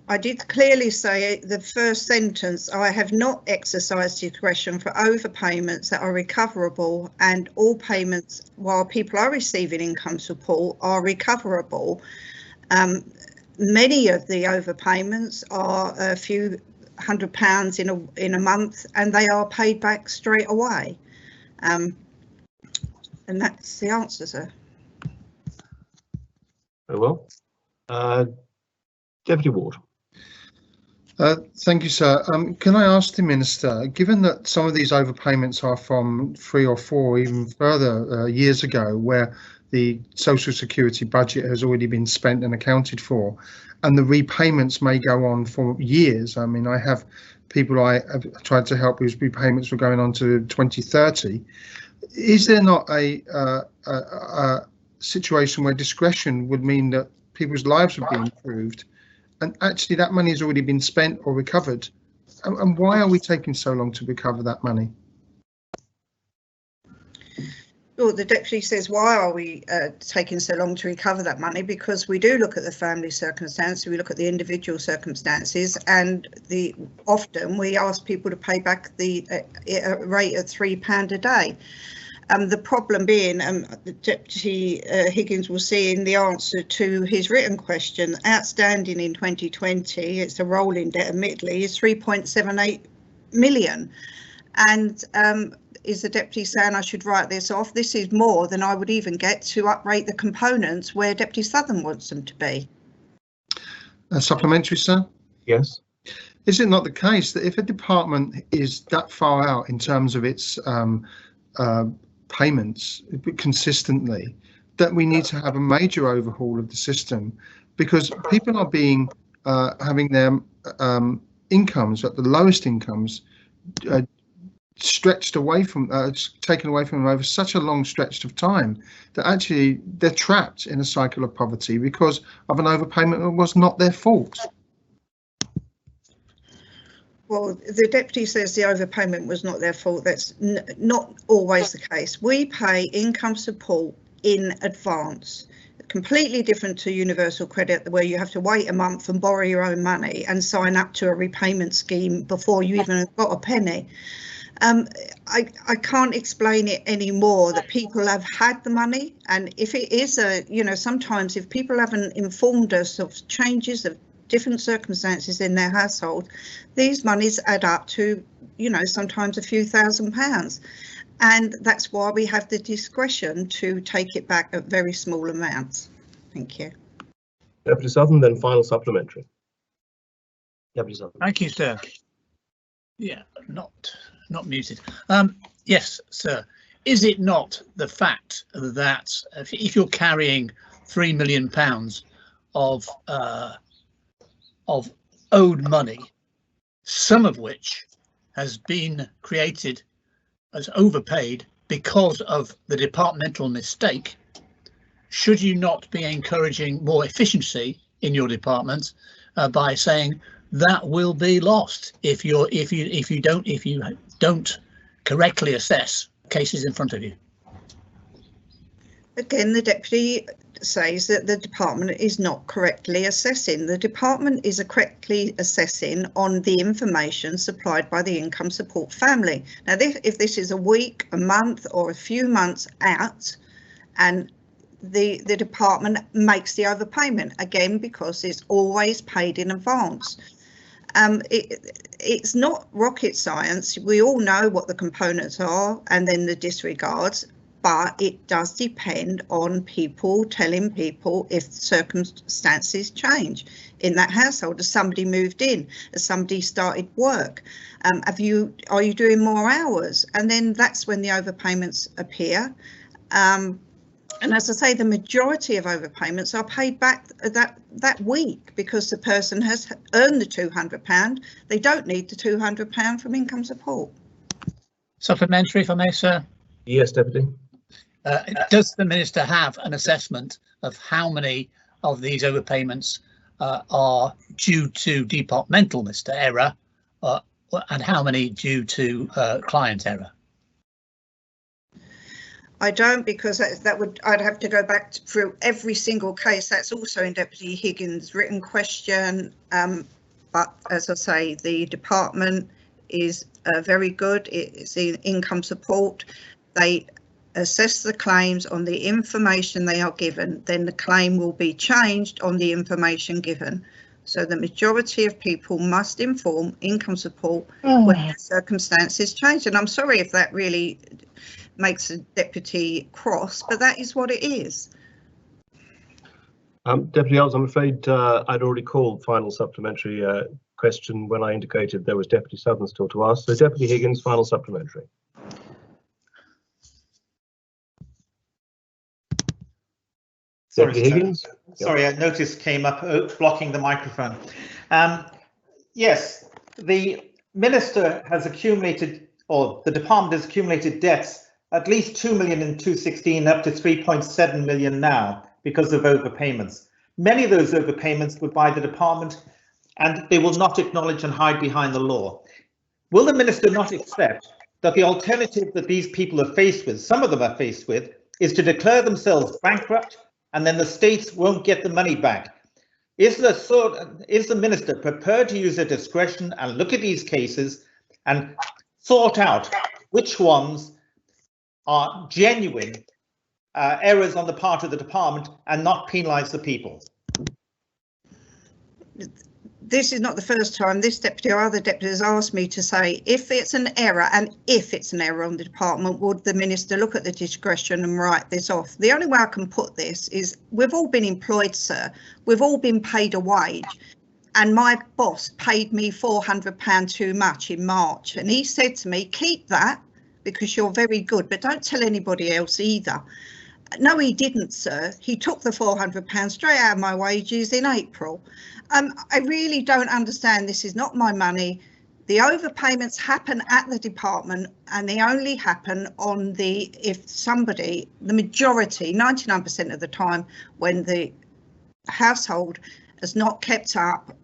I did clearly say the first sentence, I have not exercised discretion for overpayments that are recoverable, and all payments while people are receiving income support are recoverable. Many of the overpayments are a few £100s in a month, and they are paid back straight away. And that's the answer, sir. Very well. Deputy Ward. Thank you, sir. Can I ask the Minister, given that some of these overpayments are from 3 or 4, even further years ago, where the Social Security budget has already been spent and accounted for, and the repayments may go on for years. I mean, I have people I have tried to help whose repayments were going on to 2030. Is there not a situation where discretion would mean that people's lives would be improved, and actually that money has already been spent or recovered? And why are we taking so long to recover that money? Well, the Deputy says, why are we taking so long to recover that money? Because we do look at the family circumstance, we look at the individual circumstances, and often we ask people to pay back the rate of £3 a day. The problem being, the Deputy Higgins will see in the answer to his written question, outstanding in 2020, it's a rolling debt admittedly, is 3.78 million. And is the Deputy saying I should write this off? This is more than I would even get to uprate the components where Deputy Southern wants them to be. Supplementary, sir? Yes. Is it not the case that if a department is that far out in terms of its payments consistently, that we need to have a major overhaul of the system, because people are being having their incomes at the lowest incomes stretched away from, taken away from them over such a long stretch of time that actually they're trapped in a cycle of poverty because of an overpayment that was not their fault. Well, the deputy says the overpayment was not their fault. That's not always the case. We pay income support in advance, completely different to universal credit, where you have to wait a month and borrow your own money and sign up to a repayment scheme before you even got a penny. I can't explain it anymore, that people have had the money, and if it is sometimes if people haven't informed us of changes of different circumstances in their household, these monies add up to, sometimes a few £1,000s. And that's why we have the discretion to take it back at very small amounts. Thank you. Deputy Southern, then final supplementary. Deputy Southern. Thank you, sir. Yeah, not muted. Yes, sir. Is it not the fact that if you're carrying £3 million of owed money, some of which has been created as overpaid because of the departmental mistake, should you not be encouraging more efficiency in your department by saying that will be lost if you don't correctly assess cases in front of you? Again, the deputy says that the department is not correctly assessing. The department is correctly assessing on the information supplied by the income support family. Now, if this is a week, a month or a few months out, and the department makes the overpayment, again, because it's always paid in advance. It's not rocket science. We all know what the components are and then the disregards, but it does depend on people telling people if circumstances change in that household. Has somebody moved in? Has somebody started work? Are you doing more hours? And then that's when the overpayments appear. And as I say, the majority of overpayments are paid back that week because the person has earned the £200. They don't need the £200 from income support. Supplementary, if I may, sir. Yes, Deputy. Does the Minister have an assessment of how many of these overpayments are due to departmental error and how many due to client error? I don't, because I'd have to go back through every single case. That's also in Deputy Higgins' written question. But as I say, the department is very good. It's in income support. They assess the claims on the information they are given. Then the claim will be changed on the information given. So the majority of people must inform income support when circumstances change. And I'm sorry if that really makes a deputy cross, but that is what it is. Deputy Ells, I'm afraid I'd already called final supplementary question when I indicated there was Deputy Southern still to ask. So Deputy Higgins, final supplementary. Sorry, Deputy Higgins. Sorry, a notice came up blocking the microphone. Yes, the Minister has accumulated, or the department has accumulated debts at least 2 million in 2016, up to 3.7 million now because of overpayments. Many of those overpayments were by the department and they will not acknowledge and hide behind the law. Will the Minister not accept that the alternative that these people are faced with, some of them are faced with, is to declare themselves bankrupt and then the states won't get the money back? Is the Minister prepared to use their discretion and look at these cases and sort out which ones are genuine errors on the part of the department and not penalise the people? This is not the first time this deputy or other deputies asked me to say if it's an error, and if it's an error on the department, would the Minister look at the discretion and write this off? The only way I can put this is we've all been employed, sir. We've all been paid a wage. And my boss paid me £400 too much in March. And he said to me, keep that because you're very good, but don't tell anybody else either. No, he didn't, sir. He took the £400 straight out of my wages in April. I really don't understand. This is not my money. The overpayments happen at the department, and they only happen on if somebody, the majority, 99% of the time, when the household has not kept up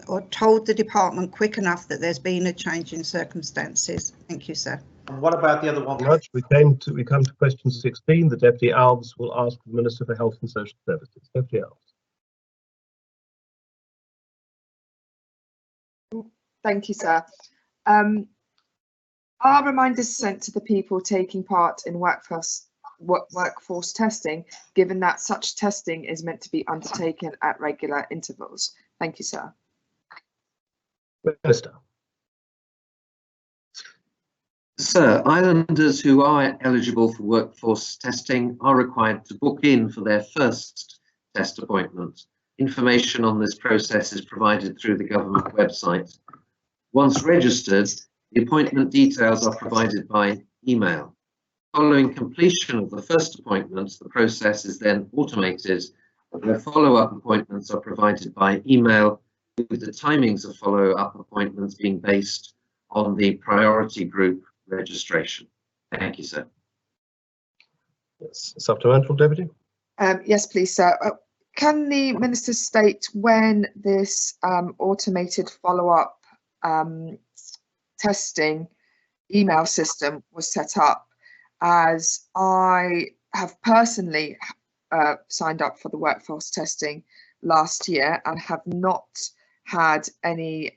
or told the department quick enough that there's been a change in circumstances. Thank you, sir. And what about the other one? We come to question 16. The Deputy Alves will ask the Minister for Health and Social Services. Deputy Alves. Thank you, sir. Are reminders sent to the people taking part in workforce testing, given that such testing is meant to be undertaken at regular intervals? Thank you, sir. Minister. Sir, islanders who are eligible for workforce testing are required to book in for their first test appointment. Information on this process is provided through the government website. Once registered, the appointment details are provided by email. Following completion of the first appointment, the process is then automated, where follow-up appointments are provided by email, with the timings of follow-up appointments being based on the priority group registration. Thank you, sir. Yes. Supplemental, Deputy? Yes, please, sir. Can the Minister state when this automated follow-up testing email system was set up, as I have personally signed up for the workforce testing last year and have not had any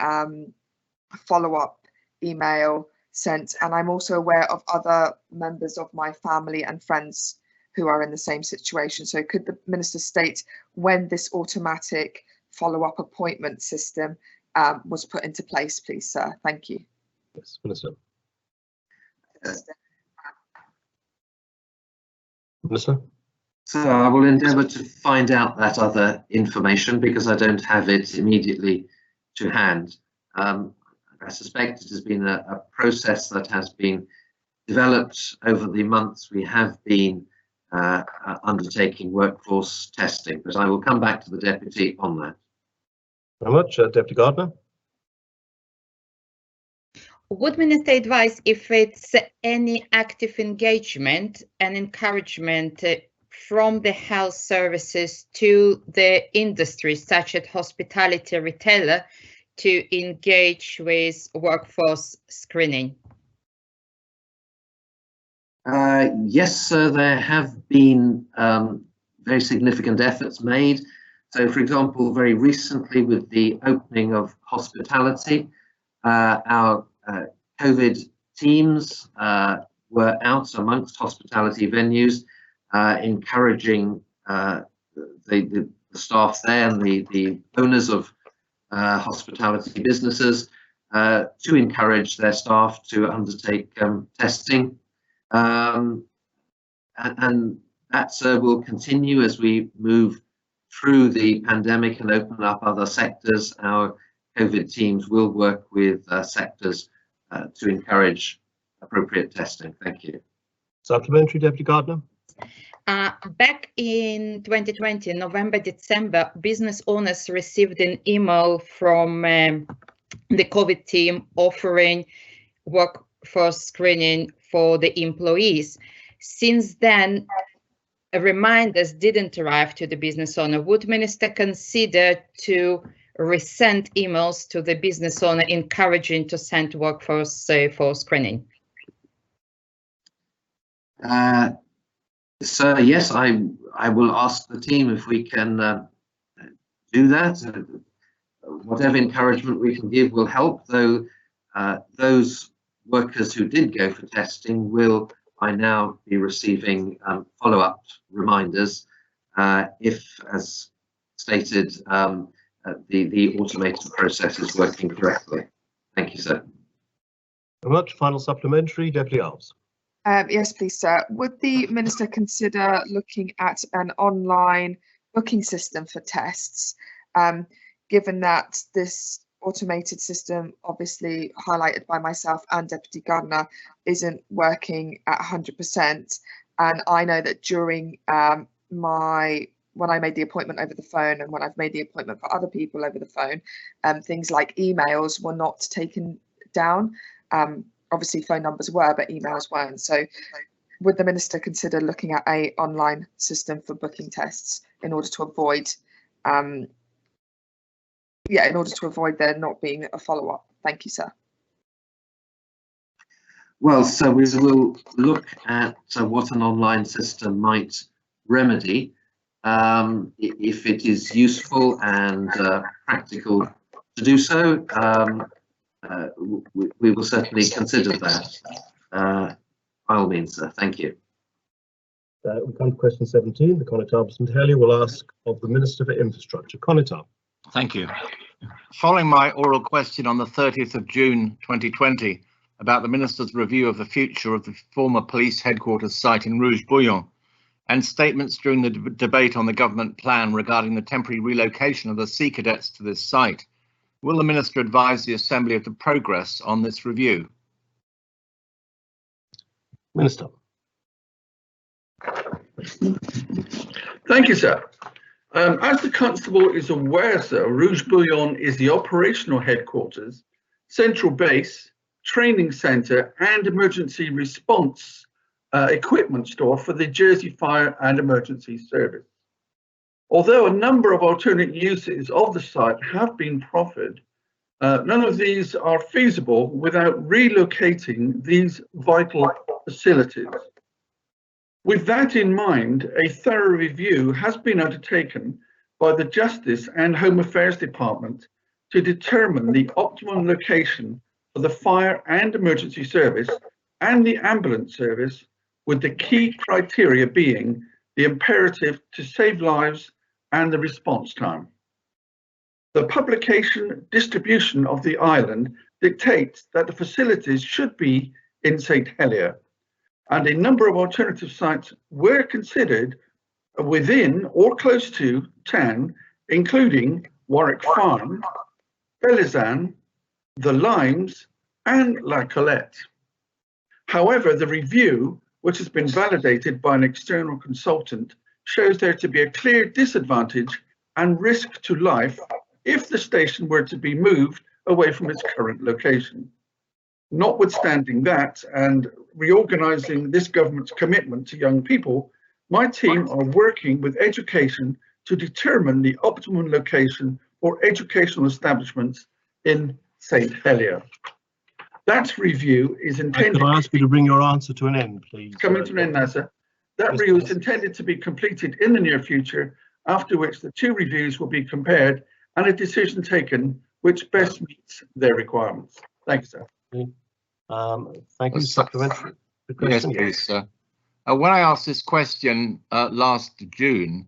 follow-up email sent, and I'm also aware of other members of my family and friends who are in the same situation. So could the Minister state when this automatic follow-up appointment system was put into place, please, sir? Thank you. Yes, Minister. Minister? So I will endeavour to find out that other information because I don't have it immediately to hand. I suspect it has been a process that has been developed over the months we have been undertaking workforce testing, but I will come back to the Deputy on that. Very much. Deputy Gardner. Would Minister advise if it's any active engagement and encouragement from the health services to the industry, such as hospitality retailer, to engage with workforce screening? Yes, sir, there have been very significant efforts made. So, for example, very recently with the opening of hospitality, our COVID teams were out amongst hospitality venues, encouraging the staff there and the owners of hospitality businesses to encourage their staff to undertake testing. And that will continue as we move through the pandemic and open up other sectors. Our COVID teams will work with sectors to encourage appropriate testing. Thank you. Supplementary, Deputy Gardner. Back in 2020, November, December, business owners received an email from the COVID team offering workforce screening for the employees. Since then, reminders didn't arrive to the business owner. Would Minister consider to resend emails to the business owner encouraging to send workforce for screening? So yes, I will ask the team if we can do that. Whatever encouragement we can give will help, though those workers who did go for testing will by now be receiving follow-up reminders if, as stated, the automated process is working correctly. Thank you, sir. Very much. Final supplementary, Deputy Alves. Yes, please, sir. Would the Minister consider looking at an online booking system for tests, given that this automated system, obviously highlighted by myself and Deputy Gardner, isn't working at 100%, And I know that during when I made the appointment over the phone and when I've made the appointment for other people over the phone, things like emails were not taken down. Obviously phone numbers were, but emails weren't. So would the Minister consider looking at an online system for booking tests in order to avoid there not being a follow-up? Thank you, sir. Well, so we will look at what an online system might remedy. If it is useful and practical to do so, we will certainly consider that. By all means, sir. Thank you. We come to question 17. The Conotable St Helier will ask of the Minister for Infrastructure. Conotable. Thank you. Following my oral question on the 30th of June 2020 about the Minister's review of the future of the former police headquarters site in Rouge-Bouillon, and statements during the debate on the government plan regarding the temporary relocation of the Sea Cadets to this site, will the Minister advise the Assembly of the progress on this review? Minister. Thank you, sir. As the Constable is aware, sir, Rouge-Bouillon is the operational headquarters, central base, training centre and emergency response equipment store for the Jersey Fire and Emergency Service. Although a number of alternate uses of the site have been proffered, none of these are feasible without relocating these vital facilities. With that in mind, a thorough review has been undertaken by the Justice and Home Affairs Department to determine the optimum location for the Fire and Emergency Service and the Ambulance Service, with the key criteria being the imperative to save lives and the response time. The publication distribution of the island dictates that the facilities should be in St Helier, and a number of alternative sites were considered within or close to town, including Warwick Farm, Belizan, the Limes, and La Colette. However, the review, which has been validated by an external consultant, shows there to be a clear disadvantage and risk to life if the station were to be moved away from its current location. Notwithstanding that, and reorganising this government's commitment to young people, my team are working with education to determine the optimum location for educational establishments in St Helier. That review is intended. Can I ask you to bring your answer to an end, please? Coming to an end now, sir. That review is intended to be completed in the near future, after which the two reviews will be compared and a decision taken which best meets their requirements. Thank you, sir. Thank you. Supplementary. Yes, please, sir. When I asked this question last June,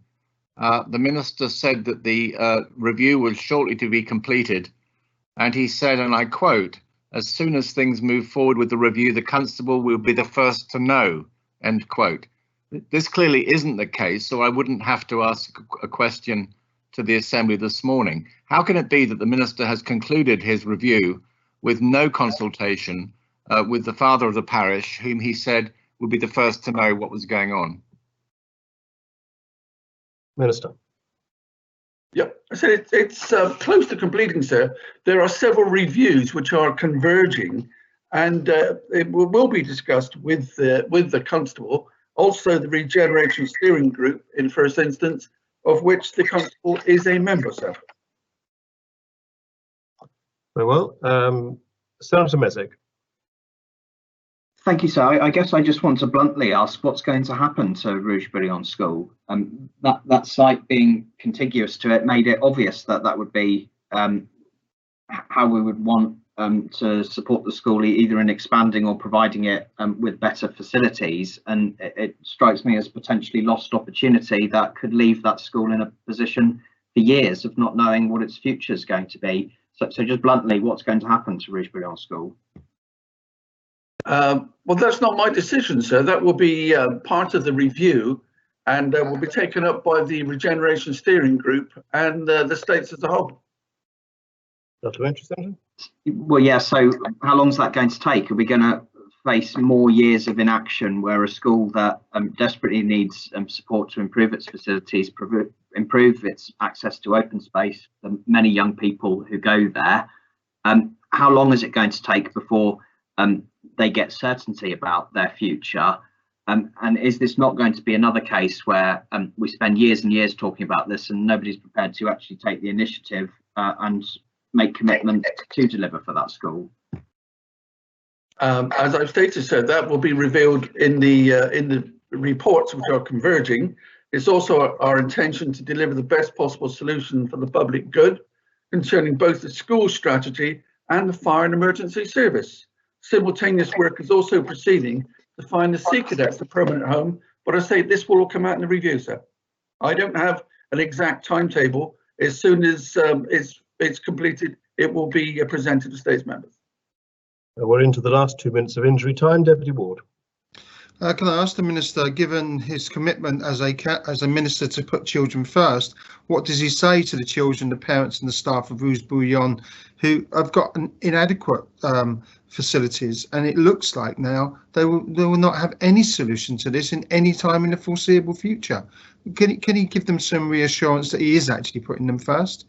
the Minister said that the review was shortly to be completed, and he said, and I quote, "As soon as things move forward with the review, the Constable will be the first to know," end quote. This clearly isn't the case, so I wouldn't have to ask a question to the Assembly this morning. How can it be that the Minister has concluded his review with no consultation with the father of the parish, whom he said would be the first to know what was going on? Minister. Yep, I said it's close to completing, sir. There are several reviews which are converging, and it will be discussed with the Constable. Also, the Regeneration Steering Group, in first instance, of which the Constable is a member, sir. Very well. Senator Messick. Thank you, sir. I guess I just want to bluntly ask what's going to happen to Rouge-Bouillon School. That site being contiguous to it made it obvious that that would be how we would want to support the school, either in expanding or providing it with better facilities. And it strikes me as potentially lost opportunity that could leave that school in a position for years of not knowing what its future is going to be. So just bluntly, what's going to happen to Rouge-Bouillon School? Well, that's not my decision, sir. That will be part of the review, and will be taken up by the Regeneration Steering Group and the states as a whole. Dr. Entry, Senator? Well, yeah, so how long is that going to take? Are we going to face more years of inaction, where a school that desperately needs support to improve its facilities, improve its access to open space, the many young people who go there, how long is it going to take before they get certainty about their future? And is this not going to be another case where we spend years and years talking about this and nobody's prepared to actually take the initiative and make commitments to deliver for that school? As I've stated, sir, that will be revealed in the reports which are converging. It's also our intention to deliver the best possible solution for the public good concerning both the school strategy and the fire and emergency service. Simultaneous work is also proceeding to find the sea cadets a permanent home, but I say this will all come out in the review, sir. I don't have an exact timetable. As soon as it's completed, it will be presented to States members. We're into the last 2 minutes of injury time. Deputy Ward. Can I ask the Minister, given his commitment as a Minister to put children first, what does he say to the children, the parents and the staff of Rouge Bouillon who have got inadequate facilities, and it looks like now they will not have any solution to this in any time in the foreseeable future? Can he give them some reassurance that he is actually putting them first?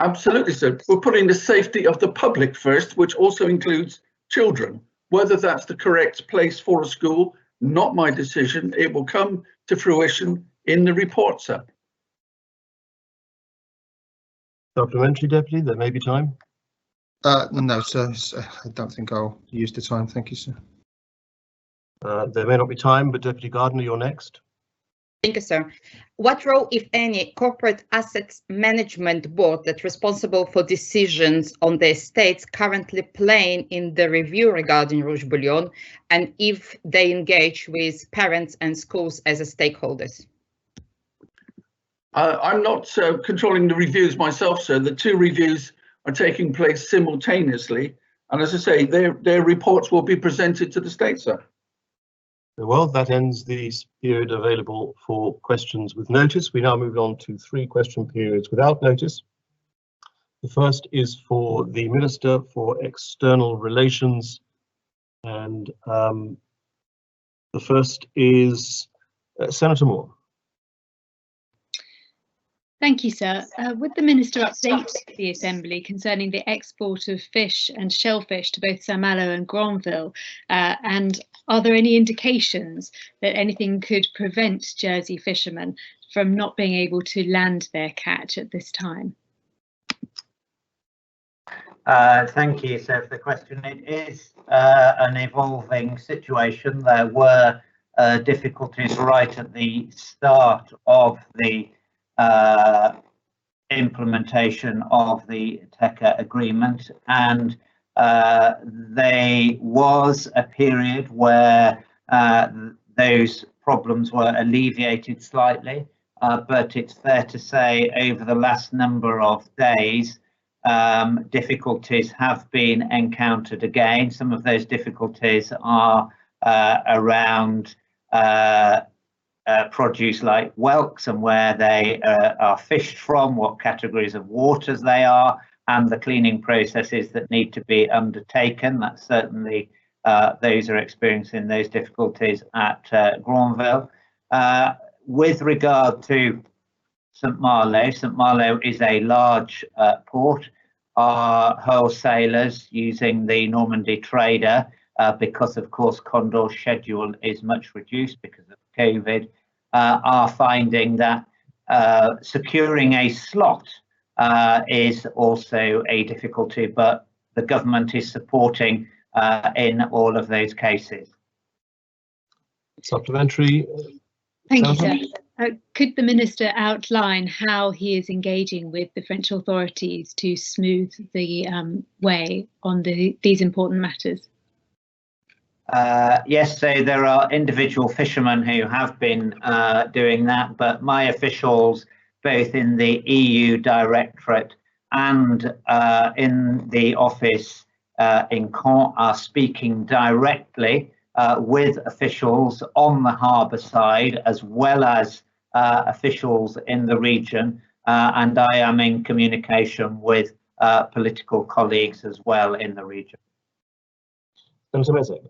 Absolutely, sir. We're putting the safety of the public first, which also includes children. Whether that's the correct place for a school, not my decision. It will come to fruition in the report, sir. Supplementary, Deputy, there may be time. No, sir. I don't think I'll use the time. Thank you, sir. There may not be time, but Deputy Gardner, you're next. Thank you, sir. What role, if any, corporate assets management board that's responsible for decisions on the estates currently playing in the review regarding Rouge Bouillon, and if they engage with parents and schools as stakeholders? I'm not controlling the reviews myself, sir. The two reviews are taking place simultaneously, and as I say, their reports will be presented to the state, sir. Well, that ends the period available for questions with notice. We now move on to 3 question periods without notice. The first is for the Minister for External Relations, and the first is Senator Moore. Thank you, sir. Would the Minister update the Assembly concerning the export of fish and shellfish to both Saint-Malo and Granville? And are there any indications that anything could prevent Jersey fishermen from not being able to land their catch at this time? Thank you, sir, for the question. It is an evolving situation. There were difficulties right at the start of the implementation of the TECA agreement, and there was a period where those problems were alleviated slightly, but it's fair to say over the last number of days difficulties have been encountered again. Some of those difficulties are around produce like whelks and where they are fished from, what categories of waters they are, and the cleaning processes that need to be undertaken. That's certainly those are experiencing those difficulties at Granville. With regard to St Malo is a large port. Our wholesalers using the Normandy Trader, because of course Condor's schedule is much reduced because of COVID, are finding that securing a slot is also a difficulty, but the government is supporting in all of those cases. Supplementary. Thank you, sir. Could the Minister outline how he is engaging with the French authorities to smooth the way on these important matters? Yes, so there are individual fishermen who have been doing that, but my officials, both in the EU Directorate and in the office in Caen, are speaking directly with officials on the harbour side as well as officials in the region, and I am in communication with political colleagues as well in the region. Senator Mezek.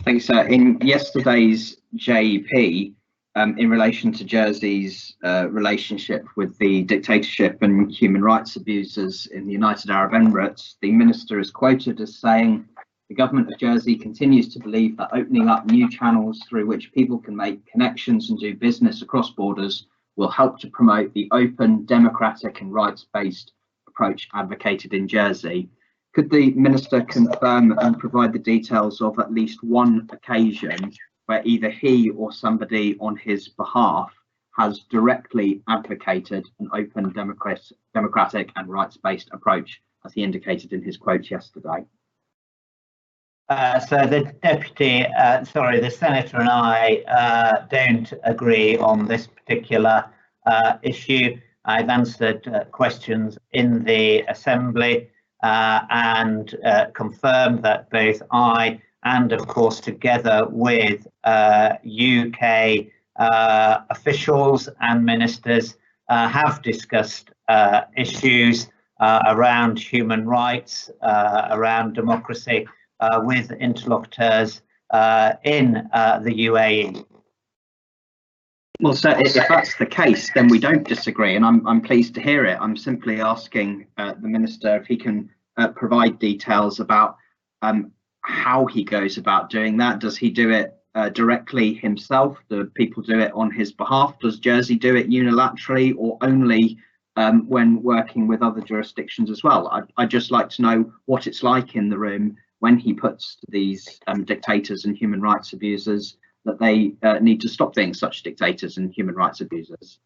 Thank you, sir. In yesterday's JEP, in relation to Jersey's relationship with the dictatorship and human rights abusers in the United Arab Emirates, the minister is quoted as saying, "The government of Jersey continues to believe that opening up new channels through which people can make connections and do business across borders will help to promote the open, democratic and rights-based approach advocated in Jersey." Could the minister confirm and provide the details of at least one occasion where either he or somebody on his behalf has directly advocated an open, democratic and rights-based approach, as he indicated in his quote yesterday? So the deputy, the senator and I don't agree on this particular issue. I've answered questions in the Assembly and confirmed that both I and, of course, together with UK officials and ministers have discussed issues around human rights, around democracy, with interlocutors in the UAE. Well, sir, if that's the case, then we don't disagree, and I'm pleased to hear it. I'm simply asking the minister if he can provide details about how he goes about doing that. Does he do it directly himself? Do people do it on his behalf? Does Jersey do it unilaterally, or only when working with other jurisdictions as well? I'd just like to know what it's like in the room when he puts to these dictators and human rights abusers that they need to stop being such dictators and human rights abusers.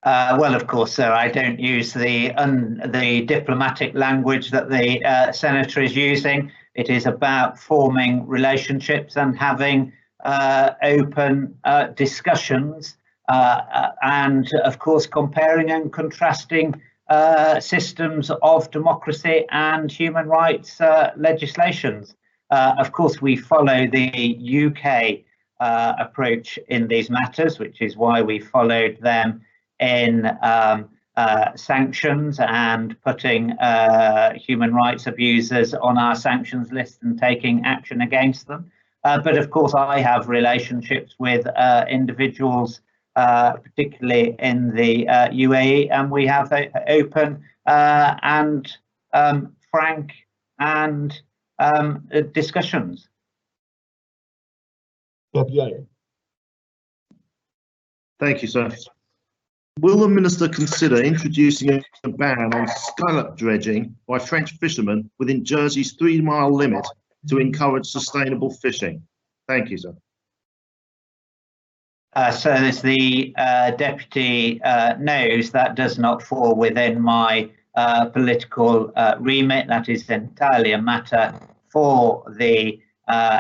Well, of course, sir, I don't use the diplomatic language that the senator is using. It is about forming relationships and having open discussions and, of course, comparing and contrasting systems of democracy and human rights legislations. Of course, we follow the UK approach in these matters, which is why we followed them in sanctions and putting human rights abusers on our sanctions list and taking action against them. But of course, I have relationships with individuals, particularly in the UAE, and we have open and frank and discussions. Thank you, sir. Will the minister consider introducing a ban on scallop dredging by French fishermen within Jersey's 3-mile limit to encourage sustainable fishing? Thank you, sir. So as the deputy knows, that does not fall within my political remit. That is entirely a matter for the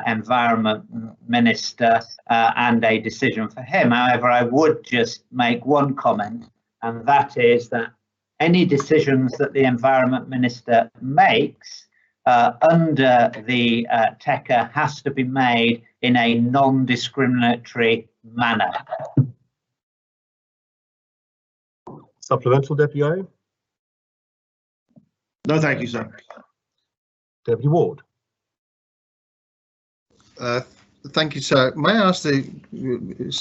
Environment Minister and a decision for him. However, I would just make one comment, and that is that any decisions that the Environment Minister makes under the TECA has to be made in a non-discriminatory manner. Supplemental, Deputy? No, thank you, sir. Deputy Ward. Thank you, sir. May I ask the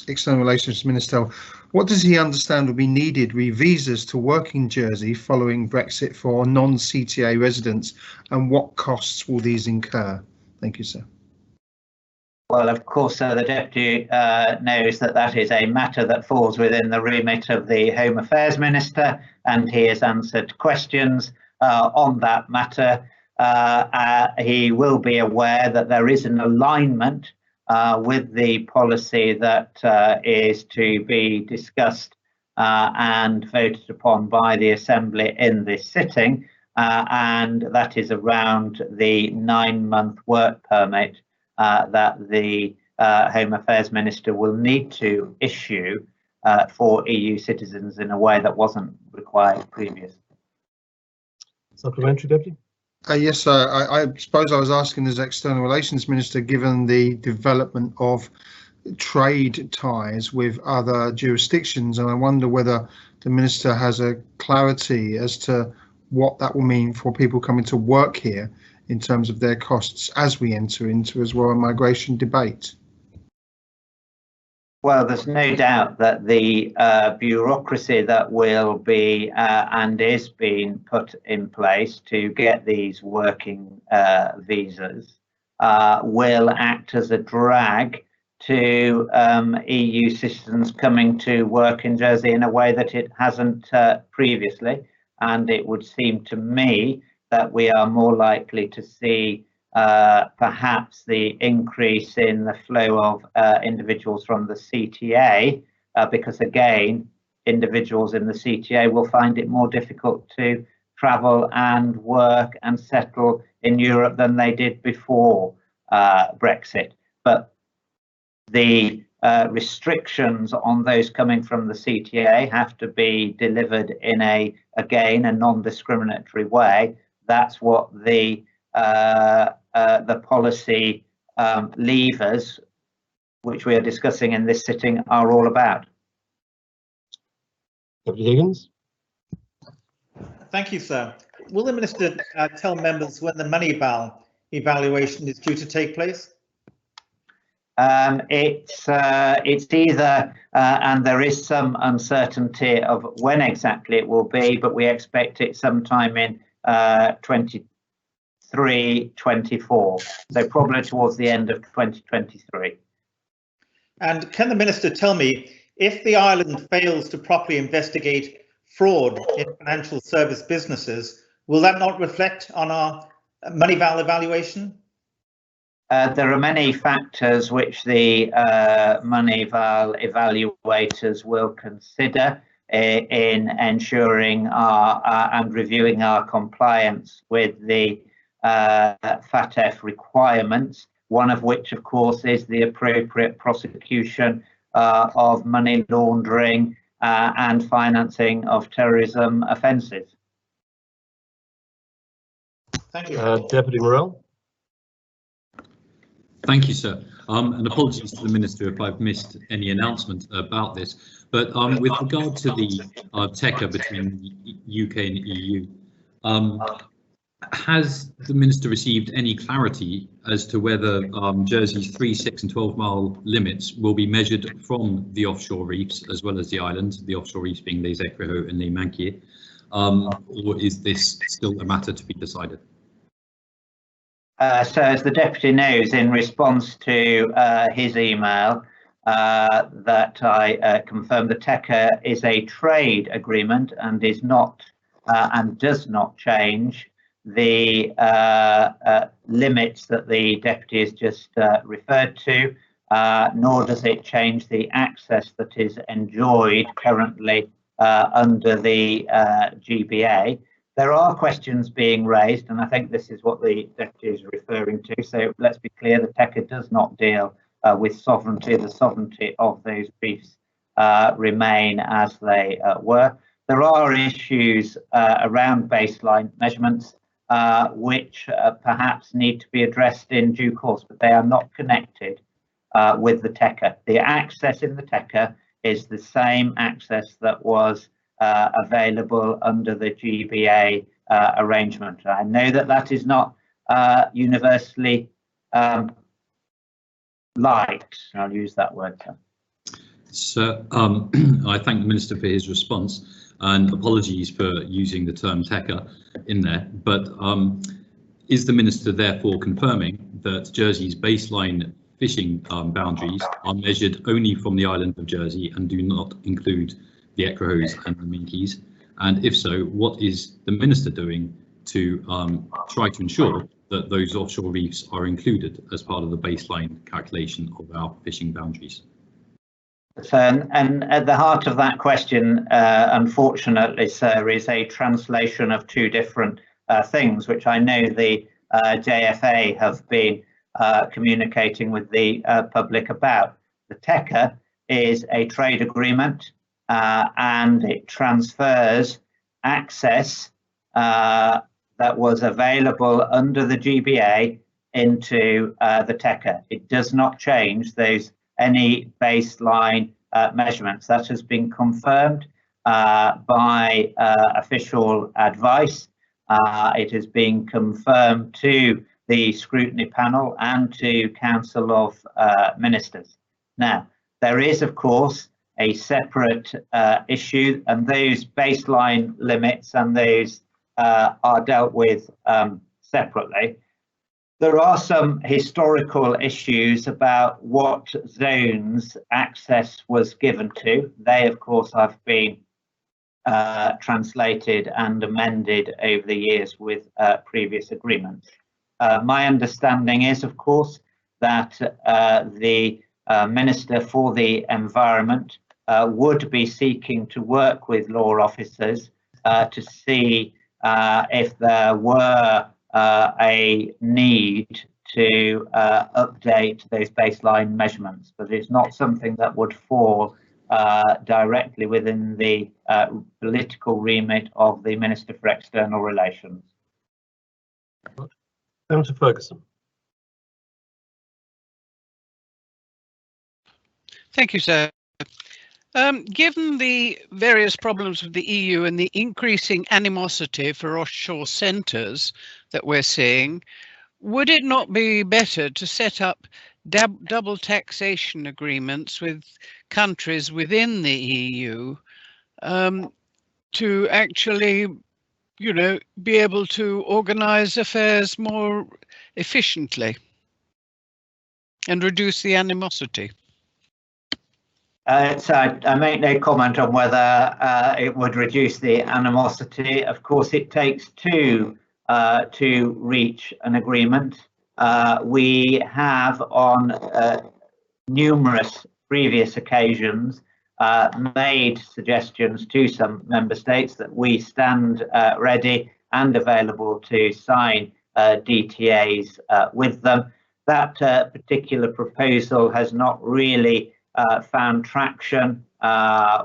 External Relations Minister, what does he understand will be needed re visas to work in Jersey following Brexit for non-CTA residents, and what costs will these incur? Thank you, sir. Well, of course, the Deputy knows that that is a matter that falls within the remit of the Home Affairs Minister, and he has answered questions on that matter. He will be aware that there is an alignment with the policy that is to be discussed and voted upon by the Assembly in this sitting, and that is around the 9-month work permit that the Home Affairs Minister will need to issue for EU citizens in a way that wasn't required previously. Supplementary, Deputy? Yes, sir. I suppose I was asking as External Relations Minister, given the development of trade ties with other jurisdictions, and I wonder whether the Minister has a clarity as to what that will mean for people coming to work here in terms of their costs as we enter into as well a migration debate? Well, there's no doubt that the bureaucracy that will be and is being put in place to get these working visas will act as a drag to EU citizens coming to work in Jersey in a way that it hasn't previously. And it would seem to me that we are more likely to see perhaps the increase in the flow of individuals from the CTA, because again, individuals in the CTA will find it more difficult to travel and work and settle in Europe than they did before Brexit. But the restrictions on those coming from the CTA have to be delivered in a non-discriminatory way. That's what the policy levers, which we are discussing in this sitting, are all about. Deputy Higgins. Thank you, sir. Will the Minister tell members when the Moneyval evaluation is due to take place? It's either, and there is some uncertainty of when exactly it will be, but we expect it sometime in 23-24, so probably towards the end of 2023. And can the Minister tell me, if the island fails to properly investigate fraud in financial service businesses, will that not reflect on our Moneyval evaluation? There are many factors which the Moneyval evaluators will consider in ensuring and reviewing our compliance with the FATF requirements, one of which, of course, is the appropriate prosecution of money laundering and financing of terrorism offences. Thank you. Deputy Morell. Thank you, sir. And apologies to the Minister if I've missed any announcement about this. But with regard to the TECA between the UK and EU, has the Minister received any clarity as to whether Jersey's 3, 6 and 12 mile limits will be measured from the offshore reefs as well as the islands, the offshore reefs being Les Écriaux and Les Manquiers, or is this still a matter to be decided? So as the Deputy knows, in response to his email, that I confirmed the TECA is a trade agreement and is not and does not change the limits that the Deputy has just referred to, nor does it change the access that is enjoyed currently under the GBA. There are questions being raised, and I think this is what the Deputy is referring to. So let's be clear, the TECA does not deal with sovereignty. The sovereignty of those reefs remain as they were. There are issues around baseline measurements which perhaps need to be addressed in due course, but they are not connected with the TECA. The access in the TECA is the same access that was available under the GBA arrangement. I know that that is not universally liked. I'll use that word. Sir, I thank the Minister for his response, and apologies for using the term TECA in there, but is the Minister therefore confirming that Jersey's baseline fishing boundaries are measured only from the island of Jersey and do not include the Écriaux and the Manquiers? And if so, what is the Minister doing to try to ensure that those offshore reefs are included as part of the baseline calculation of our fishing boundaries? So, and at the heart of that question, unfortunately, sir, is a translation of two different things, which I know the JFA have been communicating with the public about. The TECA is a trade agreement and it transfers access that was available under the GBA into the TECA. It does not change any baseline measurements. That has been confirmed by official advice, It has been confirmed to the scrutiny panel and to Council of Ministers. Now, there is, of course, a separate issue, and those baseline limits and those are dealt with separately. There are some historical issues about what zones access was given to. They, of course, have been translated and amended over the years with previous agreements. My understanding is, of course, that the Minister for the Environment would be seeking to work with law officers to see if there were a need to update those baseline measurements, but it's not something that would fall directly within the political remit of the Minister for External Relations. Senator Ferguson. Thank you, sir. Given the various problems with the EU and the increasing animosity for offshore centres that we're seeing, would it not be better to set up double taxation agreements with countries within the EU to actually, you know, be able to organise affairs more efficiently and reduce the animosity? So I make no comment on whether it would reduce the animosity. Of course, it takes two to reach an agreement. We have on numerous previous occasions made suggestions to some member states that we stand ready and available to sign DTAs with them. That particular proposal has not really found traction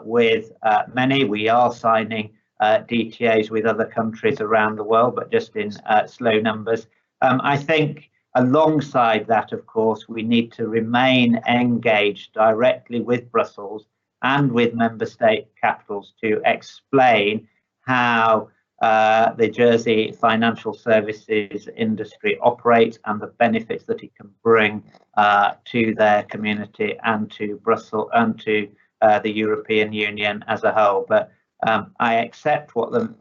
with many. We are signing DTAs with other countries around the world, but just in slow numbers. I think alongside that, of course, we need to remain engaged directly with Brussels and with member state capitals to explain how the Jersey financial services industry operates and the benefits that it can bring to their community and to Brussels and to the European Union as a whole. But I accept what the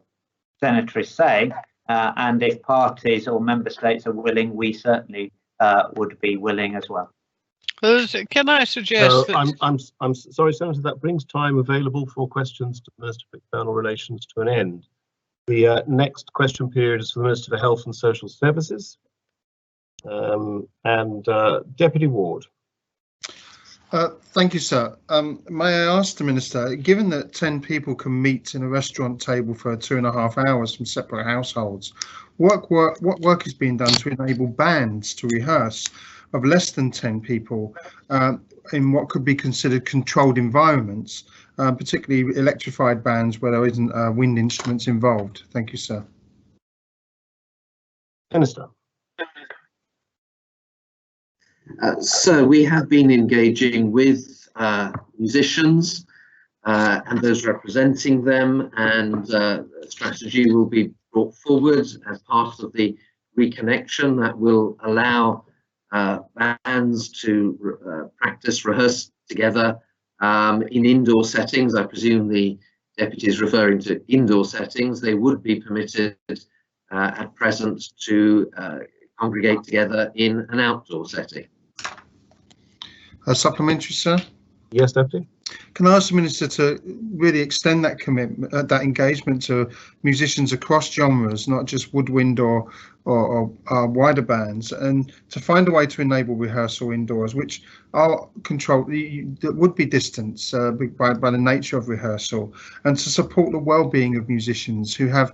Senator is saying, and if parties or member states are willing, we certainly would be willing as well. Can I suggest that... I'm sorry, Senator, that brings time available for questions to the Minister for External Relations to an end. The next question period is for the Minister for Health and Social Services and Deputy Ward. Thank you, sir. May I ask the Minister, given that 10 people can meet in a restaurant table for 2.5 hours from separate households, what work is being done to enable bands to rehearse of less than 10 people in what could be considered controlled environments, particularly electrified bands where there isn't wind instruments involved? Thank you, sir. Minister. So we have been engaging with musicians and those representing them, and a strategy will be brought forward as part of the reconnection that will allow bands to practice, rehearse together in indoor settings. I presume the Deputy is referring to indoor settings. They would be permitted at present to congregate together in an outdoor setting. A supplementary, sir? Yes, Deputy. Can I ask the Minister to really extend that commitment, that engagement to musicians across genres, not just woodwind or wider bands, and to find a way to enable rehearsal indoors, which are controlled, that would be distance by the nature of rehearsal, and to support the well-being of musicians who have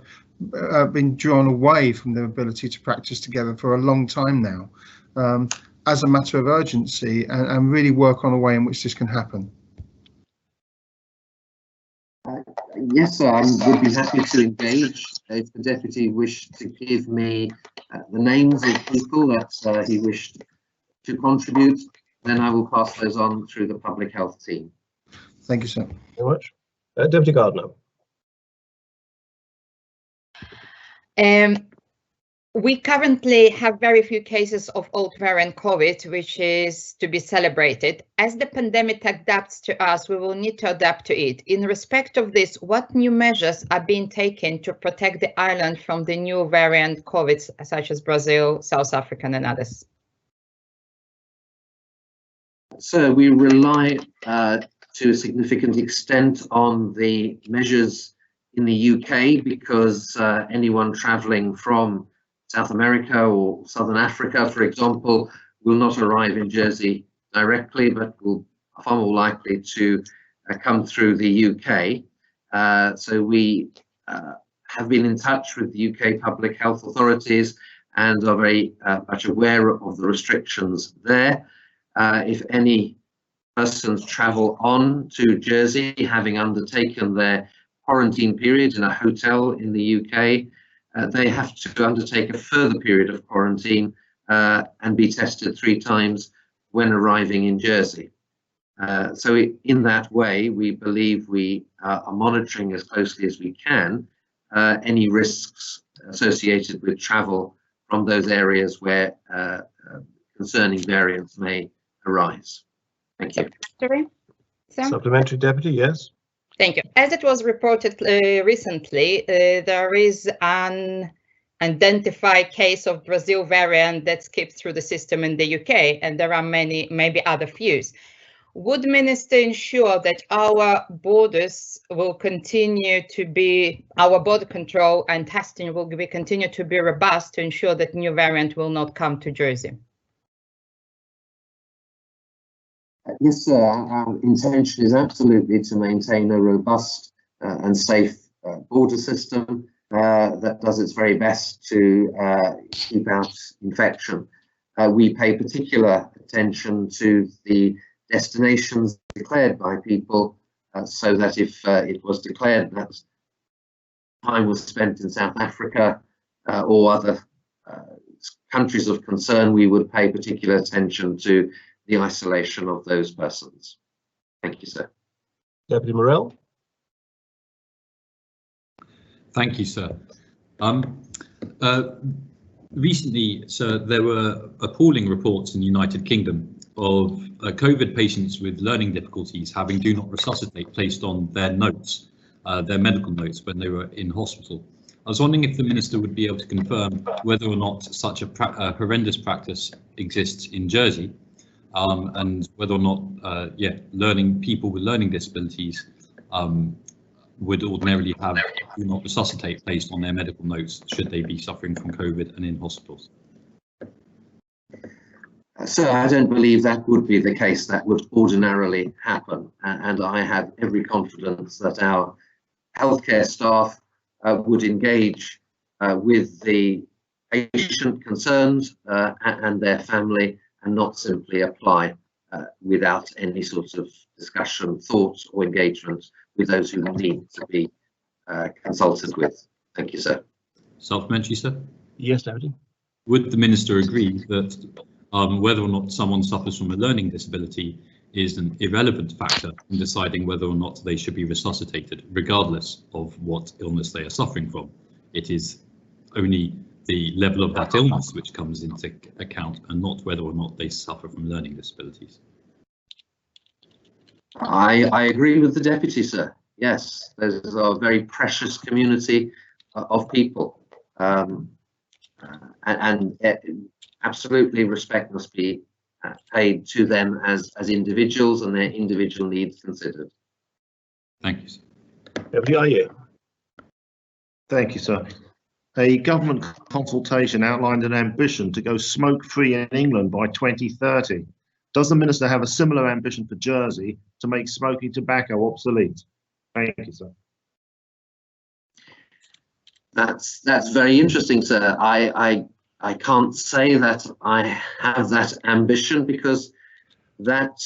been drawn away from their ability to practice together for a long time now, as a matter of urgency, and really work on a way in which this can happen? Yes, sir, I would be happy to engage. If the Deputy wished to give me the names of people that he wished to contribute, then I will pass those on through the public health team. Thank you, sir. Very much. Deputy Gardner. We currently have very few cases of old variant COVID, which is to be celebrated. As the pandemic adapts to us, we will need to adapt to it. In respect of this, what new measures are being taken to protect the island from the new variant COVID, such as Brazil, South Africa, and others? So we rely to a significant extent on the measures in the UK, because anyone travelling from South America or Southern Africa, for example, will not arrive in Jersey directly, but will far more likely to come through the UK. So we have been in touch with the UK public health authorities and are very much aware of the restrictions there. If any persons travel on to Jersey, having undertaken their quarantine period in a hotel in the UK, they have to undertake a further period of quarantine and be tested 3 times when arriving in Jersey. So in that way, we believe we are monitoring as closely as we can any risks associated with travel from those areas where concerning variants may arise. Thank you. Supplementary, Deputy, yes. Thank you. As it was reported recently, there is an identified case of Brazil variant that skipped through the system in the UK, and there are many, maybe other fews. Would Minister ensure that our borders will continue to be, our border control and testing will be continue to be robust to ensure that new variant will not come to Jersey? Yes, sir. Our intention is absolutely to maintain a robust and safe border system that does its very best to keep out infection. We pay particular attention to the destinations declared by people, so that if it was declared that time was spent in South Africa or other countries of concern, we would pay particular attention to the isolation of those persons. Thank you, sir. Deputy Morell. Thank you, sir. Recently, sir, there were appalling reports in the United Kingdom of COVID patients with learning difficulties having do not resuscitate placed on their notes, their medical notes when they were in hospital. I was wondering if the Minister would be able to confirm whether or not such a horrendous practice exists in Jersey, and whether or not, people with learning disabilities would ordinarily have do not resuscitate placed on their medical notes should they be suffering from COVID and in hospitals. Sir, I don't believe that would be the case. That would ordinarily happen, and I have every confidence that our healthcare staff would engage with the patient concerned and their family, and not simply apply without any sort of discussion, thought or engagement with those who need to be consulted with. Thank you, sir. Supplementary, sir? Yes, Deputy. Would the Minister agree that whether or not someone suffers from a learning disability is an irrelevant factor in deciding whether or not they should be resuscitated, regardless of what illness they are suffering from? It is only the level of that illness which comes into account, and not whether or not they suffer from learning disabilities. I agree with the Deputy, sir. Yes, there's a very precious community of people, and absolutely respect must be paid to them as individuals and their individual needs considered. Thank you, sir. Deputy Ayer. Thank you, sir. A government consultation outlined an ambition to go smoke-free in England by 2030. Does the Minister have a similar ambition for Jersey to make smoking tobacco obsolete? Thank you, sir. That's very interesting, sir. I can't say that I have that ambition, because that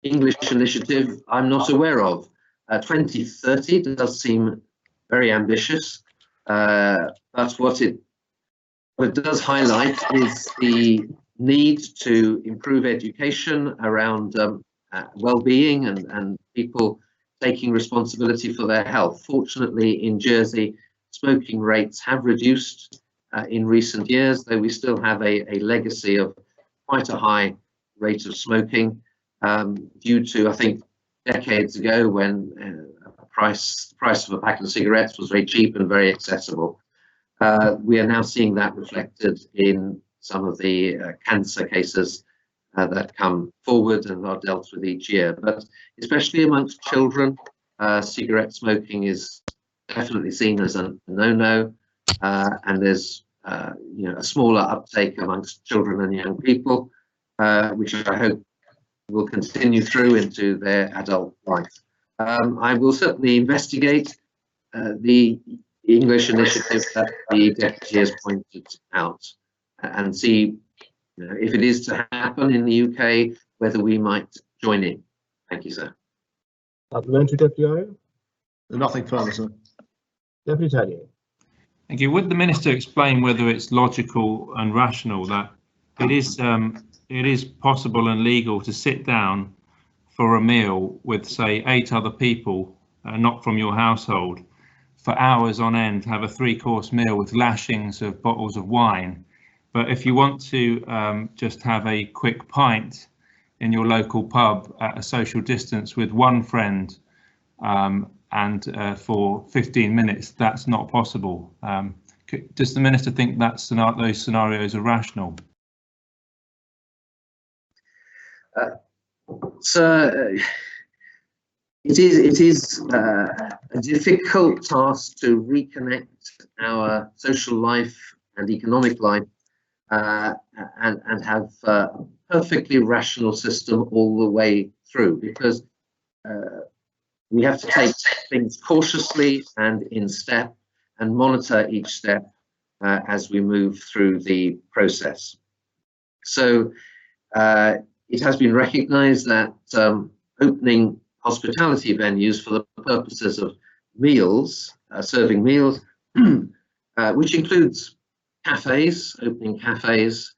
English initiative I'm not aware of. 2030 does seem very ambitious. But what it does highlight is the need to improve education around well-being and people taking responsibility for their health. Fortunately, in Jersey, smoking rates have reduced in recent years, though we still have a legacy of quite a high rate of smoking due to, I think, decades ago when the price of a pack of cigarettes was very cheap and very accessible. We are now seeing that reflected in some of the cancer cases that come forward and are dealt with each year. But especially amongst children, cigarette smoking is definitely seen as a no-no, and there's a smaller uptake amongst children and young people, which I hope will continue through into their adult life. I will certainly investigate the English initiative that the Deputy has pointed out and see if it is to happen in the UK, whether we might join in. Thank you, sir. Supplementary, Deputy Ayo? Nothing further, sir. Deputy Tanier. Thank you. Would the Minister explain whether it's logical and rational that it is possible and legal to sit down for a meal with, say, 8 other people, not from your household, for hours on end, have a 3-course meal with lashings of bottles of wine? But if you want to just have a quick pint in your local pub at a social distance with one friend and for 15 minutes, that's not possible. Does the Minister think that those scenarios are rational? So it is a difficult task to reconnect our social life and economic life and have a perfectly rational system all the way through, because we have to take things cautiously and in step and monitor each step as we move through the process. So it has been recognised that opening hospitality venues for the purposes of meals, serving meals, which includes cafes, opening cafes,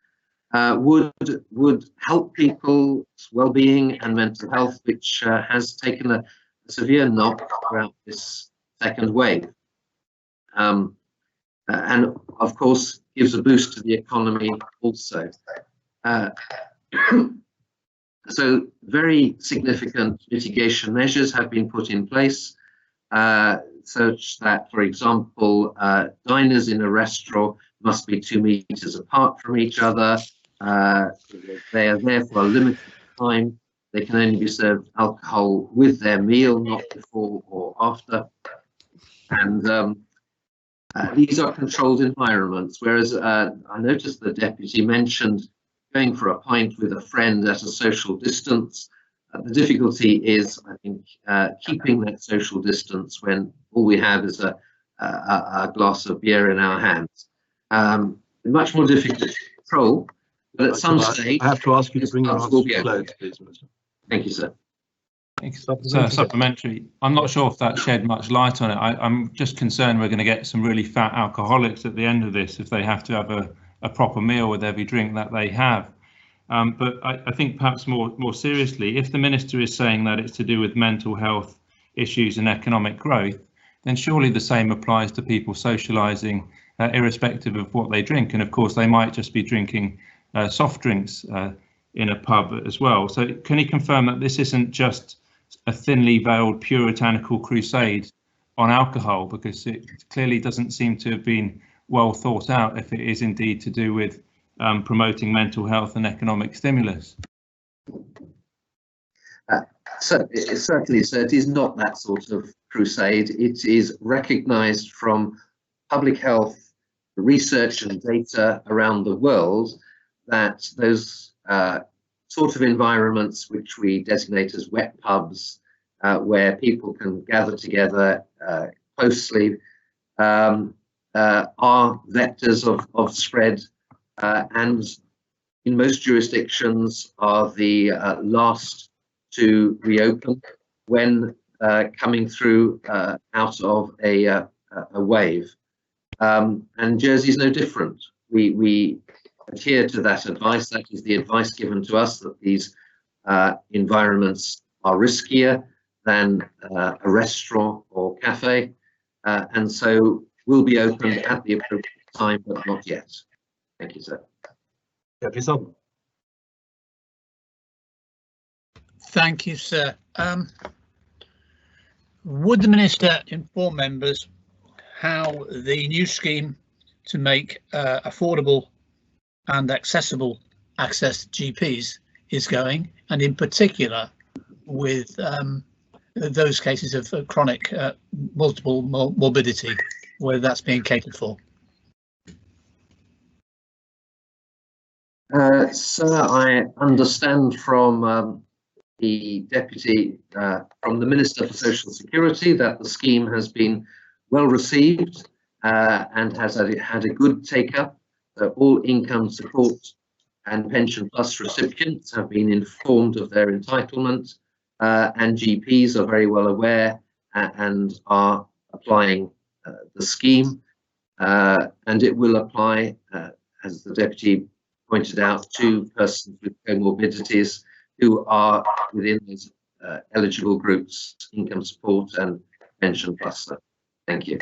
would help people's well-being and mental health, which has taken a severe knock throughout this second wave. And of course, gives a boost to the economy also. So very significant mitigation measures have been put in place, such that, for example, diners in a restaurant must be 2 meters apart from each other. They are there for a limited time. They can only be served alcohol with their meal, not before or after. And these are controlled environments, whereas I noticed the Deputy mentioned going for a pint with a friend at a social distance. The difficulty is, I think, keeping that social distance when all we have is a glass of beer in our hands. Much more difficult to control, but at some stage, I have to ask you to bring your answer to close, please, Minister. Thank you, sir. So supplementary, I'm not sure if that shed much light on it. I'm just concerned we're going to get some really fat alcoholics at the end of this if they have to have a proper meal with every drink that they have. But I think perhaps more seriously, if the Minister is saying that it's to do with mental health issues and economic growth, then surely the same applies to people socialising irrespective of what they drink. And of course, they might just be drinking soft drinks in a pub as well. So can he confirm that this isn't just a thinly veiled puritanical crusade on alcohol, because it clearly doesn't seem to have been well thought out if it is indeed to do with promoting mental health and economic stimulus? Certainly, sir, it is not that sort of crusade. It is recognised from public health research and data around the world that those sort of environments which we designate as wet pubs, where people can gather together closely, are vectors of spread, and in most jurisdictions are the last to reopen when coming through out of a wave. And Jersey is no different. We adhere to that advice. That is the advice given to us, that these environments are riskier than a restaurant or cafe. And so will be opened at the appropriate time, but not yet. Thank you, sir. Deputy Sullivan. Thank you, sir. Would the Minister inform members how the new scheme to make affordable and accessible access to GPs is going, and in particular with those cases of chronic multiple morbidity, whether that's being catered for? Sir, I understand from the Deputy, from the Minister for Social Security, that the scheme has been well received and has had a good take-up. All income support and pension plus recipients have been informed of their entitlement, and GPs are very well aware and are applying the scheme, and it will apply, as the Deputy pointed out, to persons with comorbidities who are within these eligible groups, income support and pension plus. Thank you.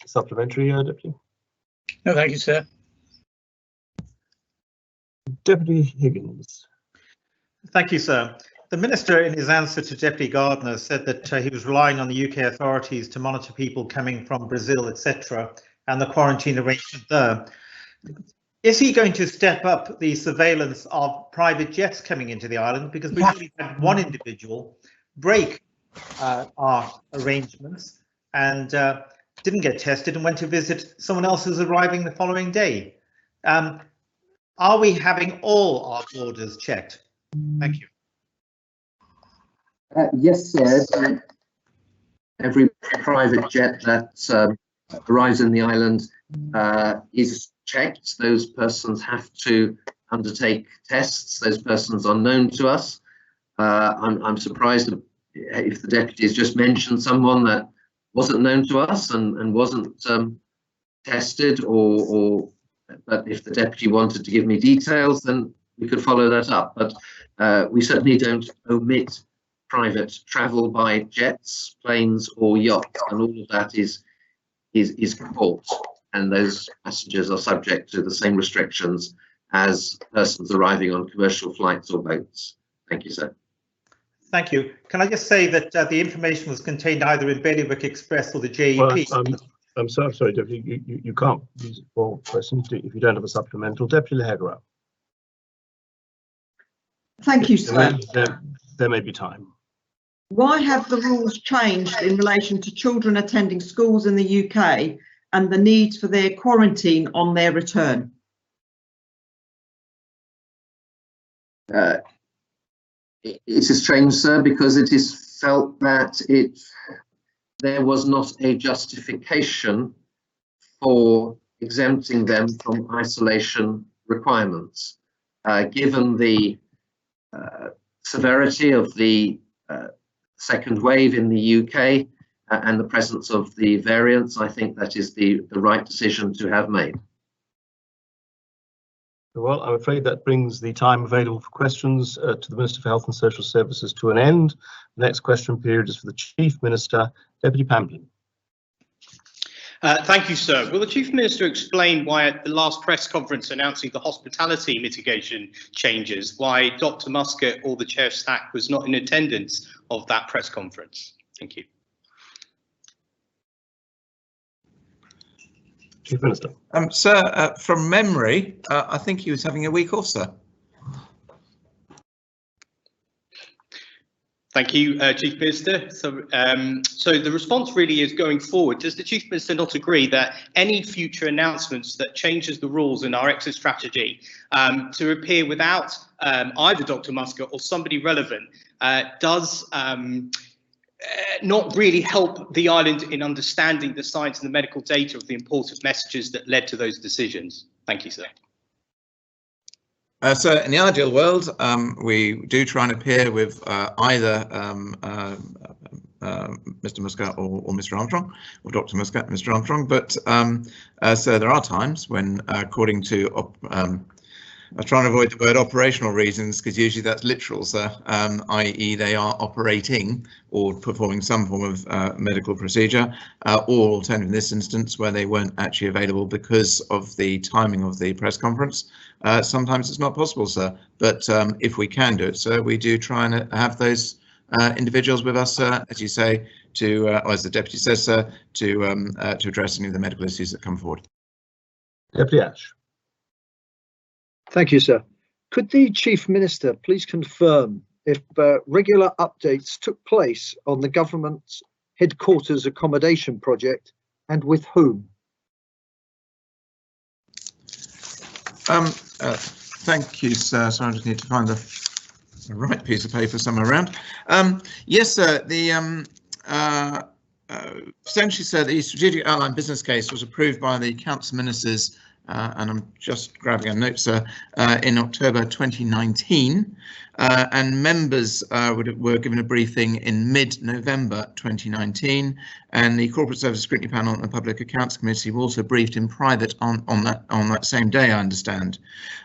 Supplementary, Deputy. No, thank you, sir. Deputy Higgins. Thank you, sir. The Minister, in his answer to Deputy Gardner, said that he was relying on the UK authorities to monitor people coming from Brazil, etc., and the quarantine arrangement there. Is he going to step up the surveillance of private jets coming into the island? Because we've only had one individual break our arrangements and didn't get tested and went to visit someone else who's arriving the following day. Are we having all our borders checked? Thank you. Yes, sir. Every private jet that arrives in the island is checked. Those persons have to undertake tests. Those persons are known to us. I'm surprised if the Deputy has just mentioned someone that wasn't known to us and wasn't tested, but if the Deputy wanted to give me details, then we could follow that up. But we certainly don't omit private travel by jets, planes or yachts, and all of that is port, and those passengers are subject to the same restrictions as persons arriving on commercial flights or boats. Thank you, sir. Thank you. Can I just say that the information was contained either in Bailiwick Express or the JEP? Well, I'm sorry, Deputy, you can't use it for questions if you don't have a supplemental. Deputy Lehegra. Thank you, sir. There may be time. Why have the rules changed in relation to children attending schools in the UK and the need for their quarantine on their return? It is strange, sir, because it is felt that there was not a justification for exempting them from isolation requirements. Given the severity of the second wave in the UK and the presence of the variants, I think that is the right decision to have made. Well, I'm afraid that brings the time available for questions to the Minister for Health and Social Services to an end. The next question period is for the Chief Minister, Deputy Pamplin. Thank you, sir. Will the Chief Minister explain why at the last press conference announcing the hospitality mitigation changes, why Dr. Muscat or the Chair of SAC was not in attendance of that press conference? Thank you. Chief Minister. Sir, from memory, I think he was having a week off, sir. Thank you, Chief Minister. So the response really is going forward. Does the Chief Minister not agree that any future announcements that changes the rules in our exit strategy to appear without either Dr. Muscat or somebody relevant does not really help the island in understanding the science and the medical data of the important messages that led to those decisions? Thank you, sir. So in the ideal world, we do try and appear with either Mr. Muscat or Mr. Armstrong, or Dr. Muscat and Mr. Armstrong. But so there are times when, according to I try and avoid the word operational reasons because usually that's literal, sir, i.e. they are operating or performing some form of medical procedure, or alternative in this instance where they weren't actually available because of the timing of the press conference. Sometimes it's not possible, sir, but if we can do it, sir, we do try and have those individuals with us, as you say, to, or as the Deputy says, sir, to address any of the medical issues that come forward. Deputy Ash. Thank you, sir. Could the Chief Minister please confirm if regular updates took place on the government's headquarters accommodation project and with whom? Thank you, sir. So I just need to find the right piece of paper somewhere around. Yes, sir. The essentially, sir, the strategic outline business case was approved by the Council Ministers, and I'm just grabbing a note, sir, in October 2019, and members were given a briefing in mid-November 2019, and the Corporate Service Scrutiny Panel and the Public Accounts Committee were also briefed in private on that same day, I understand.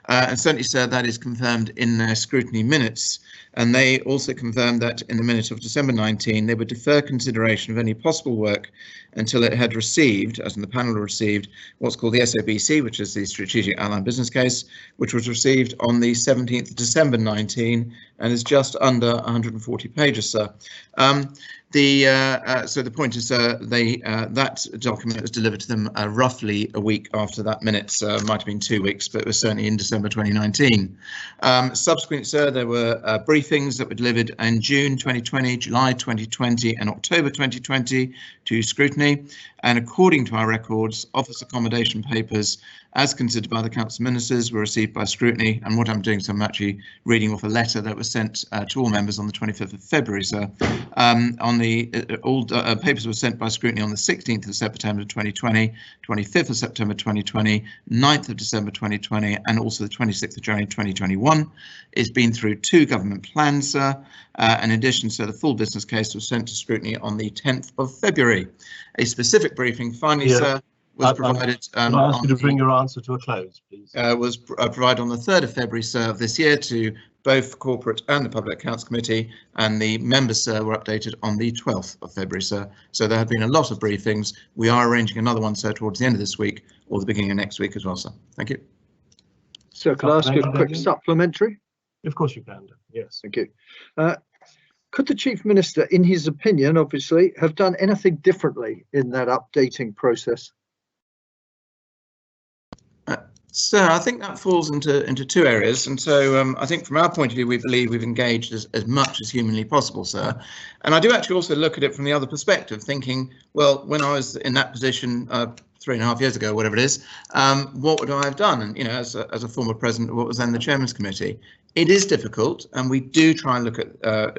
And certainly, sir, that is confirmed in their scrutiny minutes. And they also confirmed that in the minute of December 19, they would defer consideration of any possible work until it had received, as in the panel received, what's called the SOBC, which is the Strategic Outline Business Case, which was received on the 17th of December 19 and is just under 140 pages, sir. So the point is, that document was delivered to them roughly a week after that minutes. Might have been 2 weeks, but it was certainly in December 2019. Subsequently, sir, there were briefings that were delivered in June 2020, July 2020, and October 2020 to scrutiny. And according to our records, office accommodation papers, as considered by the Council Ministers, were received by scrutiny. And what I'm doing, so I'm actually reading off a letter that was sent to all members on the 25th of February, sir. All papers were sent by scrutiny on the 16th of September 2020, 25th of September 2020, 9th of December 2020, and also the 26th of January 2021. It's been through 2 government plans, sir. In addition, sir, the full business case was sent to scrutiny on the 10th of February. A specific briefing, finally, sir, was provided. Can I ask you to bring your answer to a close, please? Was provided on the 3rd of February, sir, of this year to both Corporate and the Public Accounts Committee, and the members, sir, were updated on the 12th of February, sir. So there have been a lot of briefings. We are arranging another one, sir, towards the end of this week or the beginning of next week as well, sir. Thank you. So can I ask you a quick supplementary? Of course you can, yes. Thank you. Could the Chief Minister, in his opinion, obviously, have done anything differently in that updating process? So I think that falls into 2 areas, and so I think from our point of view, we believe we've engaged as much as humanly possible, sir. And I do actually also look at it from the other perspective, thinking, well, when I was in that position 3.5 years ago, whatever it is, what would I have done? And as a former president of what was then the Chairman's Committee, it is difficult, and we do try and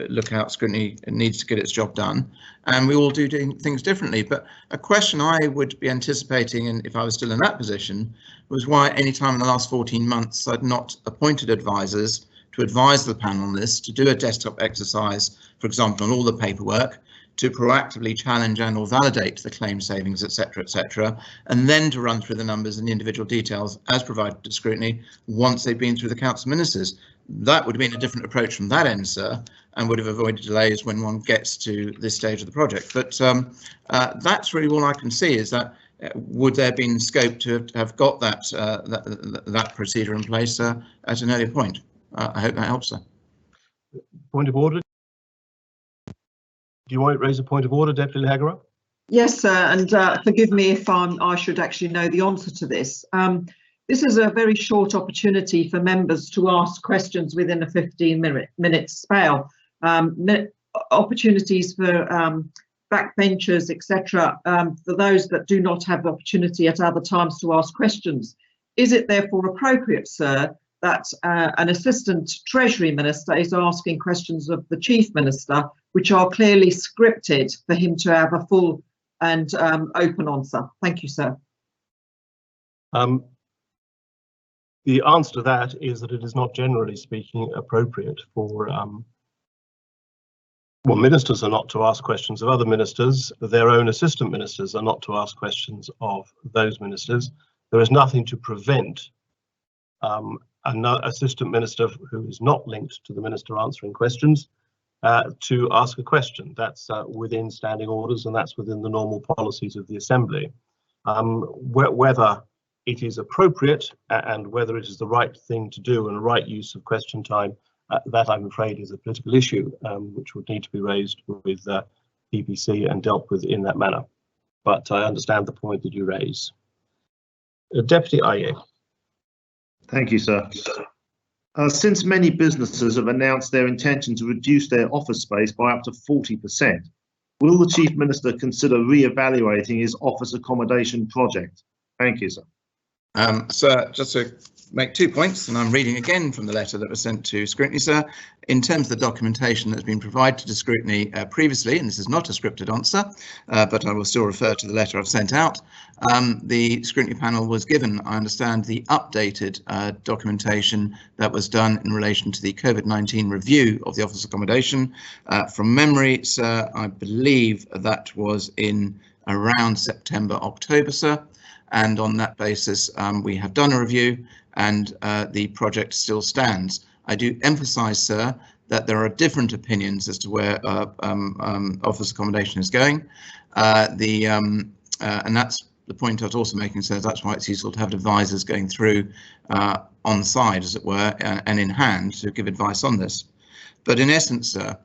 look out scrutiny needs to get its job done, and we all do things differently. But a question I would be anticipating, and if I was still in that position, was why any time in the last 14 months I'd not appointed advisors to advise the panel on this, to do a desktop exercise, for example, on all the paperwork, to proactively challenge and or validate the claim savings, etc., and then to run through the numbers and the individual details as provided to scrutiny once they've been through the Council Ministers. That would have been a different approach from that end, sir, and would have avoided delays when one gets to this stage of the project. But that's really all I can see, is that would there have been scope to have got that procedure in place at an earlier point? I hope that helps, sir. Point of order. Do you want to raise a point of order, Deputy Haggaroth? Yes, sir, and forgive me if I should actually know the answer to this. This is a very short opportunity for members to ask questions within a 15-minute spell. Opportunities for backbenchers, etc., for those that do not have the opportunity at other times to ask questions. Is it therefore appropriate, sir, that an Assistant Treasury Minister is asking questions of the Chief Minister, which are clearly scripted for him to have a full and open answer? Thank you, sir. The answer to that is that it is not, generally speaking, appropriate for well, ministers are not to ask questions of other ministers. Their own assistant ministers are not to ask questions of those ministers. There is nothing to prevent an assistant minister who is not linked to the minister answering questions to ask a question. That's within standing orders, and that's within the normal policies of the Assembly. Whether it is appropriate and whether it is the right thing to do and the right use of question time, that I'm afraid is a political issue which would need to be raised with BBC and dealt with in that manner. But I understand the point that you raise. Deputy Aye. Thank you, sir. Since many businesses have announced their intention to reduce their office space by up to 40%, will the Chief Minister consider re-evaluating his office accommodation project? Thank you, sir. Sir, just to make 2 points, and I'm reading again from the letter that was sent to scrutiny, sir. In terms of the documentation that's been provided to scrutiny previously, and this is not a scripted answer, but I will still refer to the letter I've sent out. The scrutiny panel was given, I understand, the updated documentation that was done in relation to the COVID-19 review of the office accommodation. From memory, sir, I believe that was in around September, October, sir. And on that basis, we have done a review and the project still stands. I do emphasise, sir, that there are different opinions as to where office accommodation is going. And that's the point I was also making, sir. That's why it's useful to have advisors going through on side, as it were, and in hand to give advice on this. But in essence, sir,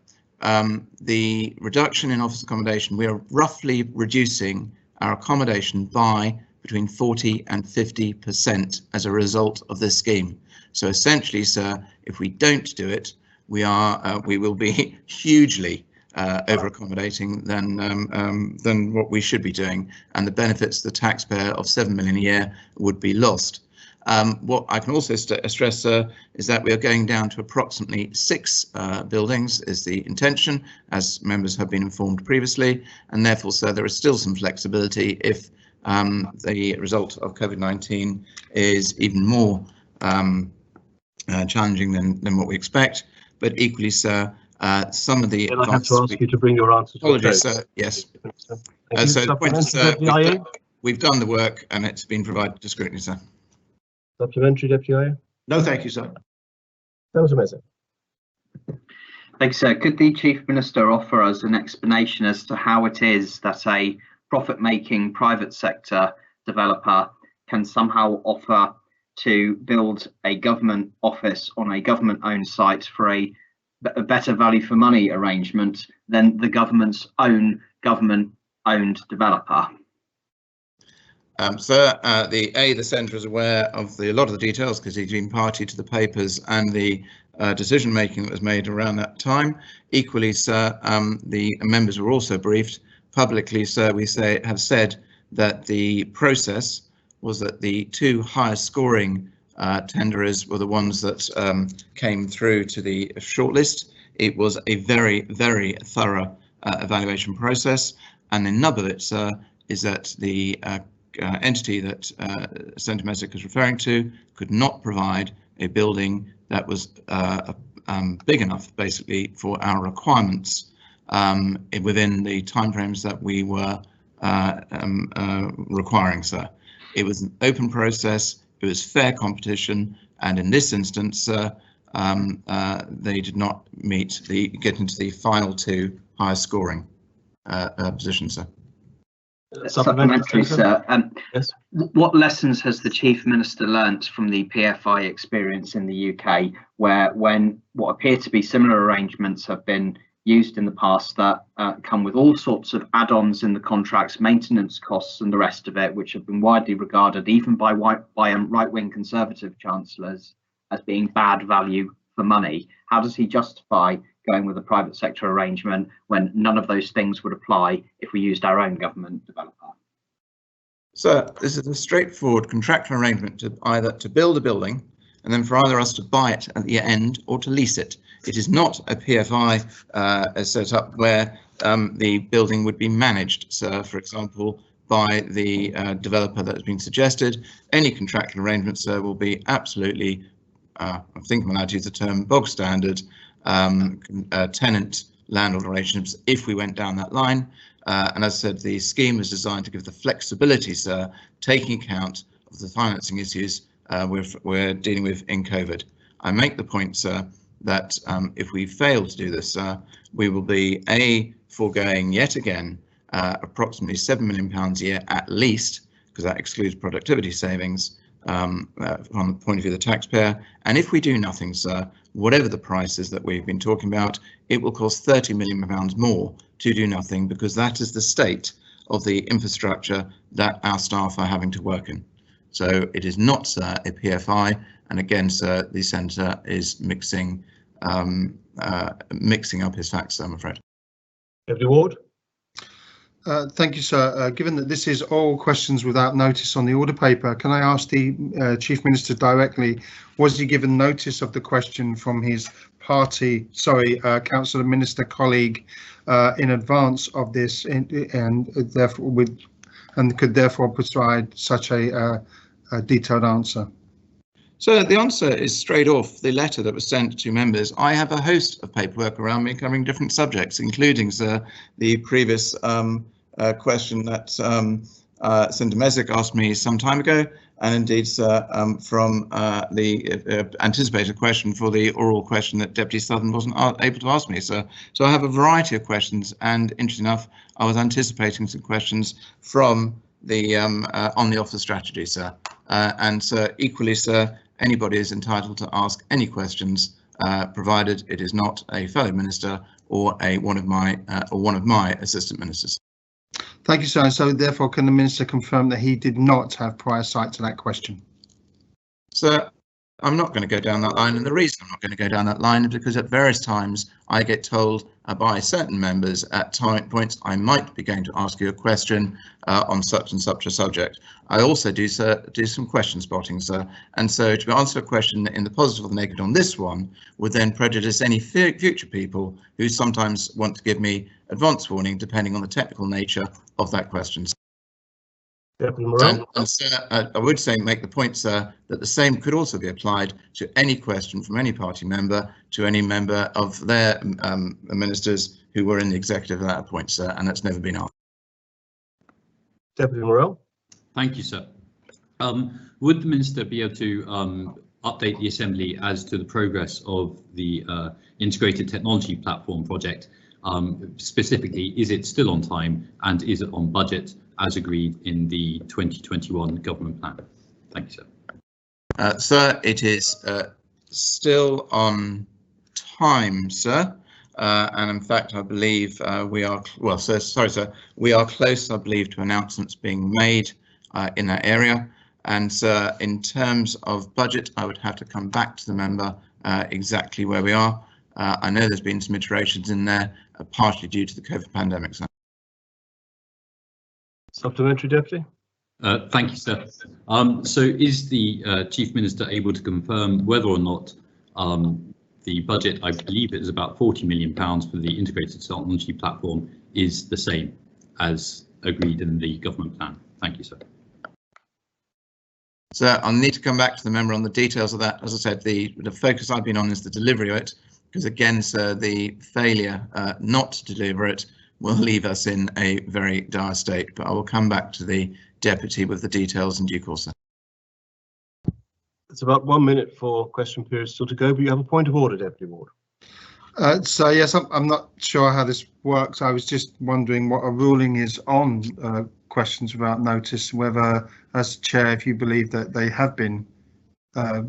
the reduction in office accommodation, we are roughly reducing our accommodation by between 40 and 50% as a result of this scheme. So essentially, sir, if we don't do it, we will be hugely over accommodating than what we should be doing, and the benefits to the taxpayer of 7 million a year would be lost. What I can also stress, sir, is that we are going down to approximately 6 buildings is the intention, as members have been informed previously, and therefore, sir, there is still some flexibility if the result of COVID-19 is even more challenging than what we expect. But equally, sir, some of the... I have to ask you to bring your answer to apologies, sir. Yes. So the point is, sir, we've done the work and it's been provided to scrutiny, sir. Supplementary, Deputy Aye? No, thank you, sir. That was amazing. Thank you, sir. Could the Chief Minister offer us an explanation as to how it is that a profit-making private sector developer can somehow offer to build a government office on a government-owned site for a better value for money arrangement than the government's own government-owned developer? Sir, the centre is aware of a lot of the details because he's been party to the papers and the decision making that was made around that time. Equally, sir, the members were also briefed publicly, sir. We have said that the process was that the 2 highest scoring tenderers were the ones that came through to the shortlist. It was a very, very thorough evaluation process, and the nub of it, sir, is that the entity that Senator Messick is referring to could not provide a building that was big enough, basically, for our requirements within the timeframes that we were requiring, sir. It was an open process, it was fair competition, and in this instance, they did not get into the final 2 highest scoring positions, sir. Supplementary, sir. Yes. What lessons has the Chief Minister learnt from the PFI experience in the UK, where when what appear to be similar arrangements have been used in the past that come with all sorts of add-ons in the contracts, maintenance costs and the rest of it, which have been widely regarded even by right-wing Conservative chancellors as being bad value for money? How does he justify going with a private sector arrangement when none of those things would apply if we used our own government developer? Sir, this is a straightforward contractual arrangement to build a building and then for either us to buy it at the end or to lease it. It is not a PFI set up where the building would be managed, sir, for example, by the developer that has been suggested. Any contractual arrangement, sir, will be absolutely, I think I'm allowed to use the term, bog standard tenant-landlord relationships if we went down that line. And as I said, the scheme is designed to give the flexibility, sir, taking account of the financing issues we're dealing with in COVID. I make the point, sir, that if we fail to do this, we will be foregoing yet again approximately £7 million a year at least, because that excludes productivity savings from the point of view of the taxpayer. And if we do nothing, sir, whatever the price is that we've been talking about, it will cost £30 million more to do nothing, because that is the state of the infrastructure that our staff are having to work in. So it is not, sir, a PFI. And again, sir, the Senator is mixing up his facts, I'm afraid. Deputy Ward. Thank you, sir. Given that this is all questions without notice on the order paper, can I ask the Chief Minister directly, was he given notice of the question from his party, Councillor Minister colleague, in advance of this, and could therefore provide such a detailed answer? So the answer is straight off the letter that was sent to members. I have a host of paperwork around me covering different subjects, including, sir, the previous question that Senator Mesic asked me some time ago, and indeed, sir, from the anticipated question for the oral question that Deputy Southern wasn't able to ask me, sir. So I have a variety of questions, and interesting enough, I was anticipating some questions from the on the office strategy, sir. And sir, equally, sir, anybody is entitled to ask any questions, provided it is not a fellow minister or one of my assistant ministers. Thank you, sir. So therefore, can the minister confirm that he did not have prior sight to that question? Sir, I'm not going to go down that line, and the reason I'm not going to go down that line is because at various times I get told by certain members at points I might be going to ask you a question on such and such a subject. I also do some question spotting, sir, and so to answer a question in the positive or the negative on this one would then prejudice any future people who sometimes want to give me advance warning depending on the technical nature of that question. And sir, I would say make the point, sir, that the same could also be applied to any question from any party member to any member of their ministers who were in the executive at that point, sir, and that's never been asked. Deputy Morell. Thank you, sir. Would the minister be able to update the Assembly as to the progress of the integrated technology platform project? Specifically, is it still on time and is it on budget as agreed in the 2021 government plan? Thank you, sir. Sir, it is still on time, sir. And in fact, I believe we are, well, sir, sorry, sir, we are close, I believe, to announcements being made in that area. And sir, in terms of budget, I would have to come back to the member exactly where we are. I know there's been some iterations in there, partially due to the COVID pandemic, sir. Supplementary, Deputy. Thank you, sir. So is the Chief Minister able to confirm whether or not the budget, I believe it is about £40 million for the integrated technology platform, is the same as agreed in the government plan? Thank you, sir. So I'll need to come back to the member on the details of that. As I said, the focus I've been on is the delivery of it, because again, sir, the failure not to deliver it will leave us in a very dire state. But I will come back to the Deputy with the details in due course, sir. It's about 1 minute for question period still to go, but you have a point of order, Deputy Ward. So yes, I'm not sure how this works. I was just wondering what a ruling is on questions without notice, whether as chair, if you believe that they have been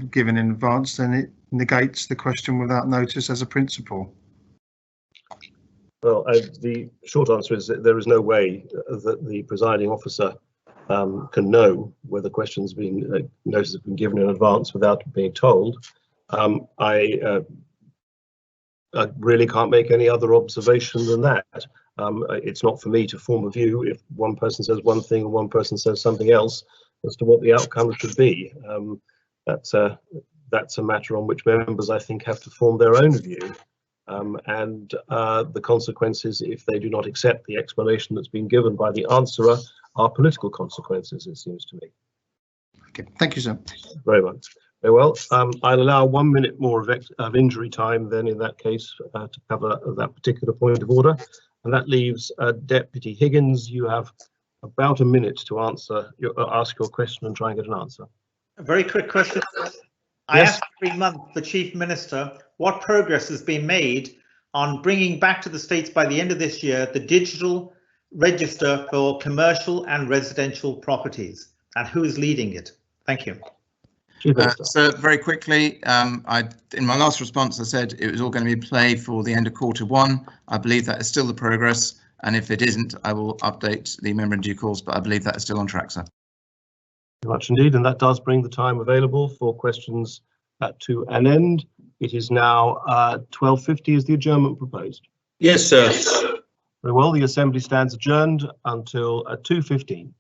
given in advance, then it negates the question without notice as a principle. Well, the short answer is that there is no way that the presiding officer can know whether questions being notice have been given in advance without being told. I really can't make any other observation than that. It's not for me to form a view if one person says one thing and one person says something else as to what the outcome should be. That's a matter on which members, I think, have to form their own view. And the consequences, if they do not accept the explanation that's been given by the answerer, are political consequences, it seems to me. Okay, thank you, sir. Very much. Very well. I'll allow 1 minute more of injury time then in that case to cover that particular point of order. And that leaves Deputy Higgins. You have about a minute to answer, ask your question and try and get an answer. A very quick question. I ask every month the Chief Minister what progress has been made on bringing back to the States by the end of this year the digital register for commercial and residential properties, and who is leading it? Thank you. So very quickly, in my last response, I said it was all going to be play for the end of Q1. I believe that is still the progress, and if it isn't, I will update the member in due course, but I believe that is still on track, sir. Very much indeed, and that does bring the time available for questions to an end. It is now 12:50. Is the adjournment proposed? Yes, sir. Very well, the Assembly stands adjourned until 2:15.